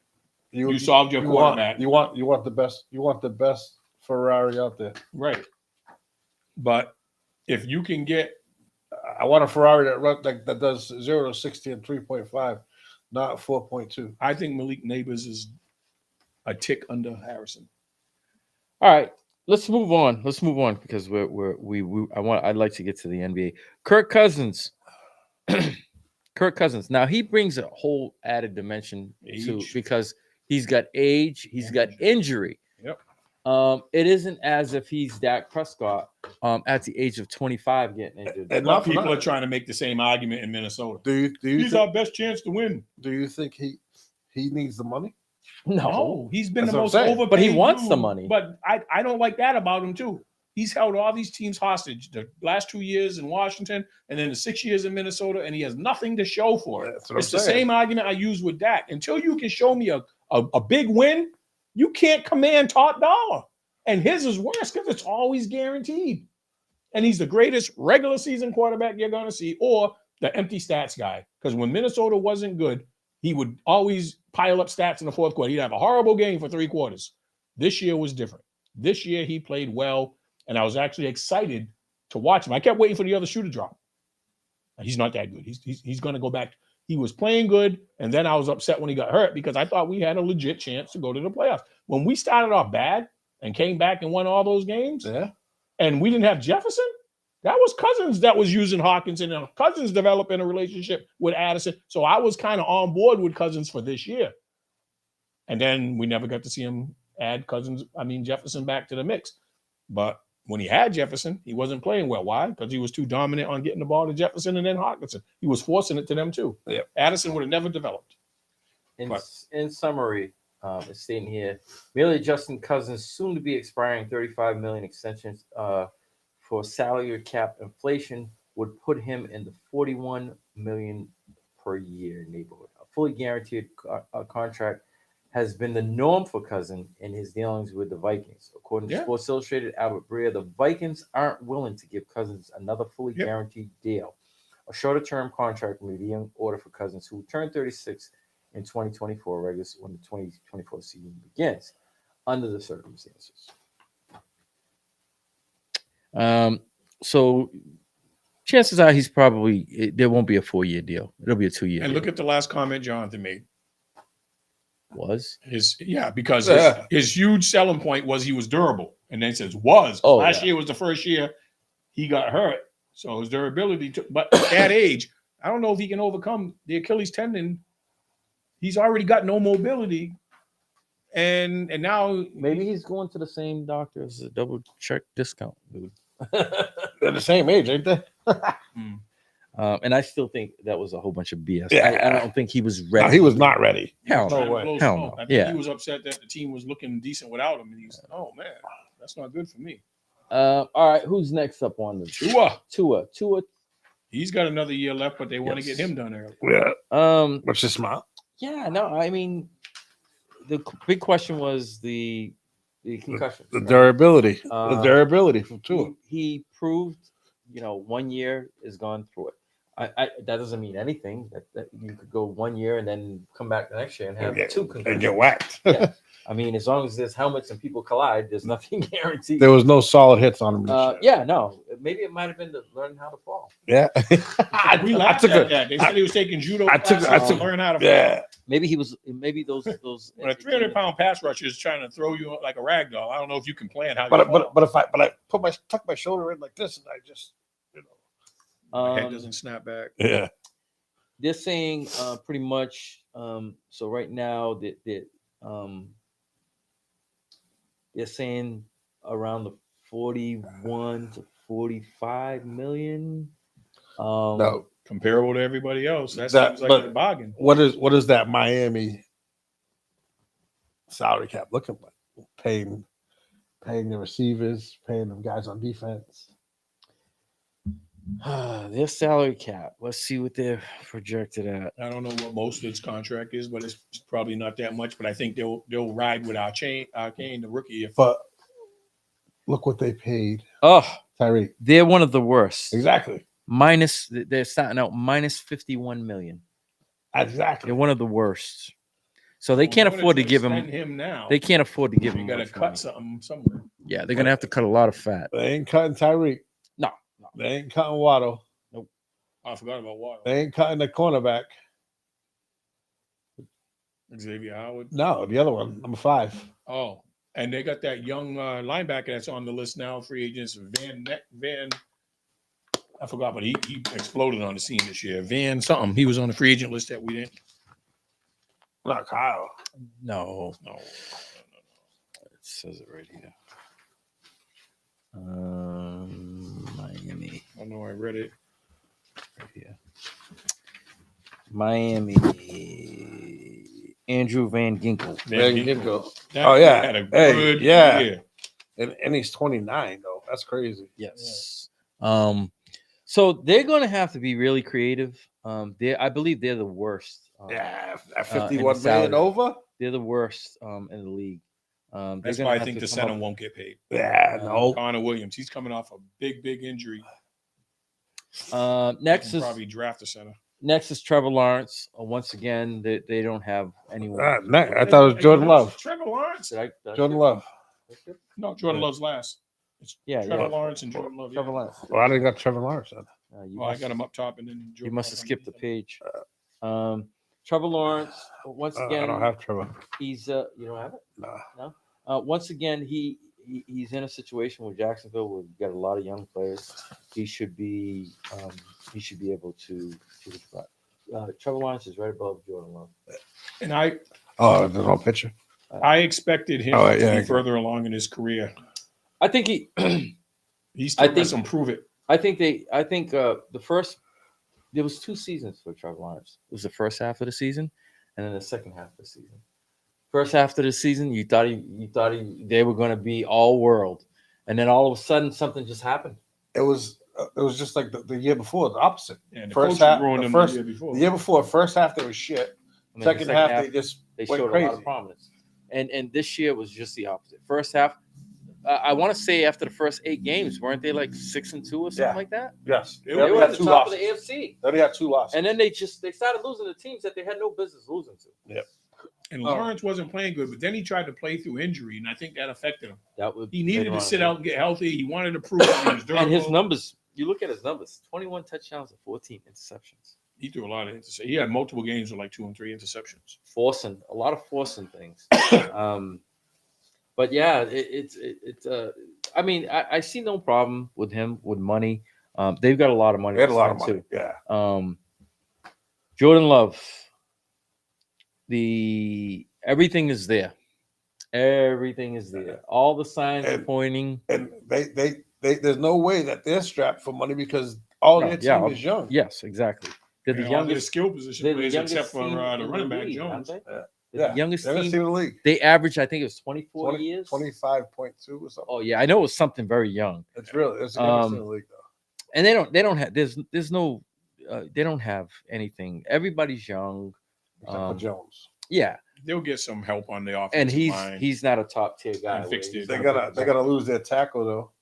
D: you solved your quarterback.
C: You want the best. You want the best Ferrari out there.
D: Right. But if you can get
C: I want a Ferrari that does 0 to 60 in 3.5, not 4.2.
D: I think Malik Neighbors is a tick under Harrison.
B: All right, let's move on. Because I'd like to get to the NBA. Kirk Cousins. Kirk Cousins. Now he brings a whole added dimension to
D: Age.
B: because he's got age, he's got injury.
D: Yep.
B: It isn't as if he's Dak Prescott at the age of 25 getting injured.
C: And
D: But
C: not for
D: people are
C: nothing.
D: trying to make the same argument in Minnesota.
C: Do you
D: He's our best chance to win.
C: do you think he needs the money?
D: No, he's been
C: That's
D: the
C: what I'm
D: most
C: saying.
D: overpaid.
B: But he wants the
D: dude.
B: money.
D: But I don't like that about him too. He's held all these teams hostage the last 2 years in Washington and then the 6 years in Minnesota, and he has nothing to show for it.
C: That's what I'm
D: It's the
C: saying.
D: same argument I use with Dak. Until you can show me a big win, you can't command top dollar. And his is worse because it's always guaranteed. And he's the greatest regular season quarterback you're going to see, or the empty stats guy. Because when Minnesota wasn't good, he would always pile up stats in the fourth quarter. He'd have a horrible game for 3 quarters. This year was different. This year he played well, and I was actually excited to watch him. I kept waiting for the other shoe to drop. He's not that good. He's going to go back. He was playing good, and then I was upset when he got hurt because I thought we had a legit chance to go to the playoffs. When we started off bad and came back and won all those games,
C: Yeah.
D: and we didn't have Jefferson, that was Cousins that was using Hawkinson, and Cousins developing a relationship with Addison. So I was kind of on board with Cousins for this year. And then we never got to see him add Jefferson back to the mix. But when he had Jefferson, he wasn't playing well. Why? Because he was too dominant on getting the ball to Jefferson and then Hawkinson. He was forcing it to them too.
C: Yep.
D: Addison would have never developed.
B: In summary, it's stating here, merely Justin Cousins soon to be expiring $35 million extensions for salary cap inflation would put him in the $41 million per year neighborhood. A fully guaranteed contract has been the norm for Cousins in his dealings with the Vikings. According to Sports Illustrated, Albert Breer, the Vikings aren't willing to give Cousins another fully guaranteed deal. A shorter-term contract may be in order for Cousins, who turned 36 in 2024, when the 2024 season begins, under the circumstances. So chances are he's there won't be a 4-year deal. It'll be a 2-year
D: And
B: deal.
D: look at the last comment Jonathan made.
B: Because
D: his huge selling point was he was durable. And then he says last year was the first year he got hurt. So his durability but at that age, I don't know if he can overcome the Achilles tendon. He's already got no mobility. And now
B: maybe he's going to the same doctor as a double check discount, dude.
C: They're the same age, ain't they?
B: And I still think that was a whole bunch of BS.
C: Yeah.
B: I don't think he was ready.
C: No, he was not ready.
B: Hell
C: No
B: no.
C: way.
B: Hell no.
D: I think
B: Yeah.
D: he was upset that the team was looking decent without him. And he's oh man, that's not good for me.
B: All right, who's next up on the Tua?
D: He's got another year left, but they want to
B: Yes.
D: get him done early.
C: Yeah. Which is smart.
B: Yeah, no, I mean, the big question was the concussion.
C: The durability.
B: Uh,
C: The durability from Tua.
B: He proved, 1 year is gone through it. That doesn't mean anything. That you could go 1 year and then come back the next year and have
C: and
B: two
C: get
B: concussions.
C: whacked.
B: Yeah. I mean, as long as there's helmets and people collide, there's nothing guaranteed.
C: There was no solid hits on him. This year.
B: Yeah, no. Maybe it might have been to learn how to fall.
C: Yeah.
D: We laughed at that. They said he was taking judo classes to learn how to
C: Yeah.
D: fall.
B: Maybe he was. Maybe those.
D: When a 300-pound pass rusher is trying to throw you like a rag doll, I don't know if you can plan how.
C: But if I tuck my shoulder in like this and I just
D: my head doesn't snap back.
C: yeah.
B: They're saying pretty much. So right now they're saying around the 41 to 45 million.
C: No.
D: Comparable to everybody else. That
C: That-
D: seems like
C: but-
D: a bargain.
C: What is that Miami salary cap looking like? Paying the receivers, paying them guys on defense.
B: Their salary cap. Let's see what they're projected at.
D: I don't know what Mostert's contract is, but it's probably not that much. But I think they'll ride with Arcane, the rookie.
C: But look what they paid
B: Oh,
C: Tyreek.
B: they're one of the worst.
C: Exactly.
B: They're starting out minus 51 million.
C: Exactly.
B: They're one of the worst. So they can't afford to give
D: him now.
B: They can't afford to give
D: You
B: him.
D: got to
B: much
D: cut
B: money.
D: something somewhere.
B: Yeah, they're gonna have to cut a lot of fat.
C: They ain't cutting Tyreek.
B: No.
C: They ain't cutting Waddle.
D: I forgot about Waddle.
C: They ain't cutting the cornerback.
D: Xavier Howard.
C: No, the other one, number 5.
D: Oh, and they got that young linebacker that's on the list now. Free agents Van. I forgot, but he exploded on the scene this year. Van something. He was on the free agent list that we didn't.
C: Not Kyle.
B: No,
D: No.
B: it says it right here. Miami.
D: I know I read it.
B: Right here. Miami. Andrew Van Ginkel.
C: Van Ginkel.
D: That
C: Oh, yeah.
D: had a
C: Hey,
D: good
C: yeah.
D: year.
C: And he's 29 though. That's crazy.
B: Yes. So they're going to have to be really creative. I believe they're the worst.
C: Yeah, at
B: and
C: 51
B: the
C: million
B: salary.
C: over.
B: They're the worst in the league.
D: That's why I think the center won't get paid.
C: Yeah, no.
D: Connor Williams. He's coming off a big injury.
B: Next
D: Can
B: is
D: probably draft a center.
B: Trevor Lawrence. Once again, they don't have anyone.
C: I thought it was Jordan Love.
D: Trevor Lawrence.
B: Did I
C: Jordan Love.
D: No, Jordan Love's last. It's
B: Yeah,
D: Trevor
B: yeah.
D: Lawrence and Jordan Love.
B: Trevor
D: Yeah.
B: Lawrence.
C: Well, I didn't got Trevor Lawrence then.
B: You
D: Oh, I
B: must-
D: got him up top, and then
B: You
D: Jordan
B: must have
D: Love
B: skipped the
D: underneath
B: page. Trevor Lawrence. Once
C: I
B: again,
C: don't have Trevor.
B: he's you don't have it.
C: Nah.
B: Once again, he's in a situation with Jacksonville where we've got a lot of young players. He should be able to. Trevor Lawrence is right above Jordan Love.
D: him. And I
C: Oh, there's no picture.
D: expected him
C: Oh,
D: to
C: yeah,
D: be further along in his career.
B: I think he.
D: He still
B: I
D: got
B: think-
D: some prove it.
B: I think the first. There was 2 seasons for Trevor Lawrence. It was the first half of the season, and then the second half of the season. First half of the season, you thought they were going to be all world, and then all of a sudden something just happened.
C: It was just like the year before, the opposite.
D: And the
C: First
D: coach
C: half-
D: ruined
C: the
D: him
C: first-
D: the year before.
C: The year before, first half they was shit.
B: And then the
C: Second half they just
B: they
C: went
B: showed
C: crazy.
B: a lot of prominence, and this year was just the opposite. First half, I want to say after the first 8 games, weren't they like 6-2 or something
C: Yeah.
B: like that?
C: Yes,
D: They
B: They
C: only
B: were
C: had
B: at the
C: two
B: top
C: losses.
B: of the AFC,
C: They only had 2 losses.
B: and then they started losing to teams that they had no business losing to.
D: And Lawrence wasn't playing good, but then he tried to play through injury, and I think that affected him.
B: That would
D: He needed
B: later
D: to
B: on.
D: sit out and get healthy. He wanted to prove that he was durable.
B: And his numbers, you look at his numbers: 21 touchdowns and 14 interceptions.
D: He threw a lot of interceptions. He had multiple games with like 2 and 3 interceptions.
B: A lot of forcing things. But yeah, it's I mean, I see no problem with him with money. They've got a lot of money.
C: They had
B: to
C: a lot of
B: spend,
C: money.
B: too.
C: Yeah.
B: Jordan Love. Everything is there. Everything is there. All the signs are
C: And-
B: pointing.
C: And they there's no way that they're strapped for money because all
B: No,
C: their team
B: yeah,
C: is young.
B: Yes, exactly. They're the
D: And all their
B: youngest.
D: skill position
B: They're the
D: players
B: youngest
D: except for
B: team
D: the
B: in
D: running back
B: league,
D: Jones.
B: aren't they?
C: Yeah.
B: They're the youngest
C: Youngest
B: team.
C: team in the league.
B: They average, I think it was 24 years.
C: 25.2 or something.
B: Oh yeah, I know it was something very young.
C: It's the youngest team in the league though.
B: And they don't have there's no they don't have anything. Everybody's young.
C: Except for Jones.
B: Yeah,
D: They'll get some help on the offensive
B: and
D: line.
B: he's not a top tier guy.
D: And fixed
B: where
D: it.
B: he's
C: They
B: gonna
C: gotta lose their tackle though.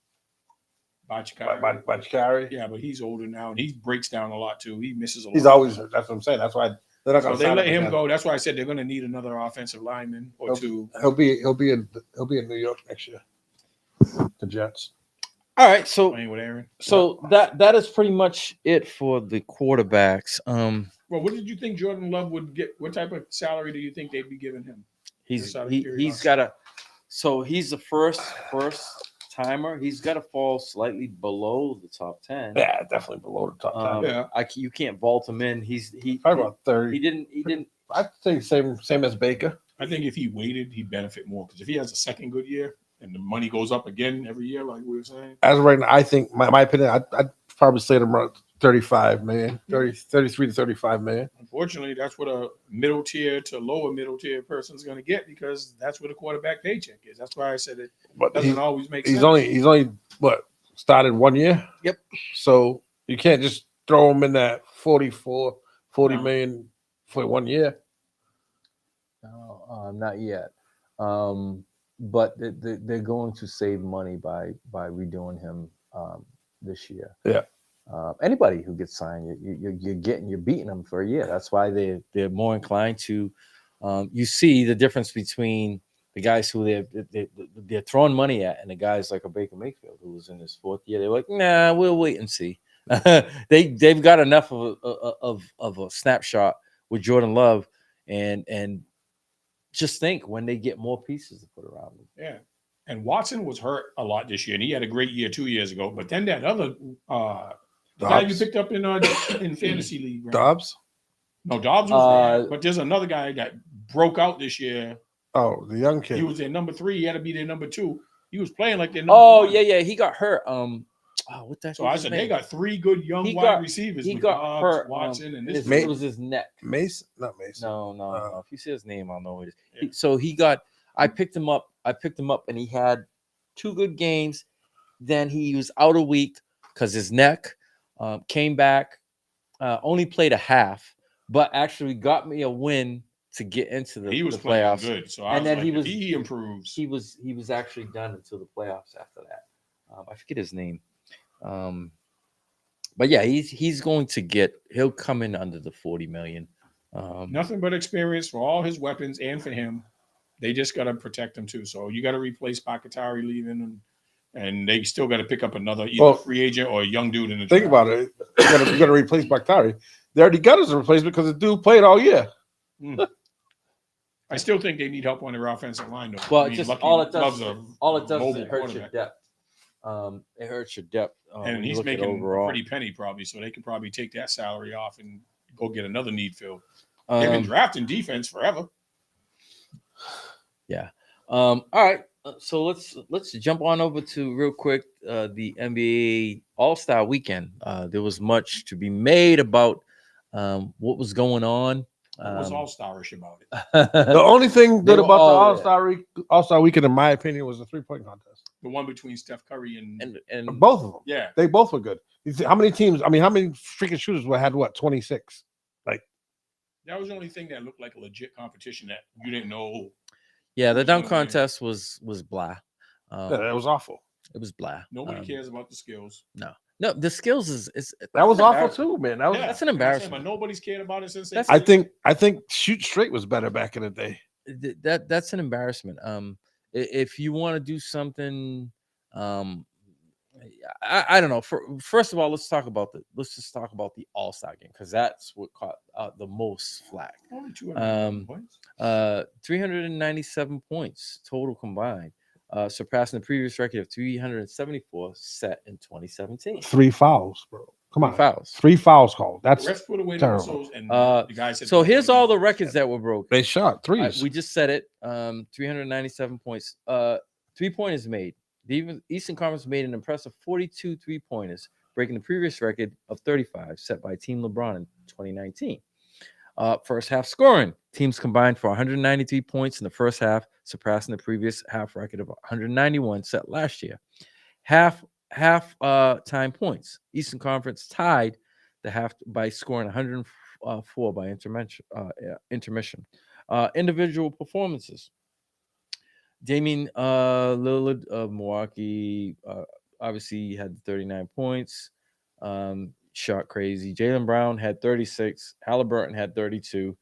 C: Bachkari.
D: Yeah, but he's older now, and he breaks down a lot too. He misses a lot.
C: He's always hurt. That's what I'm saying. That's why they're not
D: So
C: going to
D: they
C: sign
D: let
C: him
D: him
C: again.
D: go. That's why I said they're going to need another offensive lineman or two.
C: He'll be in New York next year. The Jets.
B: All right, so
D: Playing with Aaron.
B: that is pretty much it for the quarterbacks.
D: Well, what did you think Jordan Love would get? What type of salary do you think they'd be giving him?
B: he's
D: out of curiosity.
B: he's got to. So he's the first timer. He's got to fall slightly below the top 10.
C: Yeah, definitely below the top 10.
D: Yeah.
B: You can't vault him in. He
C: Probably about 30.
B: he didn't.
C: I'd say same as Baker.
D: I think if he waited, he'd benefit more because if he has a second good year and the money goes up again every year, like we were saying.
C: As of right now, I think my opinion, I'd probably say them around 35 million, 33 to 35 million.
D: Unfortunately, that's what a middle tier to lower middle tier person is going to get because that's what a quarterback paycheck is. That's why I said it
C: But
D: doesn't always make
C: he's
D: sense.
C: only what started 1 year.
B: Yep.
C: So you can't just throw him in that 40
D: No.
C: million for 1 year.
B: No, not yet. But they're going to save money by redoing him this year.
C: Yeah.
B: Anybody who gets signed, you're beating them for a year. That's why they're more inclined to. You see the difference between the guys who they're throwing money at and the guys like a Baker Mayfield who was in his 4th year. They're like, nah, we'll wait and see. They've got enough of a snapshot with Jordan Love and just think when they get more pieces to put around them.
D: Yeah. And Watson was hurt a lot this year, and he had a great year 2 years ago. But then that other the guy you picked up in fantasy league, right?
C: Dobbs?
D: No, Dobbs was right. But there's another guy that broke out this year.
C: Oh, the young kid.
D: He was their number 3. He had to be their number 2. He was playing like their number 1.
B: Yeah, he got hurt. What that?
D: So I said they got 3 good young wide receivers.
B: He
D: with
B: got
D: Dobbs,
B: hurt.
D: Watson, and this.
B: It was his neck.
C: Mason? Not Mason.
B: No. If you say his name, I'll know who it is.
D: Yeah.
B: So he got. I picked him up, and he had 2 good games. Then he was out a week because his neck. Came back, only played a half, but actually got me a win to get into the playoffs.
D: Good, so
B: and then
D: he improves.
B: He was actually done until the playoffs after that. I forget his name, but yeah, he's going to he'll come in under the 40 million.
D: Nothing but experience for all his weapons and for him. They just got to protect him too. So you got to replace Bakatari leaving and they still got to pick up another either free agent or a young dude in the
C: think
D: draft.
C: about it. You got to replace Bakhtari. They already got us a replacement because the dude played all year.
D: I still think they need help on their offensive line, though.
B: Well, all it does is
D: mobile
B: it hurts your depth. It hurts your depth.
D: And he's making a pretty penny probably, so they could probably take that salary off and go get another need filled. They've been drafting defense forever.
B: Yeah. All right. So let's jump on over to real quick the NBA All-Star Weekend. There was much to be made about what was going on.
D: What was all-starish about it?
C: The only thing good about the
B: yeah.
C: All-Star Weekend, in my opinion, was the 3-point contest.
D: The one between Steph Curry and
C: both of them.
D: Yeah,
C: they both were good. You see, how many teams? I mean, how many freaking shooters had 26? Like
D: that was the only thing that looked like a legit competition that you didn't know.
B: Yeah, the dunk contest was blah.
C: It was awful.
B: It was blah.
D: Nobody cares about the skills.
B: No, the skills is
C: that was awful too, man.
B: That's an embarrassment.
D: But nobody's cared about it since.
C: I think Shoot Straight was better back in the day.
B: That's an embarrassment. If you want to do something, I don't know. First of all, let's just talk about the All-Star game because that's what caught the most flack.
D: Only 200 points.
B: 397 points total combined, surpassing the previous record of 374 set in 2017.
C: 3 fouls, bro. Come on,
B: 3 fouls.
C: 3 fouls called. That's
D: the refs put away
C: terrible.
D: The and the guy said.
B: So here's all the records that were broken.
C: They shot threes.
B: We just said it. 397 points. 3-pointers made. The Eastern Conference made an impressive 42 3-pointers, breaking the previous record of 35 set by Team LeBron in 2019. First half scoring. Teams combined for 193 points in the first half, surpassing the previous half record of 191 set last year. Half time points. Eastern Conference tied the half by scoring 104 by intermission. Individual performances. Damian Lillard of Milwaukee obviously he had 39 points. Shot crazy. Jaylen Brown had 36. Halliburton had 32.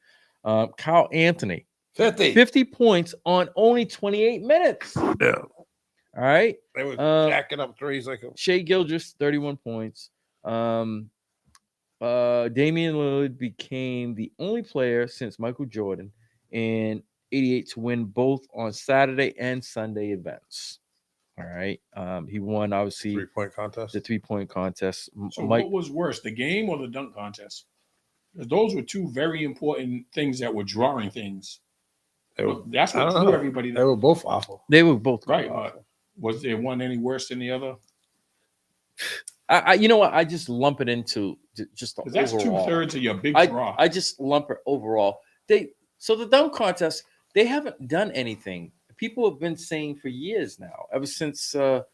B: Kyle Anthony 50 points on only 28 minutes.
C: Yeah.
B: All right.
C: They were jacking up threes like a
B: Shea Gilgeous, 31 points. Damian Lillard became the only player since Michael Jordan in 88 to win both on Saturday and Sunday events. All right. He won, obviously,
C: 3-point contest.
B: the 3-point contest.
D: So what was worse, the game or the dunk contest? 'Cause those were two very important things that were drawing things. That's
C: I
D: what
C: don't
D: drew
C: know.
B: everybody.
C: They were both awful.
B: They were both
D: Right,
B: awful.
D: but was there one any worse than the other?
B: You know what? I just lump it into just the
D: 'Cause that's
B: overall.
D: 2/3 of your big draw.
B: I just lump it overall. So the dunk contest, they haven't done anything. People have been saying for years now, ever since the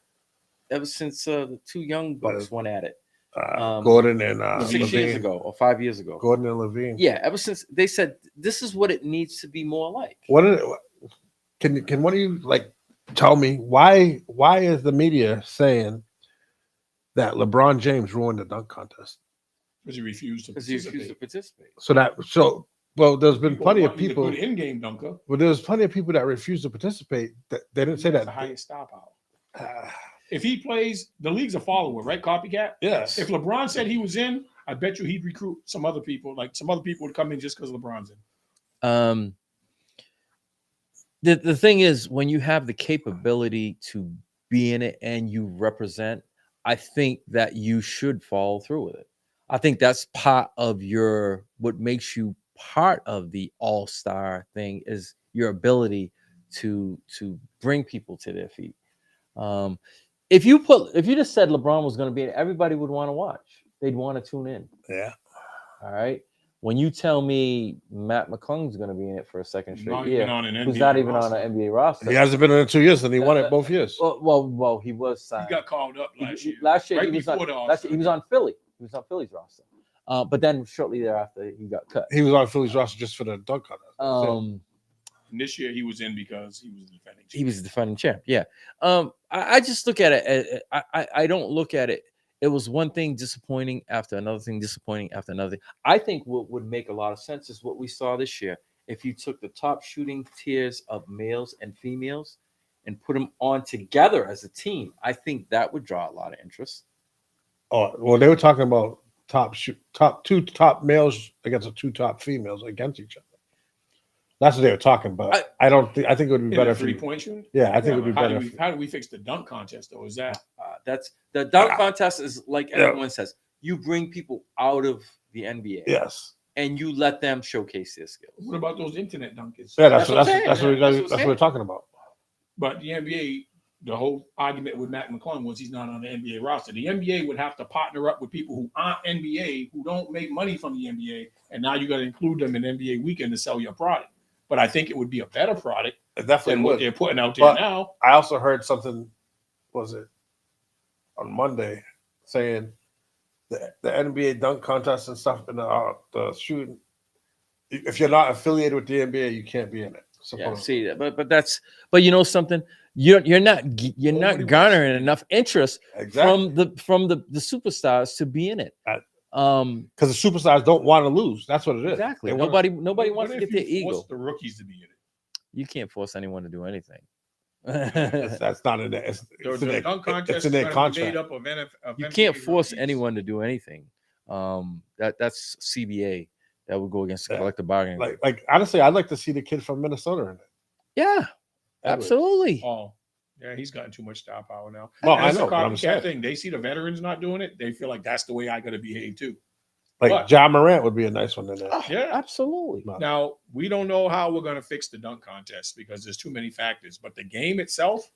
B: two young bucks went at it.
C: Gordon and
B: 6 years
C: Levine.
B: ago or 5 years ago.
C: Gordon and Levine.
B: Yeah, ever since they said this is what it needs to be more like.
C: Can one of you like tell me why is the media saying that LeBron James ruined the dunk contest?
D: Because he refused to
B: Because he refused to participate.
C: Well, there's been plenty of
D: want me to
C: people.
D: put in-game dunker.
C: Well, there's plenty of people that refuse to participate. That they didn't say
D: That's
C: that.
D: the highest star power. If he plays, the league's a follower, right? Copycat.
C: Yes.
D: If LeBron said he was in, I bet you he'd recruit some other people. Like some other people would come in just because LeBron's in.
B: The thing is, when you have the capability to be in it and you represent, I think that you should follow through with it. I think that's part of what makes you part of the all-star thing is your ability to bring people to their feet. If you just said LeBron was going to be in, everybody would want to watch. They'd want to tune in.
C: Yeah.
B: All right. When you tell me Matt McClung's going to be in it for a second straight
D: Not
B: year,
D: even on an
B: who's
D: NBA
B: not even
D: roster.
B: on an NBA roster.
C: He hasn't been in it 2 years, and he won it both years.
B: Well, he was signed.
D: He got called up last year.
B: Last year
D: right
B: he was
D: before the
B: on.
D: All-Star.
B: He was on Philly. He was on Philly's roster. But then shortly thereafter he got cut.
C: He was on Philly's roster just for the dunk contest.
D: And this year he was in because he was the defending champ.
B: He was the defending champ. Yeah. I just look at it. I don't look at it. It was one thing disappointing after another thing disappointing after another thing. I think what would make a lot of sense is what we saw this year. If you took the top shooting tiers of males and females and put them on together as a team, I think that would draw a lot of interest.
C: Oh, well, they were talking about two top males against the two top females against each other. That's what they were talking about. I think it would be better if
D: 3-point shooting.
C: Yeah, I think it would be better.
D: How do we fix the dunk contest though? Is that
B: That's the dunk contest is like everyone says. You bring people out of the NBA.
C: Yes.
B: And you let them showcase their skills.
D: what about those internet dunkers?
C: Yeah, that's what we're talking about.
D: But the NBA, the whole argument with Matt McClung was he's not on the NBA roster. The NBA would have to partner up with people who aren't NBA, who don't make money from the NBA, and now you got to include them in NBA weekend to sell your product. But I think it would be a better product than what they're putting out there now.
C: I also heard something, was it on Monday, saying the NBA dunk contest and stuff and the shooting, if you're not affiliated with the NBA, you can't be in it.
B: Yeah, see that, but you know something, you're not garnering enough interest from the superstars to be in it.
C: Because the superstars don't want to lose. That's what it is.
B: Exactly. Nobody wants to get their ego.
D: Force the rookies to be in it.
B: You can't force anyone to do anything.
C: That's not in there. It's
D: in
C: their contract.
B: You can't force anyone to do anything. That's CBA. That would go against the collective bargaining.
C: Like honestly, I'd like to see the kid from Minnesota in it.
B: Yeah, absolutely.
D: Oh, yeah, he's gotten too much star power now.
C: Well,
D: I know.
C: but I'm saying.
D: Thing. They see the veterans not doing it. They feel like that's the way I got to behave too.
C: Like Ja Morant would be a nice one in there.
D: Yeah,
B: absolutely.
D: Now we don't know how we're going to fix the dunk contest because there's too many factors. But the game itself,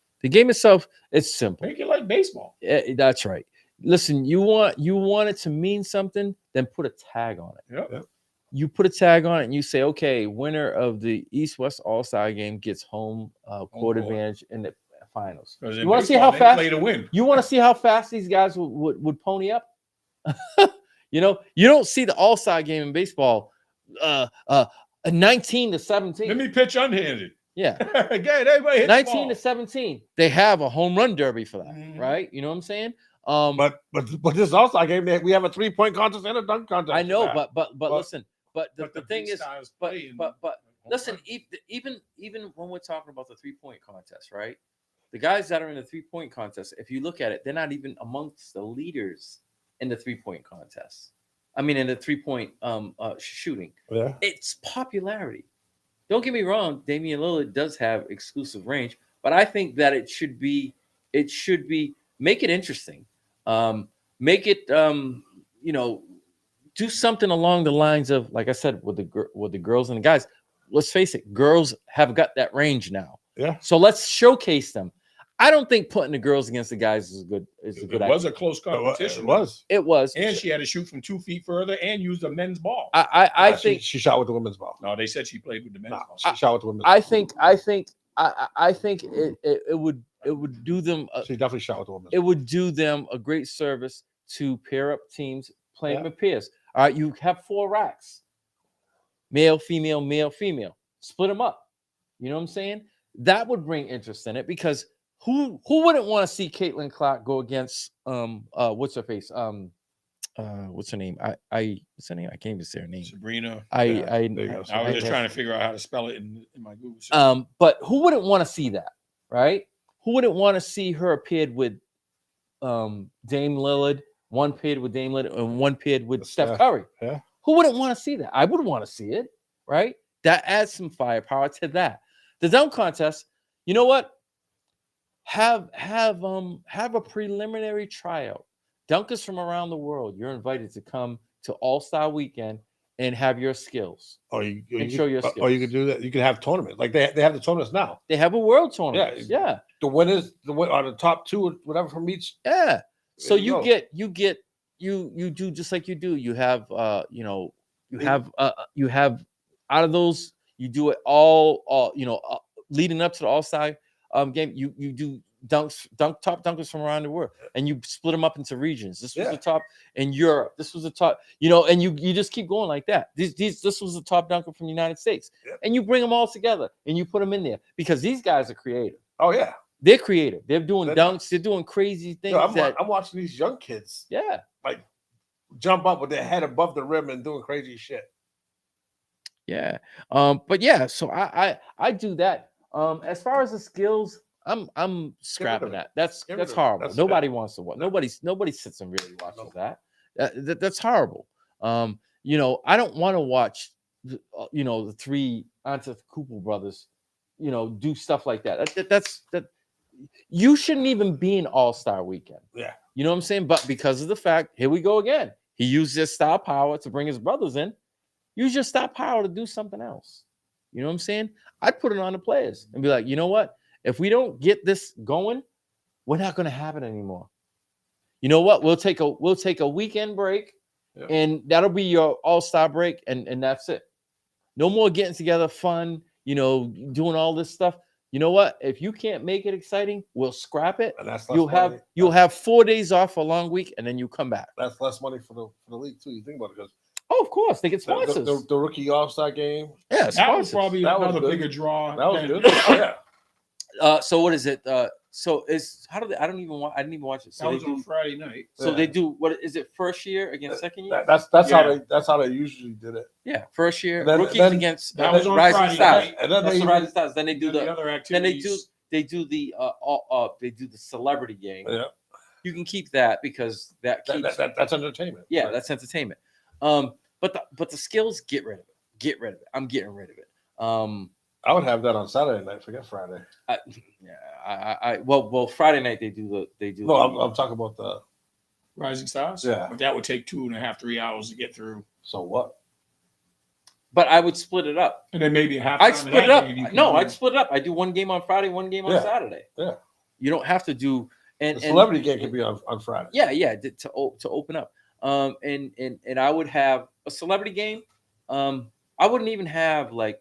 B: it's simple.
D: Make it like baseball.
B: Yeah, that's right. Listen, you want it to mean something, then put a tag on it.
D: Yep.
B: You put a tag on it and you say, okay, winner of the East-West All-Star game gets home court advantage in the finals. You want to see how fast
D: play to win.
B: You want to see how fast these guys would pony up? You don't see the All-Star game in baseball 19-17.
D: Let me pitch unhanded.
B: Yeah.
D: Again, everybody hit the
B: 19
D: ball.
B: to 17. They have a home run derby for that,
D: Mhm.
B: right? You know what I'm saying?
C: But this All-Star game, we have a 3-point contest and a dunk contest.
B: I know,
C: Yeah.
B: but listen, but the
D: the
B: thing
D: big
B: is,
D: stars
B: but
D: play in
B: but
D: home
B: listen,
D: runs.
B: even when we're talking about the 3-point contest, right? The guys that are in the 3-point contest, if you look at it, they're not even amongst the leaders in the 3-point contest. I mean, in the 3-point shooting.
C: Yeah.
B: It's popularity. Don't get me wrong, Damian Lillard does have exclusive range, but I think that it should be make it interesting. Make it do something along the lines of, like I said, with the girls and the guys. Let's face it, girls have got that range now.
C: Yeah.
B: So let's showcase them. I don't think putting the girls against the guys is a good
D: It was a close competition.
C: It was.
B: It was.
D: And she had to shoot from 2 feet further and use the men's ball.
B: I think
C: she shot with the women's ball.
D: No, they said she played with the men's
C: No,
D: ball.
C: she shot with the women's
B: I
C: ball.
B: think it would do them
C: She definitely shot with the women's
B: it would do them a great service to pair up teams playing
C: Yeah.
B: with pairs. All right, you have 4 racks. Male, female, male, female. Split them up. You know what I'm saying? That would bring interest in it, because who wouldn't want to see Caitlin Clark go against what's her face? What's her name? What's her name? I can't even say her name.
D: Sabrina.
C: there you go.
D: I was just trying to figure out how to spell it in my Google search.
B: But who wouldn't want to see that, right? Who wouldn't want to see her paired with Dame Lillard, one paired with Dame Lillard, and one paired with Steph Curry?
C: Yeah.
B: Who wouldn't want to see that? I would want to see it, right? That adds some firepower to that. The dunk contest, you know what? Have a preliminary tryout. Dunkers from around the world, you're invited to come to All-Star Weekend and have your skills.
C: Or you
B: show your skills.
C: Or you could do that. You could have tournaments. Like they have the tournaments now.
B: They have a world tournament. Yeah.
C: The winners, are the top 2, whatever from each.
B: Yeah. So
C: There you
B: you do just like you do. You have you have out of those, you do it all leading up to the All-Star game. You do top dunkers from around the world, and you split them up into regions. This was the top in Europe. This was the top, and you just keep going like that. This was the top dunker from the United States, and you bring them all together and you put them in there, because these guys are creative.
C: Oh yeah,
B: they're creative. They're doing dunks. They're doing crazy things.
C: I'm watching these young kids.
B: Yeah.
C: Like jump up with their head above the rim and doing crazy shit.
B: Yeah. But yeah, so I do that. As far as the skills, I'm scrapping that. That's horrible. Nobody wants to watch. Nobody sits and really watches that. That's horrible. I don't want to watch the 3 Antetokounmpo brothers, do stuff like that. That's you shouldn't even be an All-Star Weekend.
C: Yeah.
B: You know what I'm saying? But because of the fact, here we go again. He used his star power to bring his brothers in. Use your star power to do something else. You know what I'm saying? I'd put it on the players and be like, you know what? If we don't get this going, we're not going to have it anymore. You know what? We'll take a weekend break, and that'll be your All-Star break, and that's it. No more getting together, fun, doing all this stuff. You know what? If you can't make it exciting, we'll scrap it.
C: And that's
B: you'll have 4 days off for a long week, and then you come back.
C: That's less money for the league too. You think about it, because
B: of course they get sponsors.
C: The rookie All-Star game.
B: Yeah,
D: that was probably another
C: good.
D: bigger draw.
C: That was good. Oh yeah.
B: So what is it? So is how do they? I didn't even watch it. So
D: that was on Friday night.
B: So they do what is it? First year against second year?
C: That's how they usually did it.
B: Yeah, first year
C: Then,
B: rookies against
D: that was on
B: Rising
D: Friday
B: Stars.
D: night.
C: And then
B: That's the Rising Stars. Then they do the
D: other activities.
B: Then they do the celebrity game.
C: Yeah.
B: You can keep that because that's
C: entertainment.
B: Yeah,
C: right.
B: that's entertainment. But the skills, get rid of it. Get rid of it. I'm getting rid of it.
C: I would have that on Saturday night. Forget Friday.
B: Well, Friday night they do.
C: No, I'm talking about the
D: Rising Stars.
C: Yeah,
D: but that would take 2.5, 3 hours to get through.
C: So what?
B: But I would split it up.
D: And then maybe half.
B: I'd split it up. No, I'd split it up. I do one game on Friday, one game on Saturday.
C: Yeah.
B: You don't have to do. And
C: the celebrity game could be on Friday.
B: Yeah, to open up. And I would have a celebrity game. I wouldn't even have like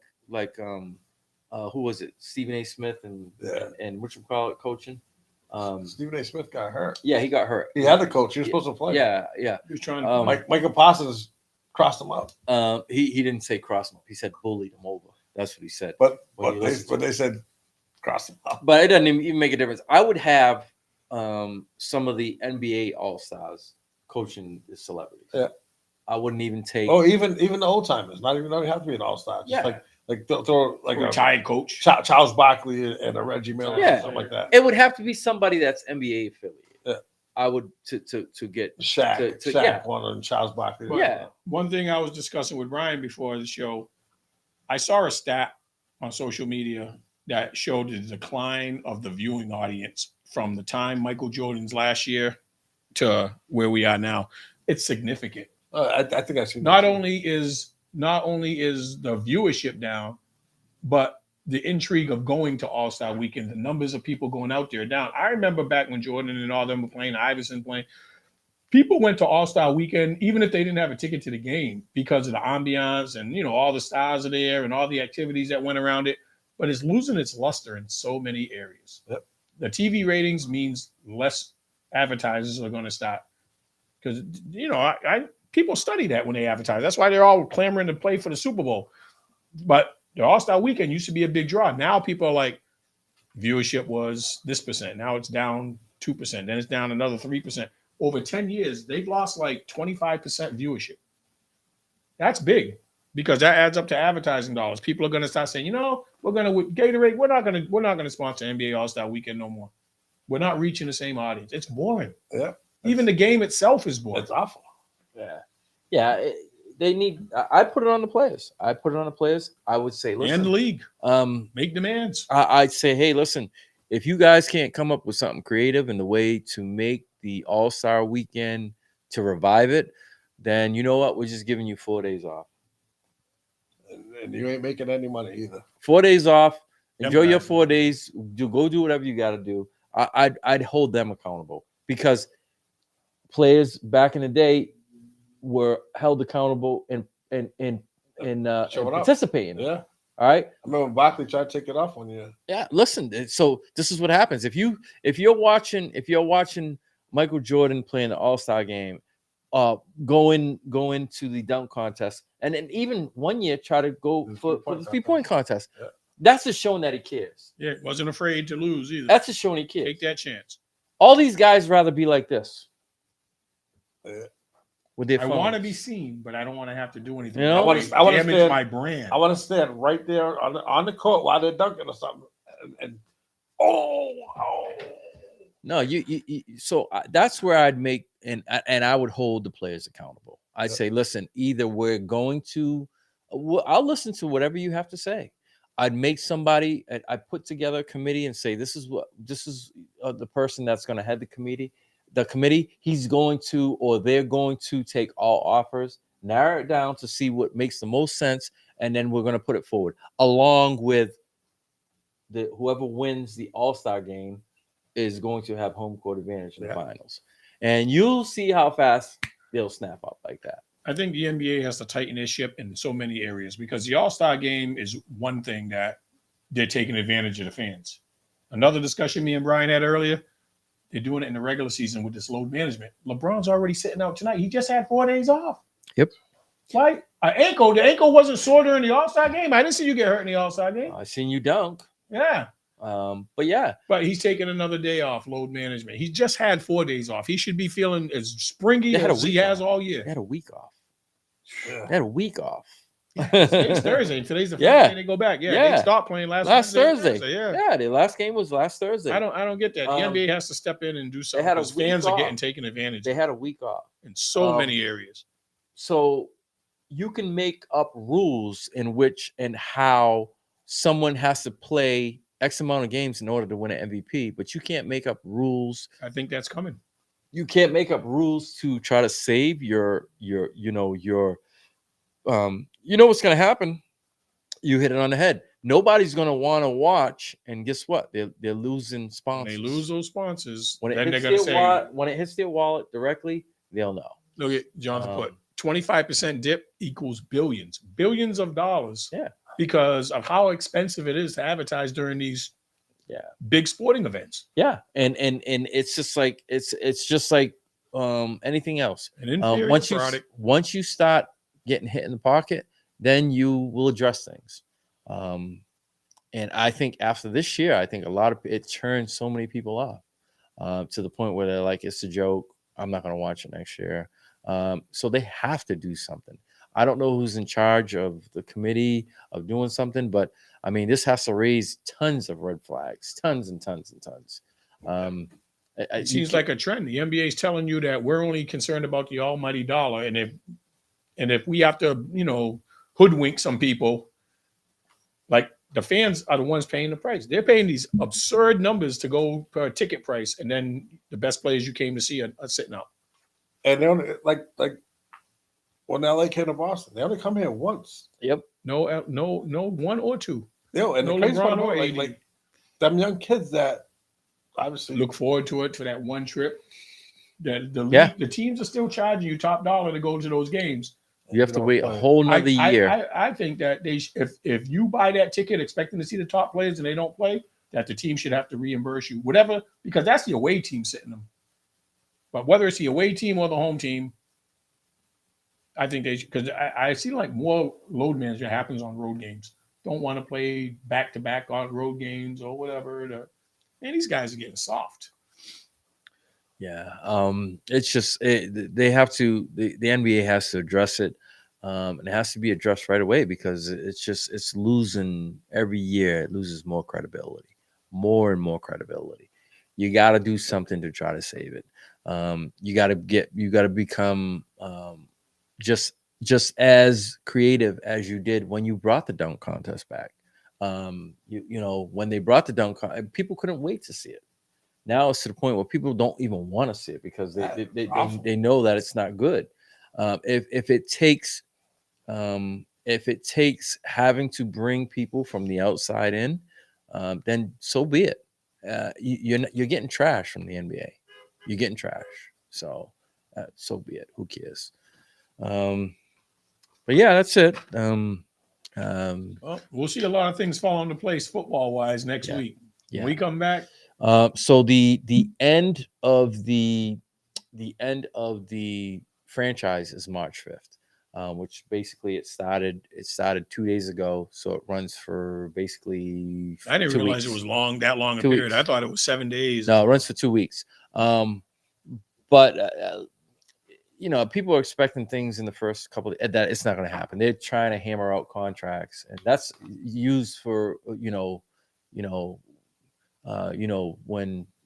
B: who was it? Stephen A. Smith and what you call it, coaching.
C: Stephen A. Smith got hurt.
B: Yeah, he got hurt.
C: He had the coach. He was supposed to play.
B: Yeah.
D: He was trying to
C: Michael Parsons crossed him up.
B: He didn't say cross him up. He said bullied him over. That's what he said.
C: But
B: When you listen to
C: they said cross them out.
B: But it doesn't even make a difference. I would have some of the NBA All Stars coaching the celebrities.
C: Yeah.
B: I wouldn't even take.
C: Oh, even the old timers. Not even don't have to be an all star. Just
B: Yeah.
C: like throw like a
D: Retired coach.
C: Charles Barkley and a Reggie Miller,
B: Yeah.
C: or something like that.
B: It would have to be somebody that's NBA affiliated.
C: Yeah.
B: I would to get
C: Shaq,
B: to-
C: Shaq,
B: yeah.
C: one of them, Charles Barkley.
B: Yeah.
D: One thing I was discussing with Brian before the show, I saw a stat on social media that showed the decline of the viewing audience from the time Michael Jordan's last year to where we are now. It's significant.
C: I think I see.
D: Not only is the viewership down, but the intrigue of going to All-Star Weekend, the numbers of people going out there are down. I remember back when Jordan and all them were playing, Iverson playing, people went to All-Star Weekend even if they didn't have a ticket to the game because of the ambiance and all the stars are there and all the activities that went around it. But it's losing its luster in so many areas.
C: Yep.
D: The TV ratings means less advertisers are going to stop because people study that when they advertise. That's why they're all clamoring to play for the Super Bowl. But the All-Star Weekend used to be a big draw. Now people are like, viewership was this percent. Now it's down 2%. Then it's down another 3%. Over 10 years, they've lost like 25% viewership. That's big because that adds up to advertising dollars. People are going to start saying, we're going to Gatorade. We're not going to sponsor NBA All-Star Weekend no more. We're not reaching the same audience. It's boring.
C: Yeah.
D: Even the game itself is boring.
C: It's awful.
B: Yeah. They need. I put it on the players. I would say, listen,
D: And the league. Make demands.
B: I'd say, hey, listen, if you guys can't come up with something creative in the way to make the All-Star Weekend to revive it, then you know what? We're just giving you 4 days off.
C: And you ain't making any money either.
B: 4 days off.
D: Yep.
B: Enjoy your 4 days. Go do whatever you got to do. I'd hold them accountable because players back in the day were held accountable and participating.
C: Yeah.
B: All right.
C: I remember Barkley tried to take it off 1 year.
B: Yeah. Listen. So this is what happens if you're watching Michael Jordan playing the All-Star game, going to the dunk contest, and then even 1 year try to go for the 3-point contest.
C: Yeah.
B: That's just showing that he cares.
D: Yeah, wasn't afraid to lose either.
B: That's just showing he cares.
D: Take that chance.
B: All these guys rather be like this.
C: Yeah.
B: With their
D: I want to
B: phones.
D: be seen, but I don't want to have to do anything.
B: You know?
C: I wanna
D: damage
C: stand-
D: my brand.
C: I want to stand right there on the court while they're dunking or something. And
B: No, you so that's where I'd make and I would hold the players accountable. I'd say, listen, either we're going to, I'll listen to whatever you have to say. I'd make somebody. I put together a committee and say, this is the person that's going to head the committee. The committee, he's going to, or they're going to take all offers, narrow it down to see what makes the most sense, and then we're going to put it forward along with whoever wins the All-Star game is going to have home court advantage in the finals. And you'll see how fast they'll snap up like that.
D: I think the NBA has to tighten their ship in so many areas because the All-Star game is one thing that they're taking advantage of the fans. Another discussion me and Brian had earlier, they're doing it in the regular season with this load management. LeBron's already sitting out tonight. He just had 4 days off.
B: Yep.
D: Like the ankle wasn't sore during the All-Star game. I didn't see you get hurt in the All-Star game.
B: I seen you dunk.
D: Yeah.
B: But yeah.
D: But he's taking another day off, load management. He just had 4 days off. He should be feeling as springy as he has all year.
B: They had a week off.
C: Yeah.
B: They had a week off.
D: Today's Thursday. Today's the first day they go back.
B: Yeah.
D: They stopped playing last
B: Thursday.
D: Yeah.
B: The last game was last Thursday.
D: I don't get that. The NBA has to step in and do something.
B: had a
D: Because
B: week
D: fans are
B: off.
D: getting taken advantage
B: They
D: of
B: had a week off
D: in so many areas.
B: So you can make up rules in which and how someone has to play X amount of games in order to win an MVP, but you can't make up rules.
D: I think that's coming.
B: You can't make up rules to try to save your what's going to happen. You hit it on the head. Nobody's going to want to watch, and guess what? They're losing
D: When
B: sponsors.
D: they lose those sponsors,
B: When it
D: then they're
B: hits
D: going to
B: their
D: say,
B: wallet, when it hits their wallet directly, they'll know.
D: look at Jonathan put 25% dip equals billions of dollars.
B: Yeah.
D: Because of how expensive it is to advertise during these big sporting events.
B: Yeah, and it's just like anything else.
D: An inferior product.
B: Once you start getting hit in the pocket, then you will address things. And I think after this year, I think a lot of it turned so many people off to the point where they're like, it's a joke. I'm not going to watch it next year. So they have to do something. I don't know who's in charge of the committee of doing something, but I mean, this has to raise tons of red flags, tons and tons and tons.
D: It seems like a trend. The NBA is telling you that we're only concerned about the almighty dollar, and if we have to, hoodwink some people, like the fans are the ones paying the price. They're paying these absurd numbers to go per ticket price, and then the best players you came to see are sitting out.
C: And they only like when LA came to Boston, they only come here once.
B: Yep.
D: No, one or two.
C: And
D: No
C: the crazy part
D: LeBron or
C: about
D: AD.
C: like them young kids that obviously
D: Look forward to it for that one trip. The teams are still charging you top dollar to go to those games.
B: You have to wait a whole nother year.
D: I think that if you buy that ticket expecting to see the top players and they don't play, that the team should have to reimburse you, whatever, because that's the away team sitting them. But whether it's the away team or the home team, I think they should, because I see like more load management happens on road games. Don't want to play back to back on road games or whatever. Man, these guys are getting soft.
B: Yeah, it's just they have to. The NBA has to address it, and it has to be addressed right away because it's losing every year. It loses more credibility, more and more credibility. You got to do something to try to save it. You got to become just as creative as you did when you brought the dunk contest back. When they brought the dunk, people couldn't wait to see it. Now it's to the point where people don't even want to see it because they know that it's not good. If it takes having to bring people from the outside in, then so be it. You're getting trash from the NBA. You're getting trash. So be it. Who cares? But yeah, that's it.
D: Well, we'll see a lot of things fall into place football wise next week.
B: Yeah.
D: When we come back.
B: So the end of the franchise is March 5th, which basically it started 2 days ago. So it runs for basically
D: I didn't
B: 2
D: realize
B: weeks.
D: it was that long a
B: 2
D: period.
B: weeks.
D: I thought it was 7 days.
B: No, it runs for 2 weeks. But people are expecting things in the first couple of, that it's not going to happen. They're trying to hammer out contracts, and that's used for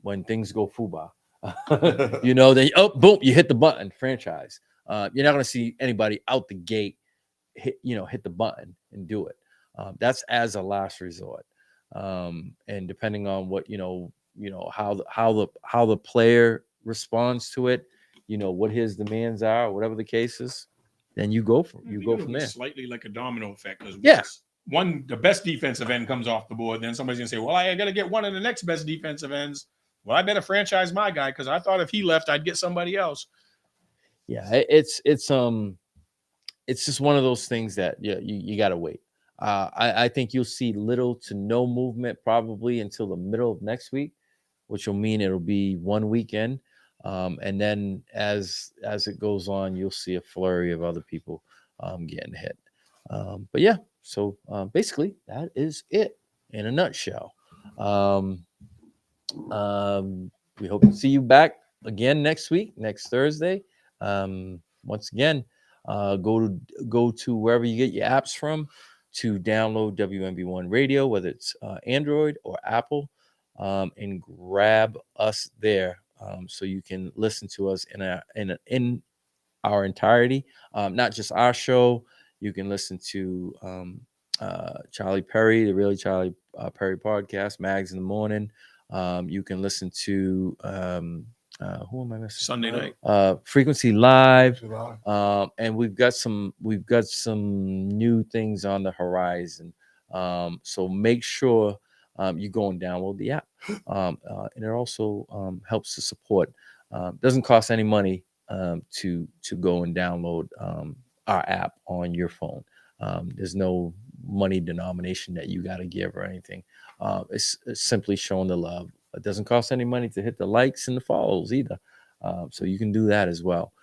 B: when things go fuba, then boom, you hit the button, franchise. You're not going to see anybody out the gate hit the button and do it. That's as a last resort. And depending on what how the player responds to it, what his demands are, whatever the case is, then you go from there.
D: Slightly like a domino effect, because
B: Yeah.
D: the best defensive end comes off the board, then somebody's gonna say, well, I gotta get one of the next best defensive ends. Well, I better franchise my guy because I thought if he left, I'd get somebody else.
B: Yeah, it's just one of those things that you gotta wait. I think you'll see little to no movement probably until the middle of next week, which will mean it'll be one weekend. And then as it goes on, you'll see a flurry of other people getting hit. But yeah, so basically that is it in a nutshell. We hope to see you back again next week, next Thursday. Once again, go to wherever you get your apps from to download WMB1 Radio, whether it's Android or Apple, and grab us there. So you can listen to us in our entirety, not just our show. You can listen to Charlie Perry, the Really Charlie Perry podcast, Mags in the Morning. You can listen to who am I missing?
D: Sunday night.
B: Frequency Live. And we've got some new things on the horizon. So make sure you go and download the app. And it also helps to support. Doesn't cost any money to go and download our app on your phone. There's no money denomination that you got to give or anything. It's simply showing the love. It doesn't cost any money to hit the likes and the follows either. So you can do that as well.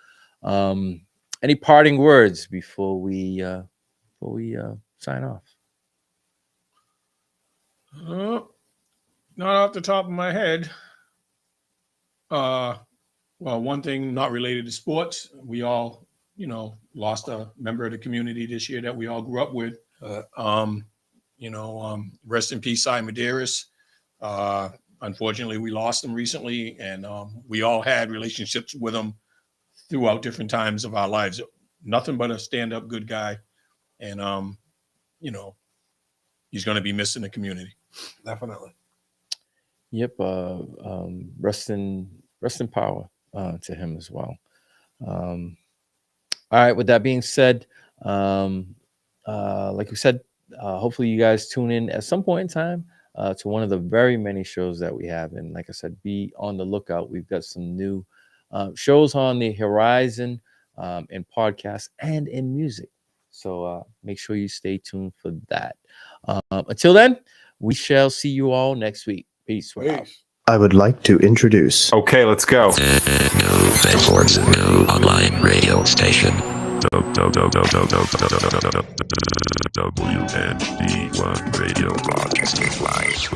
B: Any parting words before we sign off?
D: Not off the top of my head. Well, one thing not related to sports, we all, lost a member of the community this year that we all grew up with. Rest in peace, Cy Medeiros. Unfortunately, we lost him recently, and we all had relationships with him throughout different times of our lives. Nothing but a stand-up good guy, and he's going to be missed in the community.
C: Definitely.
B: Yep. Rest in power to him as well. All right. With that being said, like we said, hopefully you guys tune in at some point in time to one of the very many shows that we have. And like I said, be on the lookout. We've got some new shows on the horizon in podcasts and in music. So make sure you stay tuned for that. Until then, we shall see you all next week. Peace. We're out.
H: I would like to introduce.
F: Okay, let's go.
A: New Sports New online radio station. WND1 Radio Broadcasting Live.